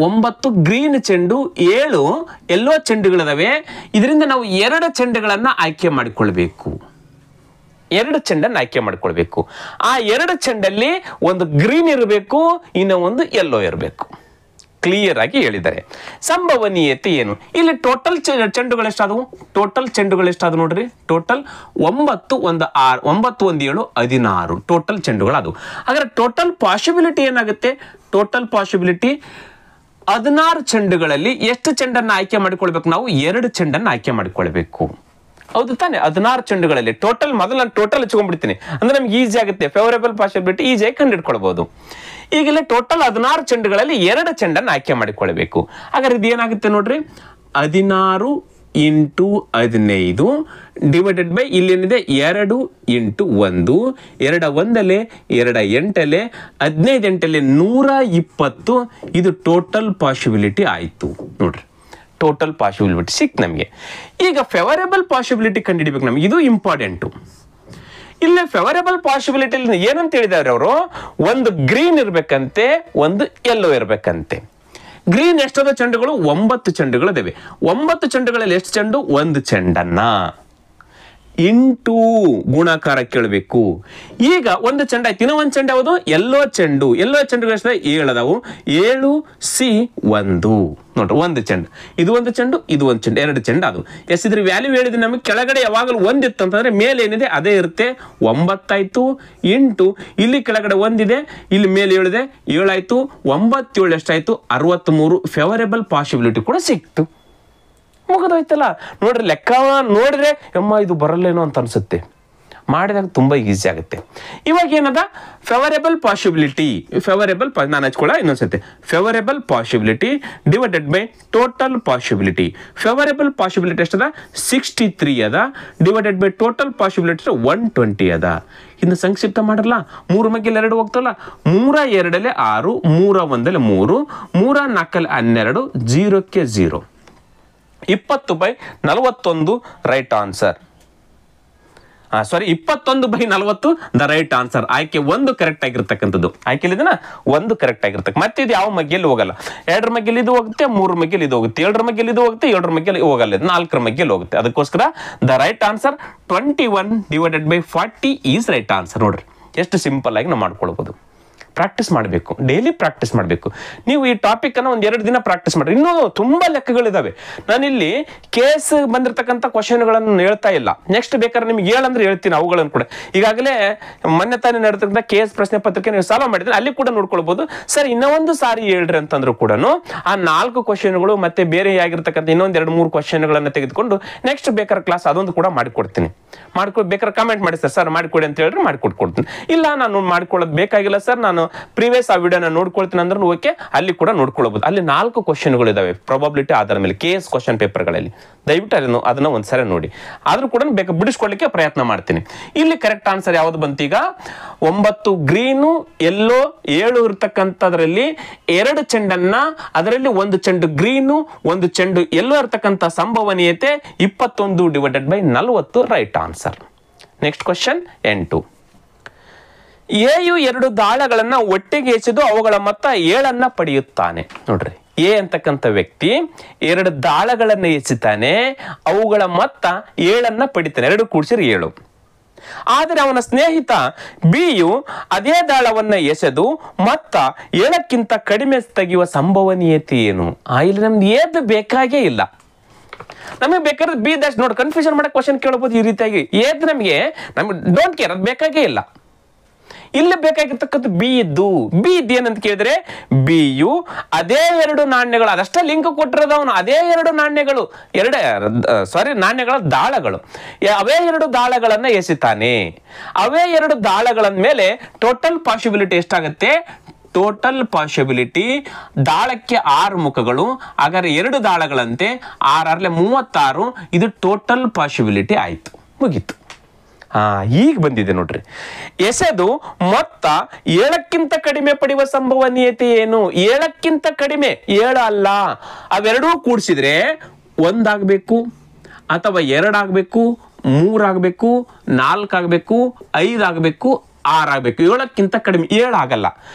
9 ಗ್ರೀನ್ ಚೆಂಡು, 7 ಯೆಲ್ಲೋ ಚೆಂಡುಗಳಿದಾವೆ. ಇದರಿಂದ ನಾವು 2 ಚೆಂಡುಗಳನ್ನು ಆಯ್ಕೆ ಮಾಡಿಕೊಳ್ಬೇಕು. 2 ಚೆಂಡನ್ನು ಆಯ್ಕೆ ಮಾಡ್ಕೊಳ್ಬೇಕು. ಆ 2 ಚೆಂಡಲ್ಲಿ ಒಂದು ಗ್ರೀನ್ ಇರಬೇಕು, ಇನ್ನು ಒಂದು ಯೆಲ್ಲೋ ಇರಬೇಕು. ಕ್ಲಿಯರ್ ಆಗಿ ಹೇಳಿದ್ದಾರೆ. ಸಂಭವನೀಯತೆ ಏನು? ಇಲ್ಲಿ ಟೋಟಲ್ ಚೆಂಡುಗಳು ಎಷ್ಟಾದವು? ಟೋಟಲ್ ಚೆಂಡುಗಳು ಎಷ್ಟಾದವು ನೋಡ್ರಿ. ಟೋಟಲ್ 9 1 6 9 1 7 16 ಟೋಟಲ್ ಚೆಂಡುಗಳು ಅದು. ಹಾಗಾದ್ರೆ ಟೋಟಲ್ ಪಾಸಿಬಿಲಿಟಿ ಏನಾಗುತ್ತೆ? ಟೋಟಲ್ ಪಾಸಿಬಿಲಿಟಿ 16 ಚೆಂಡುಗಳಲ್ಲಿ ಎಷ್ಟು ಚೆಂಡನ್ನು ಆಯ್ಕೆ ಮಾಡಿಕೊಳ್ಬೇಕು? ನಾವು 2 ಚೆಂಡನ್ನು ಆಯ್ಕೆ ಮಾಡಿಕೊಳ್ಬೇಕು. ಹೌದು ತಾನೆ? 16 ಚೆಂಡುಗಳಲ್ಲಿ ಟೋಟಲ್ ಮೊದಲು ನಾನು ಟೋಟಲ್ ಹಚ್ಕೊಂಡ್ಬಿಡ್ತೀನಿ, ಅಂದ್ರೆ ನಮ್ಗೆ ಈಸಿ ಆಗುತ್ತೆ. ಫೇವರೇಬಲ್ ಪಾಸಿಬಿಲಿಟಿ ಈಸಿಯಾಗಿ ಕಂಡುಹಿಡ್ಕೊಳ್ಬಹುದು. ಈಗಲೇ ಟೋಟಲ್ 16 ಚೆಂಡುಗಳಲ್ಲಿ 2 ಚೆಂಡನ್ನು ಆಯ್ಕೆ ಮಾಡಿಕೊಳ್ಬೇಕು. ಹಾಗಾದ್ರೆ ಇದು ಏನಾಗುತ್ತೆ ನೋಡ್ರಿ, 16 ಇಂಟು 15 ಡಿವೈಡೆಡ್ ಬೈ ಇಲ್ಲೇನಿದೆ 2 ಇಂಟು 1, 2 1 2 8 15 8 120. ಇದು ಟೋಟಲ್ ಪಾಸಿಬಿಲಿಟಿ ಆಯಿತು ನೋಡ್ರಿ. ಟೋಟಲ್ ಪಾಸಿಬಿಲಿಟಿ ಸಿಕ್ತು ನಮಗೆ. ಈಗ ಫೇವರೇಬಲ್ ಪಾಸಿಬಿಲಿಟಿ ಕಂಡುಹಿಡಿಬೇಕು ನಮಗೆ. ಇದು ಇಂಪಾರ್ಟೆಂಟು. ಇಲ್ಲಿ ಫೇವರೇಬಲ್ ಪಾಸಿಬಿಲಿಟಿ ಏನಂತ ಹೇಳಿದಾರೆ ಅವರು? ಒಂದು ಗ್ರೀನ್ ಇರ್ಬೇಕಂತೆ, ಒಂದು ಯೆಲ್ಲೋ ಇರ್ಬೇಕಂತೆ. ಗ್ರೀನ್ ಎಷ್ಟದ ಚೆಂಡುಗಳು? 9 ಚೆಂಡುಗಳು ಇದಾವೆ. 9 ಚೆಂಡುಗಳಲ್ಲಿ ಎಷ್ಟು ಚೆಂಡು? 1 ಚೆಂಡನ್ನ ಇಂಟು ಗುಣಾಕಾರ ಕೇಳಬೇಕು. ಈಗ ಒಂದು ಚೆಂಡ ಆಯ್ತು, ಇನ್ನೂ ಒಂದು ಚೆಂಡ ಯಾವುದು? ಯೆಲ್ಲೋ ಚೆಂಡು. ಯೆಲ್ಲೋ ಚೆಂಡುಗಳು ಎಷ್ಟಿದೆ? 7 ಅದಾವು. 7C1 ನೋಡ್ರಿ, ಒಂದು ಚೆಂಡು. ಇದು ಒಂದು ಚೆಂಡು, ಇದು ಒಂದು ಚೆಂಡು, 2 ಚೆಂಡು ಅದು. ಇದ್ರ ವ್ಯಾಲ್ಯೂ ಹೇಳಿದ್ರೆ ನಮಗೆ ಕೆಳಗಡೆ ಯಾವಾಗಲೂ 1 ಇತ್ತು ಅಂತಂದ್ರೆ ಮೇಲೆ ಏನಿದೆ ಅದೇ ಇರುತ್ತೆ. 9 ಆಯ್ತು ಇಂಟು ಇಲ್ಲಿ ಕೆಳಗಡೆ 1 ಇದೆ, ಇಲ್ಲಿ ಮೇಲೆ 7 ಇದೆ, 7 ಆಯ್ತು. 9 7 ಎಷ್ಟಾಯ್ತು? 63. ಫೇವರೇಬಲ್ ಪಾಸಿಬಿಲಿಟಿ ಕೂಡ ಸಿಕ್ತು. ಮುಗಿದೋಯ್ತಲ್ಲ ನೋಡ್ರಿ. ಲೆಕ್ಕ ನೋಡಿದ್ರೆ ಅಮ್ಮ ಇದು ಬರಲ್ಲೇನೋ ಅಂತ ಅನ್ಸುತ್ತೆ, ಮಾಡಿದಾಗ ತುಂಬಾ ಈಸಿ ಆಗುತ್ತೆ. ಇವಾಗ ಏನದ? Favourable possibility. ನಾನು ಹಚ್ಕೊಳ್ಳ ಇನ್ನೊಂದ್ಸತಿ. Favourable possibility divided by total possibility. Favourable possibility ಎಷ್ಟದ? 63 ಅದ. ಡಿವೈಡೆಡ್ ಬೈ ಟೋಟಲ್ ಪಾಸಿಬಿಲಿಟಿ 120 ಅದ. ಇನ್ನು ಸಂಕ್ಷಿಪ್ತ ಮಾಡಲ್ಲ. 3 ಮಗ್ಗೆಲ್ಲಿ 2 ಹೋಗ್ತಲ್ಲ. 3 2 6, 3 1 3, 3 4 12, 0ಕ್ಕೆ 0. 20/41 right answer. 21/40 the right answer. ಆಯ್ಕೆ 1 ಕರೆಕ್ಟ್ ಆಗಿರ್ತಕ್ಕಂಥದ್ದು. ಆಯ್ಕೆಲಿ ಇದನ್ನ 1 ಕರೆಕ್ಟ್ ಆಗಿರ್ತಕ್ಕ. ಮತ್ತೆ ಇದು ಯಾವ ಮಗ್ಗೆಯಲ್ಲಿ ಹೋಗಲ್ಲ. 2 ಮಗ್ಗೆಲಿ ಇದು ಹೋಗುತ್ತೆ, 3 ಮಗ್ಗೆಲಿ ಇದು ಹೋಗುತ್ತೆ, 7 ಮಗ್ಗೆಲಿ ಇದು ಹೋಗುತ್ತೆ, 7 ಮಗ್ಗೆಲಿ ಹೋಗಲ್ಲ, 4 ಮಗ್ಗೆಲಿ ಹೋಗುತ್ತೆ. ಅದಕ್ಕೋಸ್ಕರ the right answer 21/40 is right answer. ನೋಡ್ರಿ ಎಷ್ಟು ಸಿಂಪಲ್ ಆಗಿ ನಾವು ಮಾಡ್ಕೊಳ್ಬಹುದು. ಪ್ರಾಕ್ಟೀಸ್ ಮಾಡಬೇಕು, ಡೈಲಿ ಪ್ರಾಕ್ಟೀಸ್ ಮಾಡಬೇಕು. ನೀವು ಈ ಟಾಪಿಕ್ ಅನ್ನು 1-2 ದಿನ ಪ್ರಾಕ್ಟೀಸ್ ಮಾಡ್ರಿ. ಇನ್ನೂ ತುಂಬಾ ಲೆಕ್ಕಗಳಿದಾವೆ. ನಾನಿಲ್ಲಿ ಕೇಸ್ ಬಂದಿರತಕ್ಕಂಥ ಕ್ವಶನ್ಗಳನ್ನು ಹೇಳ್ತಾ ಇಲ್ಲ. ನೆಕ್ಸ್ಟ್ ಬೇಕಾದ್ರೆ ನಿಮ್ಗೆ ಹೇಳಂದ್ರೆ ಹೇಳ್ತೀನಿ ಅವುಗಳನ್ನು ಕೂಡ. ಈಗಾಗಲೇ ಮೊನ್ನೆ ತಾನೇ ನಡೆತಕ್ಕಂಥ ಕೇಸ್ ಪ್ರಶ್ನೆ ಪತ್ರಿಕೆ ನೀವು ಸಾಲ್ವ್ ಮಾಡಿದ್ರೆ ಅಲ್ಲಿ ಕೂಡ ನೋಡ್ಕೊಳ್ಬಹುದು. ಸರ್ ಇನ್ನೂ ಒಂದು ಸಾರಿ ಹೇಳ್ರಿ ಅಂತಂದ್ರು ಕೂಡ ಆ 4 ಕ್ವಶನ್ಗಳು ಮತ್ತೆ ಬೇರೆ ಆಗಿರ್ತಕ್ಕಂಥ ಇನ್ನೊಂದು 2-3 ಕ್ವಶನ್ಗಳನ್ನು ತೆಗೆದುಕೊಂಡು ನೆಕ್ಸ್ಟ್ ಬೇಕಾದ್ರೆ ಕ್ಲಾಸ್ ಅದೊಂದು ಕೂಡ ಮಾಡಿಕೊಡ್ತೀನಿ. ಬೇಕಾದ್ರೆ ಕಾಮೆಂಟ್ ಮಾಡಿ ಸರ್ ಮಾಡಿಕೊಡಿ ಅಂತ ಹೇಳಿದ್ರೆ ಮಾಡಿಕೊಡ್ತೀನಿ. ಇಲ್ಲ ನಾನು ಮಾಡ್ಕೊಳ್ಳೋದು ಬೇಕಾಗಿಲ್ಲ ಸರ್, ನಾನು ಪ್ರೀವಿಯಸ್ ಆ ವಿಡಿಯೋನ ನೋಡ್ಕೊಳ್ತೀನಿ ಅಂದ್ರೆ ಓಕೆ, ಅಲ್ಲಿ ಕೂಡ ನೋಡ್ಕೊಳ್ಬಹುದು. ಅಲ್ಲಿ 4 ಕ್ವಶನ್ಗಳು ಇದಾವೆ ಪ್ರಾಬಬಿಲಿಟಿ ಆಧಾರದ ಮೇಲೆ ಕೇಸ್ ಕ್ವಶನ್ ಪೇಪರ್ಗಳಲ್ಲಿ. ದಯವಿಟ್ಟು ಅದನ್ನ ಒಂದ್ಸರಿ ನೋಡಿ. ಆದ್ರೂ ಕೂಡ ಬೇಕು ಬಿಡಿಸ್ಕೊಳ್ಳಿಕ್ಕೆ ಪ್ರಯತ್ನ ಮಾಡ್ತೀನಿ. ಇಲ್ಲಿ ಕರೆಕ್ಟ್ ಆನ್ಸರ್ ಯಾವ್ದು ಬಂತು? ಈಗ 9 ಗ್ರೀನು, ಯೆಲ್ಲೋ 7 ಇರ್ತಕ್ಕಂಥದ್ರಲ್ಲಿ 2 ಚೆಂಡನ್ನ, ಅದರಲ್ಲಿ 1 ಚೆಂಡು ಗ್ರೀನು, 1 ಚೆಂಡು ಯೆಲ್ಲೋ ಇರ್ತಕ್ಕಂಥ ಸಂಭವನೀಯತೆ 21/40 right answer. Next question 8. AU 2 ದಾಳಗಳನ್ನ ಒಟ್ಟಿಗೆ ಎಸೆದು ಅವುಗಳ ಮೊತ್ತ 7 ಪಡೆಯುತ್ತಾನೆ. ನೋಡ್ರಿ, ಎ ಅಂತಕ್ಕಂಥ ವ್ಯಕ್ತಿ 2 ದಾಳಗಳನ್ನ ಎಸೆತಾನೆ, ಅವುಗಳ ಮೊತ್ತ 7 ಪಡಿತಾನೆ. 2 ಕೂಡಿಸಿದ್ರೆ 7. ಆದರೆ ಅವನ ಸ್ನೇಹಿತ ಬಿಯು ಅದೇ ದಾಳವನ್ನ ಎಸೆದು ಮೊತ್ತ 7ಕ್ಕಿಂತ ಕಡಿಮೆ ತೆಗೆಯುವ ಸಂಭವನೀಯತೆ ಏನು? ಇಲ್ಲಿ ನಮ್ದು ಏದು ಬೇಕಾಗೇ ಇಲ್ಲ. ನಮಗೆ ಬೇಕಾದ್ರೆ ಬಿ ದಟ್ ನೋಡಿ ಕನ್ಫ್ಯೂಷನ್ ಮಾಡಕ್ ಕ್ವಶನ್ ಕೇಳಬಹುದು. ಈ ರೀತಿಯಾಗಿ ಏದ್ ನಮಗೆ ಡೋಂಟ್ ಕೇರ್, ಅದು ಬೇಕಾಗೇ ಇಲ್ಲ. ಇಲ್ಲಿ ಬೇಕಾಗಿರ್ತಕ್ಕಂಥ ಬಿ ಇದ್ದು ಏನಂತ ಕೇಳಿದ್ರೆ ಬಿಯು ಅದೇ 2 ನಾಣ್ಯಗಳು, ಅದಷ್ಟೇ ಲಿಂಕ್ ಕೊಟ್ಟಿರೋದು ಅವನು. ಅದೇ 2 ನಾಣ್ಯಗಳು, ನಾಣ್ಯಗಳ ದಾಳಗಳು, ಅವೇ 2 ದಾಳಗಳನ್ನ ಎಸಿತಾನೆ. ಅವೇ 2 ದಾಳಗಳ ಮೇಲೆ ಟೋಟಲ್ ಪಾಸಿಬಿಲಿಟಿ ಎಷ್ಟಾಗುತ್ತೆ? ಟೋಟಲ್ ಪಾಸಿಬಿಲಿಟಿ ದಾಳಕ್ಕೆ 6 ಮುಖಗಳು, ಹಾಗಾದ್ರೆ 2 ದಾಳಗಳಂತೆ 6 36, ಇದು ಟೋಟಲ್ ಪಾಸಿಬಿಲಿಟಿ ಆಯ್ತು, ಮುಗೀತು. ಈಗ ಬಂದಿದೆ ನೋಡ್ರಿ. ಎಸೆದು ಮೊತ್ತ 7ಕ್ಕಿಂತ ಕಡಿಮೆ ಪಡೆಯುವ ಸಂಭವನೀಯತೆ ಏನು? 7ಕ್ಕಿಂತ ಕಡಿಮೆ, 7 ಅಲ್ಲ, ಅವೆರಡೂ ಕೂಡಿಸಿದ್ರೆ 1 ಆಗಬೇಕು ಅಥವಾ 2 ಆಗಬೇಕು, 3 ಆಗಬೇಕು, 4 ಆಗಬೇಕು, 5 ಆಗಬೇಕು, 6 ಆಗಬೇಕು. 7ಕ್ಕಿಂತ ಕಡಿಮೆ 7 ಆಗಲ್ಲ.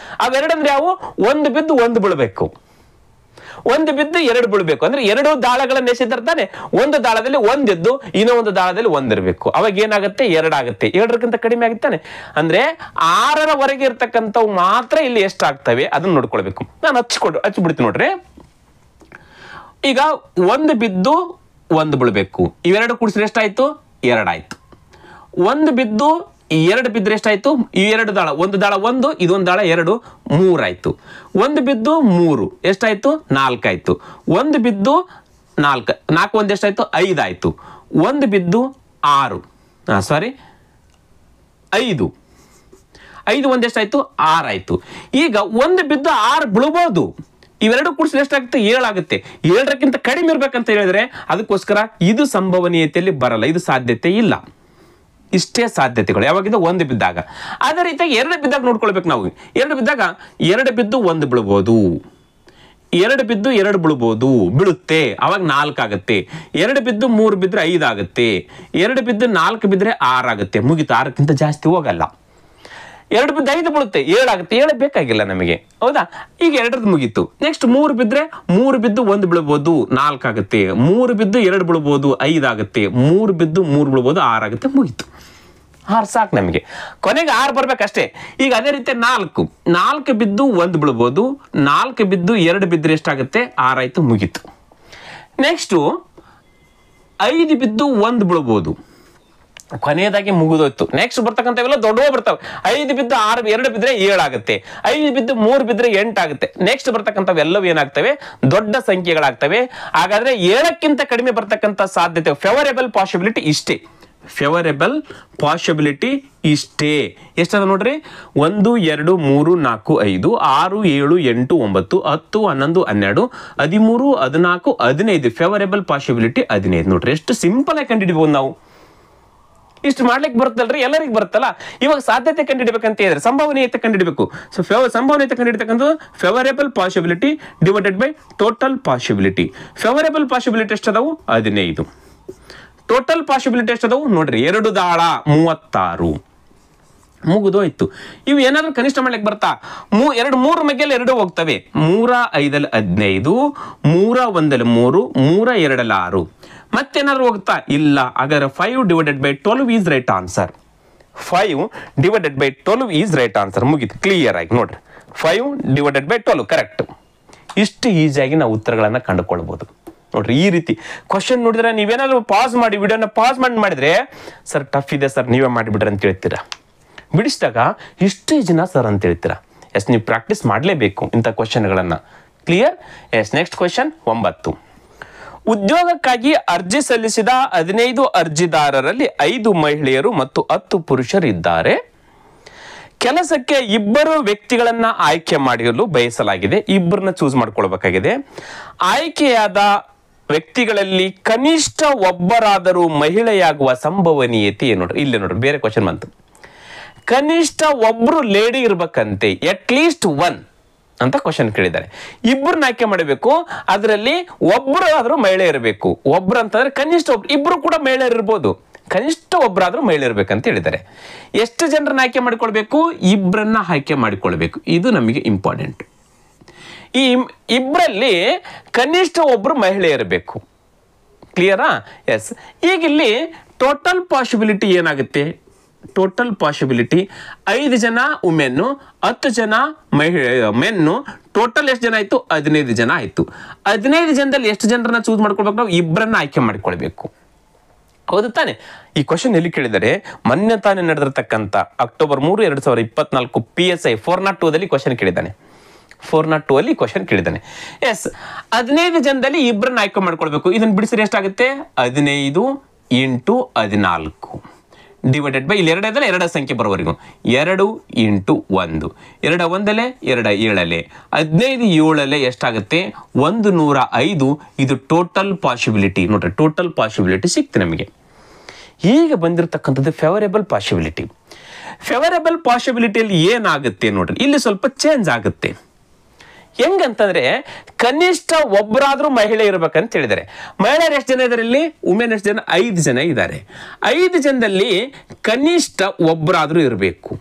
ಅವೆರಡಂದ್ರೆ ಯಾವ? 1 ಬಿದ್ದು 1 ಬೀಳಬೇಕು, 1 ಬಿದ್ದು 2 ಬೀಳಬೇಕು. ಅಂದ್ರೆ 2 ದಾಳಗಳನ್ನ ಎಸೆದಿರ್ತಾನೆ, ಒಂದು ದಾಳದಲ್ಲಿ 1 ಇದ್ದು ಇನ್ನೊಂದು ದಾಳದಲ್ಲಿ 1 ಇರಬೇಕು. ಅವಾಗ ಏನಾಗುತ್ತೆ? 2 ಆಗುತ್ತೆ. 7ಕ್ಕಿಂತ ಕಡಿಮೆ ಆಗುತ್ತಾನೆ. ಅಂದ್ರೆ 6ರವರೆಗೆ ಇರ್ತಕ್ಕಂಥವು ಮಾತ್ರ ಇಲ್ಲಿ ಎಷ್ಟಾಗ್ತವೆ ಅದನ್ನ ನೋಡ್ಕೊಳ್ಬೇಕು. ನಾನು ಹಚ್ಚಿಬಿಡ್ತೀನಿ ನೋಡ್ರಿ. ಈಗ 1 ಬಿದ್ದು 1 ಬೀಳಬೇಕು. ಇವೆರಡು ಕೂಡಿಸಿದ್ರೆ ಎಷ್ಟಾಯ್ತು? 2 ಆಯ್ತು. 1 ಬಿದ್ದು 2 ಬಿದ್ದರೆ ಎಷ್ಟಾಯ್ತು? ಈ 2 ದಾಳ, ಒಂದು ದಾಳ 1, ಇದೊಂದು ದಾಳ 2, 3 ಆಯ್ತು. 1 ಬಿದ್ದು 3 ಎಷ್ಟಾಯ್ತು? 4 ಆಯ್ತು. 1 ಬಿದ್ದು 4, 4 1 ಎಷ್ಟಾಯ್ತು? 5 ಆಯ್ತು. 1 ಬಿದ್ದು 6, 5, 5 1 ಎಷ್ಟಾಯ್ತು? 6 ಆಯ್ತು. ಈಗ 1 ಬಿದ್ದು 6 ಬೀಳ್ಬೋದು. ಇವೆರಡು ಕೂಡಿಸಿದ್ರೆ ಎಷ್ಟಾಗುತ್ತೆ? 7 ಆಗುತ್ತೆ. 7ಕ್ಕಿಂತ ಕಡಿಮೆ ಇರ್ಬೇಕಂತ ಹೇಳಿದ್ರೆ ಅದಕ್ಕೋಸ್ಕರ ಇದು ಸಂಭವನೀಯತೆಯಲ್ಲಿ ಬರಲ್ಲ, ಇದು ಸಾಧ್ಯತೆ ಇಲ್ಲ. ಇಷ್ಟೇ ಸಾಧ್ಯತೆಗಳು ಯಾವಾಗಿಂದ? 1 ಬಿದ್ದಾಗ. ಅದೇ ರೀತಿಯಾಗಿ 2 ಬಿದ್ದಾಗ ನೋಡ್ಕೊಳ್ಬೇಕು ನಾವು. 2 ಬಿದ್ದಾಗ 2 ಬಿದ್ದು 1 ಬೀಳ್ಬೋದು, 2 ಬಿದ್ದು 2 ಬೀಳ್ಬೋದು, ಬೀಳುತ್ತೆ, ಅವಾಗ 4 ಆಗುತ್ತೆ. 2 ಬಿದ್ದು 3 ಬಿದ್ದರೆ 5 ಆಗುತ್ತೆ. 2 ಬಿದ್ದು 4 ಬಿದ್ದರೆ 6 ಆಗುತ್ತೆ. ಮುಗಿತು, 6ಕ್ಕಿಂತ ಜಾಸ್ತಿ ಹೋಗಲ್ಲ. 2 ಬಿದ್ದು 5 ಬೀಳುತ್ತೆ, 7 ಆಗುತ್ತೆ. 7 ಬೇಕಾಗಿಲ್ಲ ನಮಗೆ, ಹೌದಾ? ಈಗ 2ರದ್ದು ಮುಗೀತು. ನೆಕ್ಸ್ಟ್ 3 ಬಿದ್ದರೆ 3 ಬಿದ್ದು 1 ಬೀಳ್ಬೋದು, 4 ಆಗುತ್ತೆ. 3 ಬಿದ್ದು 2 ಬೀಳ್ಬೋದು, 5 ಆಗುತ್ತೆ. 3 ಬಿದ್ದು 3 ಬೀಳ್ಬೋದು, 6 ಆಗುತ್ತೆ. ಮುಗೀತು. 6 ಸಾಕು ನಮಗೆ. ಕೊನೆಗೆ 6 ಬರ್ಬೇಕಷ್ಟೇ. ಈಗ ಅದೇ ರೀತಿ 4 ಬಿದ್ದು 1 ಬೀಳ್ಬೋದು, 4 ಬಿದ್ದು 2 ಬಿದ್ದರೆ ಎಷ್ಟಾಗುತ್ತೆ? 6 ಆಯ್ತು. ಮುಗೀತು. ನೆಕ್ಸ್ಟು 5 ಬಿದ್ದು 1 ಬೀಳ್ಬೋದು, ಕೊನೆಯದಾಗಿ ಮುಗಿದೋಯ್ತು. ನೆಕ್ಸ್ಟ್ ಬರ್ತಕ್ಕಂಥವೆಲ್ಲ ದೊಡ್ಡವು ಬರ್ತವೆ. 5 ಬಿದ್ದು 6, 2 ಬಿದ್ದರೆ 7 ಆಗುತ್ತೆ. 5 ಬಿದ್ದು 3 ಬಿದ್ದರೆ 8 ಆಗುತ್ತೆ. ನೆಕ್ಸ್ಟ್ ಬರ್ತಕ್ಕಂಥವೆಲ್ಲವೂ ಏನಾಗ್ತವೆ? ದೊಡ್ಡ ಸಂಖ್ಯೆಗಳಾಗ್ತವೆ. ಹಾಗಾದ್ರೆ 7ಕ್ಕಿಂತ ಕಡಿಮೆ ಬರ್ತಕ್ಕಂಥ ಸಾಧ್ಯತೆ, ಫೇವರೇಬಲ್ ಪಾಸಿಬಿಲಿಟಿ ಇಷ್ಟೇ. ಫೇವರೇಬಲ್ ಪಾಸಿಬಿಲಿಟಿ ಇಷ್ಟೇ. ಎಷ್ಟದ ನೋಡ್ರಿ? 1 2 3 4 5 6 7 8 9 10 11 12 13 14 15. Favourable possibility 15. ನೋಡ್ರಿ ಎಷ್ಟು ಸಿಂಪಲ್ ಆಗಿ ಕಂಡುಹಿಡಿಬಹುದು ನಾವು. ಇಷ್ಟು ಮಾಡ್ಲಿಕ್ಕೆ ಬರುತ್ತಲ್ರಿ, ಎಲ್ಲರಿಗೂ ಬರುತ್ತಲ್ಲ. ಇವಾಗ ಸಾಧ್ಯತೆ ಕಂಡುಹಿಡಬೇಕಂತ ಹೇಳಿದ್ರೆ ಸಂಭವನೀಯತೆ ಕಂಡುಹಿಡಬೇಕು. ಸೊ ಸಂಭವನೀಯತೆ ಕಂಡುಹಿಡ್ತಕ್ಕಂಥದ್ದು favourable possibility divided by total possibility. Favourable possibility ಎಷ್ಟದವು? 15. ಟೋಟಲ್ ಪಾಸಿಬಿಲಿಟಿ ಎಷ್ಟದವು? ನೋಡ್ರಿ, 2 ದಾಳ 36. ಮುಗಿದೋಯ್ತು. ಇವು ಏನಾದ್ರೂ ಕನಿಷ್ಠ ಮಾಡ್ಲಿಕ್ಕೆ ಬರ್ತಾ? 3 ಮಗ್ಗೆಲ್ಲ 2 ಹೋಗ್ತವೆ. 3 5 15, 3 1 3, 3 2 6. ಮತ್ತೇನಾದ್ರು ಹೋಗ್ತಾ? ಇಲ್ಲ. ಹಾಗಾದ್ರೆ 5 divided by 12 is right answer. 5 divided by 12 is right answer. ಮುಗೀತು, ಕ್ಲಿಯರ್ ಆಗಿ ನೋಡ್ರಿ. 5 ಡಿವೈಡೆಡ್ ಬೈ 12 ಕರೆಕ್ಟ್. ಇಷ್ಟು ಈಸಿಯಾಗಿ ನಾವು ಉತ್ತರಗಳನ್ನ ಕಂಡುಕೊಳ್ಬಹುದು. ನೋಡ್ರಿ, ಈ ರೀತಿ ಕ್ವಶನ್ ನೋಡಿದ್ರೆ ನೀವೇನಾದ್ರೂ ಪಾಸ್ ಮಾಡಿ, ವಿಡಿಯೋನ ಪಾಸ್ ಮಾಡಿದ್ರೆ ಸರ್ ಟಫ್ ಇದೆ ಸರ್, ನೀವೇ ಮಾಡಿಬಿಡ್ರಿ ಅಂತ ಹೇಳ್ತೀರಾ. ಬಿಡಿಸಿದಾಗ ಇಷ್ಟೇ ಜನ ಸರ್ ಅಂತ ಹೇಳ್ತೀರಾ. ಎಸ್, ನೀವು ಪ್ರಾಕ್ಟೀಸ್ ಮಾಡಲೇಬೇಕು ಇಂಥ ಕ್ವಶನ್ಗಳನ್ನು. ಕ್ಲಿಯರ್? ಎಸ್. Next question 9. ಉದ್ಯೋಗಕ್ಕಾಗಿ ಅರ್ಜಿ ಸಲ್ಲಿಸಿದ 15 ಅರ್ಜಿದಾರರಲ್ಲಿ 5 ಮಹಿಳೆಯರು ಮತ್ತು 10 ಪುರುಷರಿದ್ದಾರೆ. ಕೆಲಸಕ್ಕೆ 2 ವ್ಯಕ್ತಿಗಳನ್ನ ಆಯ್ಕೆ ಮಾಡಲು ಬಯಸಲಾಗಿದೆ. 2ರನ್ನ ಚೂಸ್ ಮಾಡ್ಕೊಳ್ಬೇಕಾಗಿದೆ. ಆಯ್ಕೆಯಾದ ವ್ಯಕ್ತಿಗಳಲ್ಲಿ ಕನಿಷ್ಠ ಒಬ್ಬರಾದರೂ ಮಹಿಳೆಯಾಗುವ ಸಂಭವನೀಯತೆ ಏನು? ನೋಡ್ರಿ, ಇಲ್ಲಿ ನೋಡ್ರಿ ಬೇರೆ ಕ್ವಶನ್ ಬಂತು. ಕನಿಷ್ಠ ಒಬ್ರು ಲೇಡಿ ಇರ್ಬೇಕಂತೆ, ಅಟ್ ಲೀಸ್ಟ್ 1 ಅಂತ ಕ್ವಶನ್ ಕೇಳಿದ್ದಾರೆ. 2ರನ್ನ ಆಯ್ಕೆ ಮಾಡಬೇಕು, ಅದರಲ್ಲಿ ಒಬ್ಬರು ಆದ್ರೂ ಮಹಿಳೆ ಇರಬೇಕು. ಒಬ್ರು ಅಂತಂದ್ರೆ ಕನಿಷ್ಠ ಒಬ್ರು, 2 ಕೂಡ ಮಹಿಳೆಯರು ಇರ್ಬೋದು, ಕನಿಷ್ಠ ಒಬ್ಬರಾದ್ರೂ ಮಹಿಳೆ ಇರ್ಬೇಕಂತ ಹೇಳಿದ್ದಾರೆ. ಎಷ್ಟು ಜನರನ್ನ ಆಯ್ಕೆ ಮಾಡಿಕೊಳ್ಬೇಕು? 2ರನ್ನ ಆಯ್ಕೆ ಮಾಡಿಕೊಳ್ಬೇಕು. ಇದು ನಮಗೆ ಇಂಪಾರ್ಟೆಂಟ್. ಈ 2ರಲ್ಲಿ ಕನಿಷ್ಠ ಒಬ್ರು ಮಹಿಳೆ ಇರಬೇಕು. ಕ್ಲಿಯರಾ? ಎಸ್. ಈಗ ಇಲ್ಲಿ ಟೋಟಲ್ ಪಾಸಿಬಿಲಿಟಿ ಏನಾಗುತ್ತೆ? ಟೋಟಲ್ ಪಾಸಿಬಿಲಿಟಿ 5 ಜನ ವುಮೆನ್ನು, 10 ಜನ ಮೆನ್ನು. ಟೋಟಲ್ ಎಷ್ಟು ಜನ ಆಯ್ತು? 15 ಜನ ಆಯ್ತು. 15 ಜನದಲ್ಲಿ ಎಷ್ಟು ಜನರನ್ನ ಚೂಸ್ ಮಾಡ್ಕೊಳ್ಬೇಕು? ನಾವು 2ರನ್ನ ಆಯ್ಕೆ ಮಾಡಿಕೊಳ್ಬೇಕು. ಹೌದು ತಾನೆ? ಈ ಕ್ವಶನ್ ಎಲ್ಲಿ ಕೇಳಿದರೆ ಮೊನ್ನೆ ತಾನೇ ನಡೆದಿರ್ತಕ್ಕಂಥ ಅಕ್ಟೋಬರ್ 3, 2024 PSI 402ದಲ್ಲಿ ಕ್ವಶನ್ ಕೇಳಿದ್ದಾನೆ. 402 ಅಲ್ಲಿ ಕ್ವಶನ್ ಕೇಳಿದ್ದಾನೆ. ಎಸ್. 15 ಜನದಲ್ಲಿ 2ರನ್ನ ಆಯ್ಕೆ ಮಾಡ್ಕೊಳ್ಬೇಕು. ಇದನ್ನ ಬಿಡಿಸಿದ್ರೆ ಎಷ್ಟಾಗುತ್ತೆ? 15 × 14 ಡಿವೈಡೆಡ್ ಬೈ, ಇಲ್ಲಿ 2 2 ಸಂಖ್ಯೆ ಬರೋವರೆಗೂ 2 × 1, 2 1 2 7 15 7 ಎಷ್ಟಾಗುತ್ತೆ? 105. ಇದು ಟೋಟಲ್ ಪಾಸಿಬಿಲಿಟಿ. ನೋಡ್ರಿ, ಟೋಟಲ್ ಪಾಸಿಬಿಲಿಟಿ ಸಿಕ್ತು ನಮಗೆ. ಈಗ ಬಂದಿರತಕ್ಕಂಥದ್ದು ಫೇವರೇಬಲ್ ಪಾಸಿಬಿಲಿಟಿ. ಫೇವರೇಬಲ್ ಪಾಸಿಬಿಲಿಟಿಯಲ್ಲಿ ಏನಾಗುತ್ತೆ ನೋಡ್ರಿ, ಇಲ್ಲಿ ಸ್ವಲ್ಪ ಚೇಂಜ್ ಆಗುತ್ತೆ. ಹೆಂಗಂತಂದ್ರೆ ಕನಿಷ್ಠ ಒಬ್ಬರಾದ್ರೂ ಮಹಿಳೆ ಇರ್ಬೇಕಂತ ಹೇಳಿದ್ದಾರೆ. ಮಹಿಳೆಯರು ಎಷ್ಟು ಜನ ಇದ್ದಾರೆ ಇಲ್ಲಿ? ವುಮೆನ್ ಎಷ್ಟು ಜನ? 5 ಜನ ಇದ್ದಾರೆ. 5 ಜನದಲ್ಲಿ ಕನಿಷ್ಠ ಒಬ್ಬರಾದ್ರೂ ಇರಬೇಕು.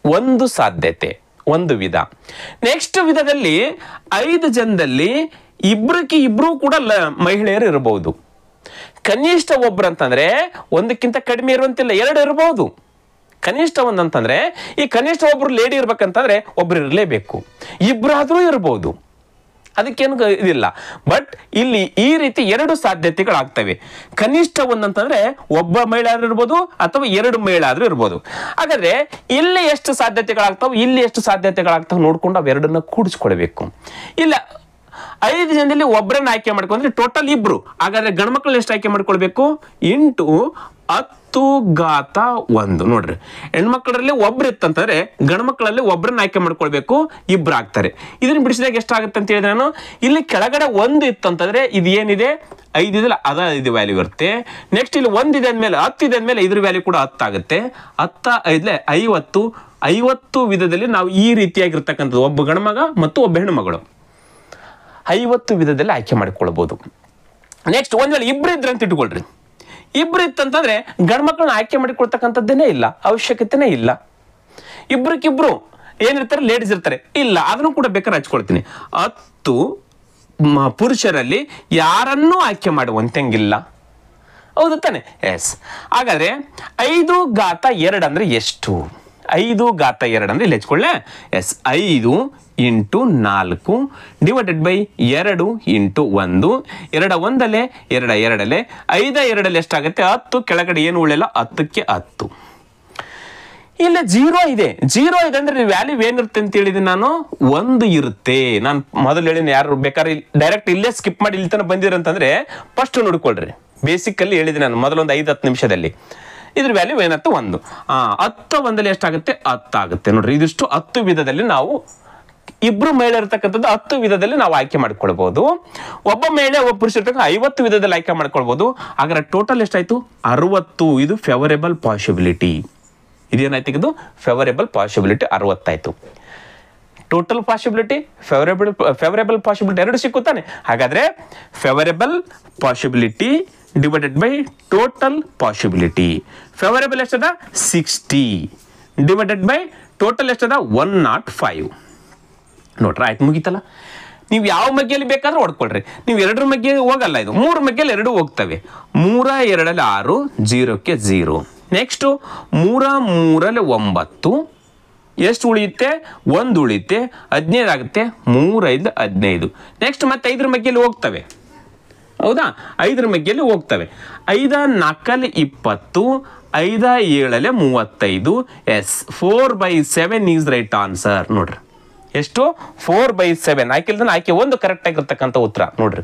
ಒಂದು ಸಾಧ್ಯತೆ, ಒಂದು ವಿಧ. ನೆಕ್ಸ್ಟ್ ವಿಧದಲ್ಲಿ 5 ಜನದಲ್ಲಿ ಇಬ್ರು ಕೂಡ ಮಹಿಳೆಯರು ಇರಬಹುದು. ಕನಿಷ್ಠ ಒಬ್ರು ಅಂತಂದ್ರೆ ಒಂದಕ್ಕಿಂತ ಕಡಿಮೆ ಇರುವಂತಿಲ್ಲ, 2 ಇರಬಹುದು. ಕನಿಷ್ಠ ಒಂದಂತಂದ್ರೆ ಈ ಕನಿಷ್ಠ ಒಬ್ರು ಲೇಡಿ ಇರ್ಬೇಕಂತಂದ್ರೆ ಒಬ್ರು ಇರಲೇಬೇಕು, ಇಬ್ಬರಾದ್ರೂ ಇರ್ಬೋದು, ಅದಕ್ಕೇನು ಇದಿಲ್ಲ. ಬಟ್ ಇಲ್ಲಿ ಈ ರೀತಿ 2 ಸಾಧ್ಯತೆಗಳಾಗ್ತವೆ. ಕನಿಷ್ಠ ಒಂದಂತಂದ್ರೆ ಒಬ್ಬ ಮಹಿಳೆ ಆದ್ರೂ ಇರ್ಬೋದು ಅಥವಾ 2 ಮಹಿಳೆ ಆದ್ರೂ ಇರ್ಬೋದು. ಹಾಗಾದ್ರೆ ಇಲ್ಲಿ ಎಷ್ಟು ಸಾಧ್ಯತೆಗಳಾಗ್ತಾವೆ, ಇಲ್ಲಿ ಎಷ್ಟು ಸಾಧ್ಯತೆಗಳಾಗ್ತಾವೆ ನೋಡ್ಕೊಂಡು ಅವೆರಡನ್ನ ಕೂಡಿಸ್ಕೊಳ್ಬೇಕು. ಇಲ್ಲ 5 ಜನದಲ್ಲಿ ಒಬ್ಬರನ್ನ ಆಯ್ಕೆ ಮಾಡ್ಕೊಂಡ್ರೆ ಟೋಟಲ್ 2. ಹಾಗಾದ್ರೆ ಗಂಡ್ಮಕ್ಳು ಎಷ್ಟು ಆಯ್ಕೆ ಮಾಡ್ಕೊಳ್ಬೇಕು? ಇಂಟು 10⁻1. ನೋಡ್ರಿ, ಹೆಣ್ಮಕ್ಳಲ್ಲಿ ಒಬ್ರು ಇತ್ತಂತಂದ್ರೆ ಗಂಡ್ಮಕ್ಳಲ್ಲಿ ಒಬ್ಬರನ್ನ ಆಯ್ಕೆ ಮಾಡ್ಕೊಳ್ಬೇಕು, 2 ಆಗ್ತಾರೆ. ಇದನ್ನ ಬಿಡಿಸಿದಾಗ ಎಷ್ಟಾಗುತ್ತೆ ಅಂತ ಹೇಳಿದ್ರೆ, ನಾನು ಇಲ್ಲಿ ಕೆಳಗಡೆ 1 ಇತ್ತಂತಂದ್ರೆ ಇದು ಏನಿದೆ 5 ಇದೆಲ್ಲ ಅದ 5 ವ್ಯಾಲ್ಯೂ ಇರುತ್ತೆ. ನೆಕ್ಸ್ಟ್ ಇಲ್ಲಿ 1 ಇದೆ ಅಂದ್ಮೇಲೆ 10 ಇದೆ ಅಂದ್ಮೇಲೆ ಇದ್ರ ವ್ಯಾಲ್ಯೂ ಕೂಡ 10 ಆಗುತ್ತೆ. 10 5 50 ವಿಧದಲ್ಲಿ ನಾವು ಈ ರೀತಿಯಾಗಿರ್ತಕ್ಕಂಥದ್ದು ಒಬ್ಬ ಗಂಡ್ಮಗ ಮತ್ತು ಒಬ್ಬ ಹೆಣ್ಣುಮಗಳು 50 ವಿಧದಲ್ಲಿ ಆಯ್ಕೆ ಮಾಡಿಕೊಳ್ಬಹುದು. ನೆಕ್ಸ್ಟ್ ಒಂದ್ ವೇಳೆ 2 ಇದ್ರೆ ಅಂತ ಇಟ್ಕೊಳ್ರಿ, 2 ಇತ್ತಂತಂದ್ರೆ ಗಂಡ್ಮಕ್ಳನ್ನ ಆಯ್ಕೆ ಮಾಡಿಕೊಳ್ತಕ್ಕಂಥದ್ದೇನೇ ಇಲ್ಲ, ಅವಶ್ಯಕತೆನೇ ಇಲ್ಲ. ಇಬ್ರಿಗಿಬ್ರು ಏನಿರ್ತಾರೆ, ಲೇಡೀಸ್ ಇರ್ತಾರೆ, ಇಲ್ಲ ಅದನ್ನು ಕೂಡ ಬೇಕಾದ್ರೆ ಹಚ್ಕೊಳ್ತೀನಿ. 10 ಪುರುಷರಲ್ಲಿ ಯಾರನ್ನೂ ಆಯ್ಕೆ ಮಾಡುವಂತಂಗಿಲ್ಲ, ಹೌದು ತಾನೆ? ಎಸ್. ಹಾಗಾದ್ರೆ 5⁻2 ಅಂದ್ರೆ ಎಷ್ಟು? 5⁻2 ಅಂದ್ರೆ ಇಲ್ಲಿ ಹಚ್ಕೊಳ್ಳೆ. Yes, 5 into 4 divided by 2 into 1. 2 1 2 2 5 2 ಎಷ್ಟಾಗುತ್ತೆ? 10. ಕೆಳಗಡೆ ಏನು ಉಳಿಲ್ಲ, 10ಕ್ಕೆ 10. ಇಲ್ಲ 0 ಇದೆ. 0 ಇದೆ ಅಂದ್ರೆ ವ್ಯಾಲ್ಯೂ ಏನಿರುತ್ತೆ ಅಂತ ಹೇಳಿದ್ರೆ ನಾನು 1 ಇರುತ್ತೆ. ನಾನು ಮೊದಲು ಹೇಳಿದ್ದೀನಿ, ಯಾರು ಬೇಕಾದ್ರೆ ಡೈರೆಕ್ಟ್ ಇಲ್ಲೇ ಸ್ಕಿಪ್ ಮಾಡಿ ಇಲ್ಲಿ ತನಕ ಬಂದಿರಂತಂದ್ರೆ ಫಸ್ಟ್ ನೋಡ್ಕೊಳ್ರಿ. ಬೇಸಿಕಲ್ಲಿ ಹೇಳಿದ್ದೀನಿ ನಾನು ಮೊದಲೊಂದು 5-10 ನಿಮಿಷದಲ್ಲಿ. ಇದ್ರ ವ್ಯಾಲ್ಯೂ ಏನಾಗುತ್ತೆ? 1. 10 1 ಎಷ್ಟಾಗುತ್ತೆ? 10 ಆಗುತ್ತೆ. ನೋಡ್ರಿ, ಇದಿಷ್ಟು 10 ವಿಧದಲ್ಲಿ ನಾವು 2 ಮಹಿಳೆ ಇರತಕ್ಕಂಥದ್ದು 10 ವಿಧದಲ್ಲಿ ನಾವು ಆಯ್ಕೆ ಮಾಡ್ಕೊಳ್ಬಹುದು. ಒಬ್ಬ ಮಹಿಳೆ ಒಬ್ಬ ಪುರುಷ ಇರ್ತಕ್ಕ 50 ವಿಧದಲ್ಲಿ ಆಯ್ಕೆ ಮಾಡ್ಕೊಳ್ಬಹುದು. ಹಾಗಾದ್ರೆ ಟೋಟಲ್ ಎಷ್ಟಾಯ್ತು? 60. ಇದು ಫೇವರೇಬಲ್ ಪಾಸಿಬಿಲಿಟಿ. ಇದೇನಾಯ್ತು? ಇದು ಫೇವರೇಬಲ್ ಪಾಸಿಬಿಲಿಟಿ 60 ಆಯ್ತು. ಟೋಟಲ್ ಪಾಸಿಬಿಲಿಟಿ, ಫೇವರೇಬಲ್ ಪಾಸಿಬಿಲಿಟಿ 2 ಸಿಕ್ಕುತ್ತಾನೆ. ಹಾಗಾದ್ರೆ favourable possibility divided by total possibility. Favourable ಎಷ್ಟದ? 60 ಡಿವೈಡೆಡ್ ಬೈ ಟೋಟಲ್ ಎಷ್ಟದ? 105. ನೋಡ್ರಿ, ಆಯ್ತು, ಮುಗೀತಲ್ಲ. ನೀವು ಯಾವ ಮಗ್ಗೆಯಲ್ಲಿ ಬೇಕಾದ್ರೂ ಹೊಡ್ಕೊಳ್ರಿ. ನೀವು 2 ಮಗ್ಗೆ ಹೋಗಲ್ಲ, ಇದು 3 ಮಗ್ಗೆಯಲ್ಲಿ 2 ಹೋಗ್ತವೆ. 3 2 6, 0ಕ್ಕೆ 0. ನೆಕ್ಸ್ಟ್ 3 3 9, ಎಷ್ಟು ಉಳಿಯುತ್ತೆ? 1 ಉಳಿಯುತ್ತೆ, 15 ಆಗುತ್ತೆ. 3 5 15. ನೆಕ್ಸ್ಟ್ ಮತ್ತೆ 5 ಮಗ್ಗೆಯಲ್ಲಿ ಹೋಗ್ತವೆ, ಹೌದಾ? 5 ಮಗ್ಗೆಯಲ್ಲಿ ಹೋಗ್ತವೆ. 5 4 20, 5 7 35. Yes, 4/7 is right answer. ನೋಡ್ರಿ, ಎಷ್ಟು? 4/7. ಆಯ್ಕೆಲ್ದಾನೆ ಆಯ್ಕೆ 1 ಕರೆಕ್ಟ್ ಆಗಿರ್ತಕ್ಕಂಥ ಉತ್ತರ. ನೋಡ್ರಿ,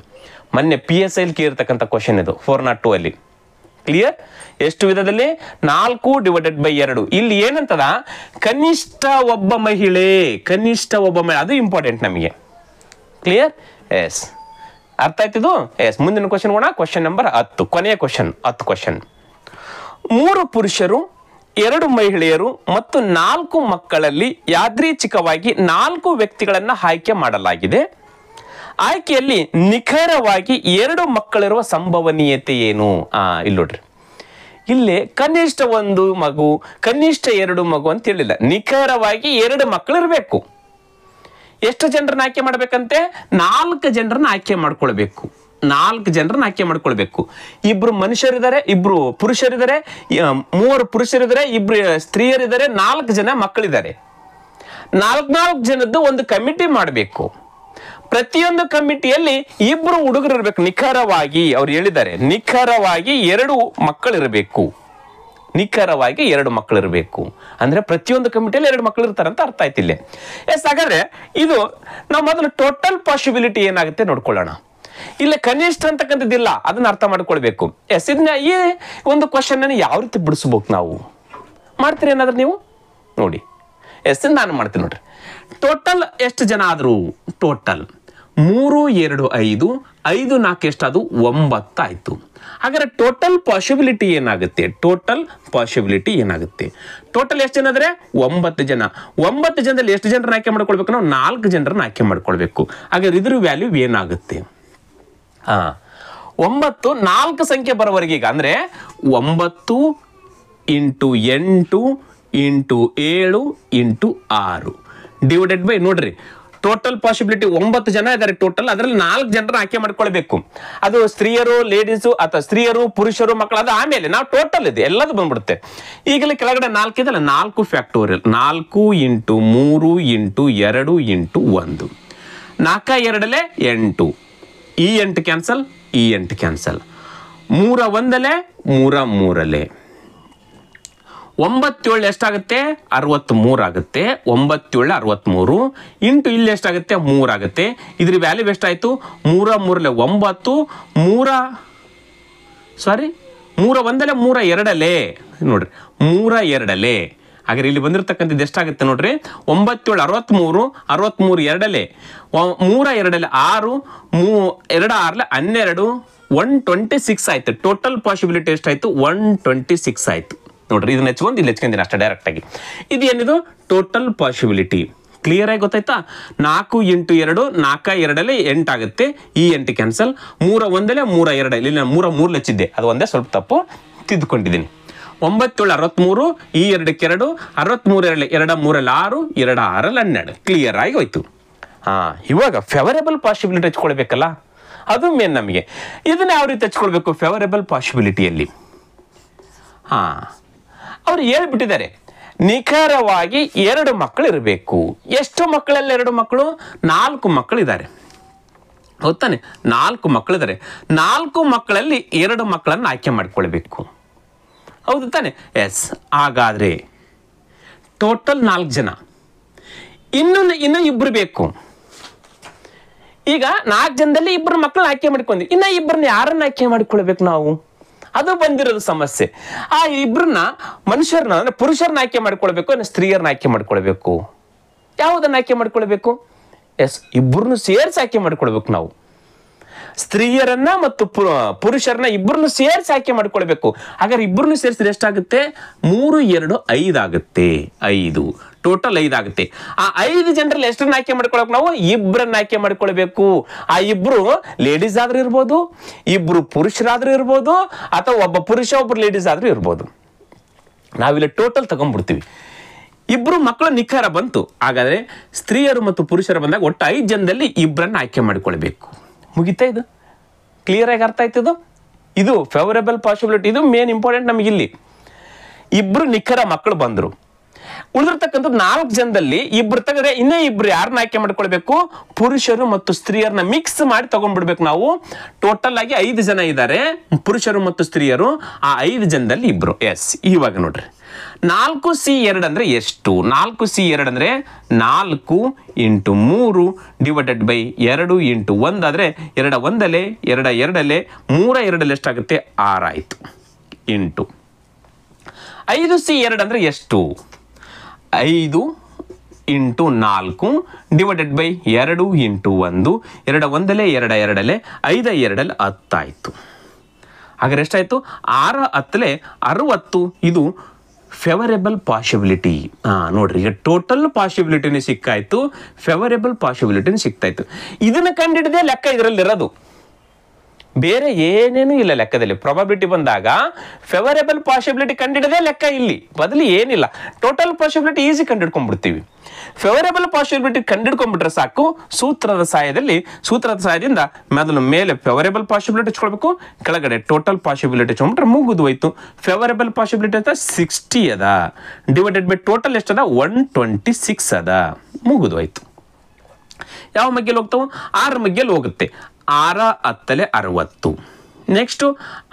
ಮೊನ್ನೆ PSI ಕೇಳಿರ್ತಕ್ಕಂಥ ಕ್ವಶನ್ ಇದು 402 ಅಲ್ಲಿ. ಕ್ಲಿಯರ್? ಎಷ್ಟು ವಿಧದಲ್ಲಿ? 4 ಡಿವೈಡೆಡ್ ಬೈ 2. ಇಲ್ಲಿ ಏನಂತದ? ಕನಿಷ್ಠ ಒಬ್ಬ ಮಹಿಳೆ, ಕನಿಷ್ಠ ಒಬ್ಬ ಮಹಿಳೆ, ಅದು ಇಂಪಾರ್ಟೆಂಟ್ ನಮಗೆ. ಕ್ಲಿಯರ್? ಎಸ್, ಅರ್ಥ ಆಯ್ತಿದು? ಎಸ್. ಮುಂದಿನ ಕ್ವಶನ್ ಹೋಗೋಣ. ಕ್ವಶನ್ ನಂಬರ್ 10, ಕೊನೆಯ ಕ್ವಶನ್. 10 ಕ್ವಶನ್. 3 ಪುರುಷರು, 2 ಮಹಿಳೆಯರು ಮತ್ತು 4 ಮಕ್ಕಳಲ್ಲಿ ಯಾದೃಚ್ಛಿಕವಾಗಿ 4 ವ್ಯಕ್ತಿಗಳನ್ನ ಆಯ್ಕೆ ಮಾಡಲಾಗಿದೆ. ಆಯ್ಕೆಯಲ್ಲಿ ನಿಖರವಾಗಿ 2 ಮಕ್ಕಳಿರುವ ಸಂಭವನೀಯತೆ ಏನು? ಇಲ್ಲಿ ನೋಡ್ರಿ, ಇಲ್ಲಿ ಕನಿಷ್ಠ 1 ಮಗು, ಕನಿಷ್ಠ 2 ಮಗು ಅಂತ ಹೇಳಿಲ್ಲ. ನಿಖರವಾಗಿ 2 ಮಕ್ಕಳು ಇರಬೇಕು. ಎಷ್ಟು ಜನರನ್ನ ಆಯ್ಕೆ ಮಾಡ್ಬೇಕಂತೆ? 4 ಜನರನ್ನ ಆಯ್ಕೆ ಮಾಡ್ಕೊಳ್ಬೇಕು. 4 ಜನರನ್ನ ಆಯ್ಕೆ ಮಾಡ್ಕೊಳ್ಬೇಕು. 2 ಮನುಷ್ಯರಿದ್ದಾರೆ, 2 ಪುರುಷರಿದ್ದಾರೆ, 3 ಪುರುಷರಿದ್ದಾರೆ, 2 ಸ್ತ್ರೀಯರಿದ್ದಾರೆ, 4 ಜನ ಮಕ್ಕಳಿದ್ದಾರೆ. 4 ಜನದ್ದು ಒಂದು ಕಮಿಟಿ ಮಾಡಬೇಕು. ಪ್ರತಿಯೊಂದು ಕಮಿಟಿಯಲ್ಲಿ 2 ಹುಡುಗರು ಇರಬೇಕು. ನಿಖರವಾಗಿ ಅವ್ರು ಹೇಳಿದ್ದಾರೆ, ನಿಖರವಾಗಿ 2 ಮಕ್ಕಳಿರಬೇಕು. ನಿಖರವಾಗಿ 2 ಮಕ್ಕಳಿರಬೇಕು ಅಂದ್ರೆ ಪ್ರತಿಯೊಂದು ಕಮಿಟಿಯಲ್ಲಿ 2 ಮಕ್ಕಳು ಇರ್ತಾರೆ ಅಂತ ಅರ್ಥ ಆಯ್ತು ಇಲ್ಲಿ. ಎಸ್, ಹಾಗಾದ್ರೆ ಇದು ನಾವು ಮೊದಲು ಟೋಟಲ್ ಪಾಸಿಬಿಲಿಟಿ ಏನಾಗುತ್ತೆ ನೋಡ್ಕೊಳ್ಳೋಣ. ಇಲ್ಲಿ ಕನಿಷ್ಠ ಅಂತಕ್ಕಂಥದ್ದಿಲ್ಲ, ಅದನ್ನ ಅರ್ಥ ಮಾಡ್ಕೊಳ್ಬೇಕು. ಎಸ್, ಇದನ್ನ ಈ ಒಂದು ಕ್ವಶನ್ ಅನ್ನು ಯಾವ ರೀತಿ ಬಿಡಿಸ್ಬೇಕು ನಾವು? ಮಾಡ್ತೀರಿ ಏನಾದ್ರೂ ನೀವು? ನೋಡಿ, ಎಸ್, ನಾನು ಮಾಡ್ತೀನಿ. ನೋಡ್ರಿ, ಟೋಟಲ್ ಎಷ್ಟು ಜನ ಆದ್ರು? ಟೋಟಲ್ 3 2 5, 5 4 ಎಷ್ಟದು 9 ಆಯಿತು. ಹಾಗಾದ್ರೆ ಟೋಟಲ್ ಪಾಸಿಬಿಲಿಟಿ ಏನಾಗುತ್ತೆ? ಟೋಟಲ್ ಎಷ್ಟು ಜನ ಅಂದರೆ 9 ಜನ. 9 ಜನದಲ್ಲಿ ಎಷ್ಟು ಜನರನ್ನ ಆಯ್ಕೆ ಮಾಡ್ಕೊಳ್ಬೇಕು? ನಾವು 4 ಜನರನ್ನ ಆಯ್ಕೆ ಮಾಡ್ಕೊಳ್ಬೇಕು. ಹಾಗಾದ್ರೆ ಇದ್ರ ವ್ಯಾಲ್ಯೂ ಏನಾಗುತ್ತೆ? 9 4 ಸಂಖ್ಯೆ ಬರೋವರೆಗೆ ಈಗ ಅಂದರೆ 9 into 8 into 7 into 6 divided by, ನೋಡ್ರಿ ಟೋಟಲ್ ಪಾಸಿಬಿಲಿಟಿ 9 ಜನ ಇದ್ದಾರೆ ಟೋಟಲ್, ಅದರಲ್ಲಿ 4 ಜನರನ್ನ ಆಯ್ಕೆ ಮಾಡ್ಕೊಳ್ಬೇಕು. ಅದು ಸ್ತ್ರೀಯರು, ಲೇಡೀಸು ಅಥವಾ ಸ್ತ್ರೀಯರು, ಪುರುಷರು, ಮಕ್ಕಳು, ಅದು ಆಮೇಲೆ ನಾವು ಟೋಟಲ್ ಇದೆ ಎಲ್ಲದು ಬಂದ್ಬಿಡುತ್ತೆ. ಈಗಲೇ ಕೆಳಗಡೆ 4 ಇದಲ್ಲ, 4 ಫ್ಯಾಕ್ಟೋರಿಯಲ್, 4 ಇಂಟು 3 ಇಂಟು 2 ಇಂಟು 1, 4 2 8, ಈ 8 ಕ್ಯಾನ್ಸಲ್, ಈ 8 ಕ್ಯಾನ್ಸಲ್, 3 1 3 3 9 7 ಎಷ್ಟಾಗುತ್ತೆ? 63 ಆಗುತ್ತೆ. 9 7 63 ಇಂಟು ಇಲ್ಲಿ ಎಷ್ಟಾಗುತ್ತೆ? 3 ಆಗುತ್ತೆ. ಇದ್ರ ವ್ಯಾಲ್ಯೂ ಎಷ್ಟಾಯಿತು? 3 3 9, 3 1 3 2 ನೋಡ್ರಿ, 3 2 ಹಾಗಾದ್ರೆ ಇಲ್ಲಿ ಬಂದಿರತಕ್ಕಂಥದ್ದು ಎಷ್ಟಾಗುತ್ತೆ ನೋಡ್ರಿ? 9 7 63, 63 2 3 2 6, 2 6 12, 126 ಆಯ್ತು. ಟೋಟಲ್ ಪಾಸಿಬಿಲಿಟಿ ಎಷ್ಟಾಯ್ತು? 126 ಆಯ್ತು. ನೋಡ್ರಿ, ಇದನ್ನ ಹೆಚ್ಕೊಂಡು ಇಲ್ಲಿ ಹೆಚ್ಕೊಂತೀನಿ ಅಷ್ಟೇ ಡೈರೆಕ್ಟ್ ಆಗಿ. ಇದು ಏನಿದು? Total possibility. ಕ್ಲಿಯರ್ ಆಗಿ ಗೊತ್ತಾಯ್ತಾ? 4 ಇಂಟು 2, 4 2 8 ಆಗುತ್ತೆ. ಈ 8 ಕ್ಯಾನ್ಸಲ್, 3 1 3 2, ಇಲ್ಲಿ ನಾನು 3 3 ಹಚ್ಚಿದ್ದೆ, ಅದು ಒಂದೇ ಸ್ವಲ್ಪ ತಪ್ಪು ತಿದ್ದುಕೊಂಡಿದ್ದೀನಿ. 9 7 63, ಈ 2 2, 63 2 2 3 6, 2 6 12. ಕ್ಲಿಯರ್ ಆಗಿ ಹೋಯ್ತು. ಇವಾಗ ಫೇವರೇಬಲ್ ಪಾಸಿಬಿಲಿಟಿ ಹಚ್ಕೊಳ್ಬೇಕಲ್ಲ, ಅದು ಮೇನ್ ನಮಗೆ. ಇದನ್ನ ಯಾವ ರೀತಿ ಹಚ್ಕೊಳ್ಬೇಕು? ಫೇವರೇಬಲ್ ಪಾಸಿಬಿಲಿಟಿಯಲ್ಲಿ ಅವ್ರು ಹೇಳ್ಬಿಟ್ಟಿದ್ದಾರೆ, ನಿಖರವಾಗಿ 2 ಮಕ್ಕಳು ಇರಬೇಕು. ಎಷ್ಟು ಮಕ್ಕಳಲ್ಲಿ 2 ಮಕ್ಕಳು? 4 ಮಕ್ಕಳು ಇದ್ದಾರೆ. ಹೌದಾನೆ? 4 ಮಕ್ಕಳಿದ್ದಾರೆ. 4 ಮಕ್ಕಳಲ್ಲಿ 2 ಮಕ್ಕಳನ್ನು ಆಯ್ಕೆ ಮಾಡ್ಕೊಳ್ಬೇಕು. ಹೌದು ತಾನೆ? ಎಸ್. ಹಾಗಾದ್ರೆ ಟೋಟಲ್ 4 ಜನ, ಇನ್ನು 2 ಬೇಕು. ಈಗ 4 ಜನದಲ್ಲಿ 2 ಮಕ್ಕಳನ್ನ ಆಯ್ಕೆ ಮಾಡ್ಕೊಂಡ್ವಿ, ಇನ್ನ 2 ಯಾರನ್ನ ಆಯ್ಕೆ ಮಾಡ್ಕೊಳ್ಬೇಕು ನಾವು? ಅದು ಬಂದಿರೋದು ಸಮಸ್ಯೆ. ಆ 2 ಮನುಷ್ಯರನ್ನ ಅಂದ್ರೆ ಪುರುಷರನ್ನ ಆಯ್ಕೆ ಮಾಡ್ಕೊಳ್ಬೇಕು, ಸ್ತ್ರೀಯರನ್ನ ಆಯ್ಕೆ ಮಾಡ್ಕೊಳ್ಬೇಕು. ಯಾವುದನ್ನ ಆಯ್ಕೆ ಮಾಡ್ಕೊಳ್ಬೇಕು? ಎಸ್, 2 ಸೇರ್ಸಿ ಆಯ್ಕೆ ಮಾಡ್ಕೊಳ್ಬೇಕು ನಾವು. ಸ್ತ್ರೀಯರನ್ನ ಮತ್ತು ಪುರುಷರನ್ನ 2 ಸೇರ್ಸಿ ಆಯ್ಕೆ ಮಾಡ್ಕೊಳ್ಬೇಕು. ಹಾಗಾದ್ರೆ 2 ಸೇರಿಸಿದ್ರೆ ಎಷ್ಟಾಗುತ್ತೆ? 3 2 5 ಆಗುತ್ತೆ. 5 ಟೋಟಲ್ 5 ಆಗುತ್ತೆ. ಆ 5 ಜನರಲ್ಲಿ ಎಷ್ಟನ್ನ ಆಯ್ಕೆ ಮಾಡ್ಕೊಳಕ್? ನಾವು 2 ಆಯ್ಕೆ ಮಾಡ್ಕೊಳ್ಬೇಕು. ಆ 2 ಲೇಡೀಸ್ ಆದ್ರೂ ಇರ್ಬೋದು, 2 ಪುರುಷರಾದ್ರೂ ಇರ್ಬೋದು, ಅಥವಾ ಒಬ್ಬ ಪುರುಷ ಒಬ್ಬರು ಲೇಡೀಸ್ ಆದ್ರೂ ಇರ್ಬೋದು. ನಾವಿಲ್ಲಿ ಟೋಟಲ್ ತಗೊಂಡ್ಬಿಡ್ತೀವಿ. 2 ಮಕ್ಕಳು ನಿಖರ ಬಂತು. ಹಾಗಾದ್ರೆ ಸ್ತ್ರೀಯರು ಮತ್ತು ಪುರುಷರು ಬಂದಾಗ ಒಟ್ಟು 5 ಜನದಲ್ಲಿ 2 ಆಯ್ಕೆ ಮಾಡ್ಕೊಳ್ಬೇಕು. ಮುಗಿತಾ? ಇದು ಕ್ಲಿಯರ್ ಆಗಿ ಅರ್ಥ ಆಯ್ತದು? ಇದು ಫೇವರೇಬಲ್ ಪಾಸಿಬಿಲಿಟಿ. ಇದು ಮೇನ್ ಇಂಪಾರ್ಟೆಂಟ್ ನಮಗಿಲ್ಲಿ. 2 ನಿಖರ ಮಕ್ಕಳು ಬಂದ್ರು. ಉಳಿದಿರ್ತಕ್ಕಂಥದ್ದು 4 ಜನದಲ್ಲಿ 2 ತೆಗೆದ್ರೆ ಇನ್ನೇ 2 ಯಾರನ್ನ ಆಯ್ಕೆ ಮಾಡ್ಕೊಳ್ಬೇಕು? ಪುರುಷರು ಮತ್ತು ಸ್ತ್ರೀಯರನ್ನ ಮಿಕ್ಸ್ ಮಾಡಿ ತಗೊಂಡ್ಬಿಡ್ಬೇಕು ನಾವು. ಟೋಟಲ್ ಆಗಿ 5 ಜನ ಇದ್ದಾರೆ, ಪುರುಷರು ಮತ್ತು ಸ್ತ್ರೀಯರು. ಆ 5 ಜನದಲ್ಲಿ 2. ಎಸ್. ಇವಾಗ ನೋಡ್ರಿ, 4C2 ಅಂದ್ರೆ ಎಷ್ಟು? 4C2 ಅಂದ್ರೆ 4 ಇಂಟು 3 ಡಿವೈಡೆಡ್ ಬೈ 2 ಇಂಟು 1 ಆದ್ರೆ 2 1 2 2 3 2 ಎಷ್ಟಾಗುತ್ತೆ? 6 ಆಯ್ತು. ಇಂಟು 5C2 ಅಂದ್ರೆ ಎಷ್ಟು? 5 ಇಂಟು 4 ಡಿವೈಡೆಡ್ ಬೈ 2 ಇಂಟು 1, 2 1 2 2 5 2 10 ಆಯಿತು. ಹಾಗಾದ್ರೆ ಎಷ್ಟಾಯಿತು? 6 10 60. ಇದು ಫೇವರೇಬಲ್ ಪಾಸಿಬಿಲಿಟಿ. ನೋಡ್ರಿ, ಈಗ ಟೋಟಲ್ ಪಾಸಿಬಿಲಿಟಿನೇ ಸಿಕ್ಕಾಯ್ತು, ಫೇವರೇಬಲ್ ಪಾಸಿಬಿಲಿಟಿನೇ ಸಿಕ್ತಾಯ್ತು. ಇದನ್ನ ಕಂಡಿಡಿದೇ ಲೆಕ್ಕ ಇದರಲ್ಲಿ ಇರೋದು, ಬೇರೆ ಏನೇನು ಇಲ್ಲ ಲೆಕ್ಕದಲ್ಲಿ. ಪ್ರಾಬಬಿಲಿಟಿ ಬಂದಾಗ ಫೇವರೇಬಲ್ ಪಾಸಿಬಿಲಿಟಿ ಕಂಡಿಡದೆ ಲೆಕ್ಕ, ಇಲ್ಲಿ ಬದಲು ಏನಿಲ್ಲ. ಟೋಟಲ್ ಪಾಸಿಬಿಲಿಟಿ ಈಸಿ ಕಂಡಿಡ್ಕೊಂಡ್ಬಿಡ್ತೀವಿ. ಫೇವರೇಬಲ್ ಪಾಸಿಬಿಲಿಟಿ ಕಂಡಿಡ್ಕೊಂಡ್ಬಿಟ್ರೆ ಸಾಕು. ಸೂತ್ರದ ಸಹಾಯದಿಂದ ಮೊದಲು ಮೇಲೆ ಫೇವರೇಬಲ್ ಪಾಸಿಬಿಲಿಟಿ ಹಚ್ಕೊಳ್ಬೇಕು, ಕೆಳಗಡೆ ಟೋಟಲ್ ಪಾಸಿಬಿಲಿಟಿ ಹಚ್ಕೊಂಡ್ಬಿಟ್ರೆ ಮುಗಿದು ಹೋಯ್ತು. ಫೇವರೇಬಲ್ ಪಾಸಿಬಿಲಿಟಿ ಅಂತ 60 ಅದ, ಡಿವೈಡೆಡ್ ಬೈ ಟೋಟಲ್ ಎಷ್ಟದ? 126 ಅದ. ಮುಗಿದು ಹೋಯ್ತು. ಯಾವ ಮಗ್ಗೆಲ್ಲಿ ಹೋಗ್ತಾವೆ? 6 ಮಗ್ಗೆಲ್ಲಿ ಹೋಗುತ್ತೆ. 6 10 60. ನೆಕ್ಸ್ಟ್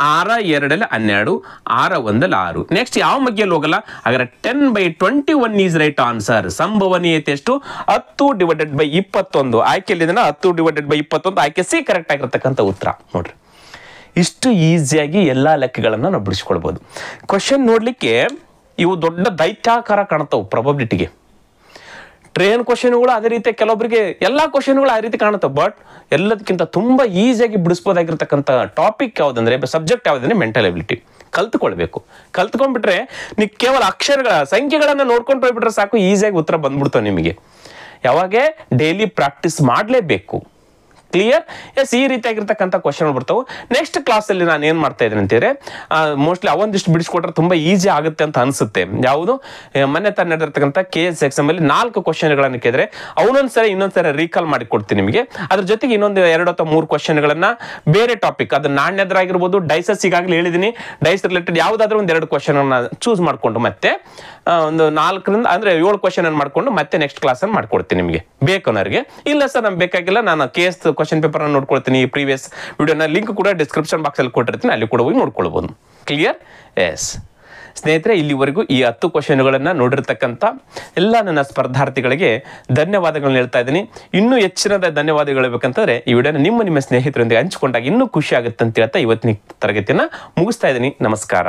6 2 12, 6 1 6. ನೆಕ್ಸ್ಟ್ ಯಾವ ಮಗ್ಗೆಯಲ್ಲಿ ಹೋಗಲ್ಲ? ಹಾಗಾದ್ರೆ 10/21 ಈಸ್ ರೈಟ್ ಆನ್ಸರ್. ಸಂಭವನೀಯತೆ ಎಷ್ಟು? 10 ಡಿವೈಡೆಡ್ ಬೈ 21. ಆಯ್ಕೆಯಲ್ಲಿ 10 ಡಿವೈಡೆಡ್ ಬೈ 21 ಆಯ್ಕೆ ಸಿ ಕರೆಕ್ಟ್ ಆಗಿರ್ತಕ್ಕಂಥ ಉತ್ತರ. ನೋಡ್ರಿ, ಇಷ್ಟು ಈಸಿಯಾಗಿ ಎಲ್ಲ ಲೆಕ್ಕಗಳನ್ನು ನಾವು ಬಿಡಿಸ್ಕೊಳ್ಬೋದು. ಕ್ವಶನ್ ನೋಡ್ಲಿಕ್ಕೆ ಇವು ದೊಡ್ಡ ದೈತ್ಯಾಕಾರ ಕಾಣ್ತಾವೆ ಪ್ರಾಬಬಿಲಿಟಿಗೆ. ಟ್ರೈನ್ ಕ್ವಶನ್ಗಳು ಅದೇ ರೀತಿ ಕೆಲವೊಬ್ಬರಿಗೆ ಎಲ್ಲ ಕ್ವಶನ್ಗಳು ಆ ರೀತಿ ಕಾಣುತ್ತೆ. ಬಟ್ ಎಲ್ಲದಕ್ಕಿಂತ ತುಂಬಾ ಈಸಿಯಾಗಿ ಬಿಡಿಸ್ಬೋದಾಗಿರ್ತಕ್ಕಂಥ ಟಾಪಿಕ್ ಯಾವುದಂದ್ರೆ, ಸಬ್ಜೆಕ್ಟ್ ಯಾವುದಂದ್ರೆ ಮೆಂಟಲ್ ಎಬಿಲಿಟಿ. ಕಲ್ತ್ಕೊಳ್ಬೇಕು. ಕಲ್ತ್ಕೊಂಡ್ಬಿಟ್ರೆ ನೀವು ಕೇವಲ ಅಕ್ಷರಗಳ ಸಂಖ್ಯೆಗಳನ್ನ ನೋಡ್ಕೊಂಡು ಹೋಗ್ಬಿಟ್ರೆ ಸಾಕು, ಈಸಿಯಾಗಿ ಉತ್ತರ ಬಂದ್ಬಿಡ್ತಾವೆ ನಿಮಗೆ. ಯಾವಾಗ ಡೈಲಿ ಪ್ರಾಕ್ಟೀಸ್ ಮಾಡಲೇಬೇಕು. ಕ್ಲಿಯರ್? ಎಸ್, ಈ ರೀತಿಯಾಗಿರ್ತಕ್ಕಂಥ ಕ್ವಶನ್ ಬರ್ತಾವೆ. ನೆಕ್ಸ್ಟ್ ಕ್ಲಾಸಲ್ಲಿ ನಾನು ಏನು ಮಾಡ್ತಾ ಇದ್ದೀನಿ ಅಂತಂದರೆ, ಮೋಸ್ಟ್ಲಿ ಅವೊಂದಿಷ್ಟು ಬಿಡಿಸ್ಕೊಟ್ರೆ ತುಂಬ ಈಸಿ ಆಗುತ್ತೆ ಅಂತ ಅನಿಸುತ್ತೆ. ಯಾವುದು ಮೊನ್ನೆ ತಾನು ನಡೆದಿರ್ತಕ್ಕಂಥ KS ಎಕ್ಸಾಮ್ ಅಲ್ಲಿ 4 ಕ್ವಶನ್ಗಳನ್ನು ಕೇಳಿದ್ರೆ ಇನ್ನೊಂದ್ಸರಿ ರೀಕಾಲ್ ಮಾಡಿ ಕೊಡ್ತೀನಿ ನಿಮಗೆ. ಅದ್ರ ಜೊತೆಗೆ ಇನ್ನೊಂದು 2 ಅಥವಾ 3 ಕ್ವಶನ್ಗಳನ್ನ ಬೇರೆ ಟಾಪಿಕ್, ಅದು ನಾಣ್ಯದ್ರಾಗಿರ್ಬೋದು, ಡೈಸಸ್ ಈಗಾಗಲೇ ಹೇಳಿದ್ದೀನಿ, ಡೈಸ್ ರಿಲೇಟೆಡ್ ಯಾವುದಾದ್ರೂ ಒಂದು 2 ಕ್ವಶನ್ ಚೂಸ್ ಮಾಡಿಕೊಂಡು ಮತ್ತೆ ಒಂದು 4ರಿಂದ ಅಂದರೆ 7 ಕ್ವಶನ್ ಮಾಡಿಕೊಂಡು ಮತ್ತೆ ನೆಕ್ಸ್ಟ್ ಕ್ಲಾಸನ್ನು ಮಾಡ್ಕೊಡ್ತೀನಿ ನಿಮಗೆ ಬೇಕನ್ನೋರಿಗೆ. ಇಲ್ಲ ಸರ್ ನಮ್ಗೆ ಬೇಕಾಗಿಲ್ಲ, ನಾನು KS ಕ್ವಶನ್ ಪೇಪರ್ ಅನ್ನು ನೋಡ್ಕೊಳ್ತೀನಿ, ಪ್ರೀವಿಯಸ್ ವಿಡಿಯೋನ ಲಿಂಕ್ ಕೂಡ ಡಿಸ್ಕ್ರಿಪ್ಷನ್ ಬಾಕ್ಸ್ ಅಲ್ಲಿ ಕೊಟ್ಟಿರ್ತೀನಿ, ಅಲ್ಲಿ ಕೂಡ ಹೋಗಿ ನೋಡ್ಕೊಳ್ಬಹುದು. ಕ್ಲಿಯರ್? ಎಸ್ ಸ್ನೇಹಿತರೆ, ಇಲ್ಲಿವರೆಗೂ ಈ 10 ಕ್ವಶನ್ಗಳನ್ನು ನೋಡಿರ್ತಕ್ಕಂಥ ಎಲ್ಲ ನನ್ನ ಸ್ಪರ್ಧಾರ್ಥಿಗಳಿಗೆ ಧನ್ಯವಾದಗಳನ್ನ ಹೇಳ್ತಾ ಇದ್ದೀನಿ. ಇನ್ನೂ ಹೆಚ್ಚಿನ ಧನ್ಯವಾದಗಳು ಬೇಕಂತಂದ್ರೆ ಈ ವಿಡಿಯೋನ ನಿಮ್ಮ ಸ್ನೇಹಿತರೊಂದಿಗೆ ಹಂಚಿಕೊಂಡಾಗ ಇನ್ನೂ ಖುಷಿ ಆಗುತ್ತೆ ಅಂತ ಹೇಳ್ತಾ ಇವತ್ತಿನ ತರಗತಿಯನ್ನು ಮುಗಿಸ್ತಾ ಇದ್ದೀನಿ. ನಮಸ್ಕಾರ.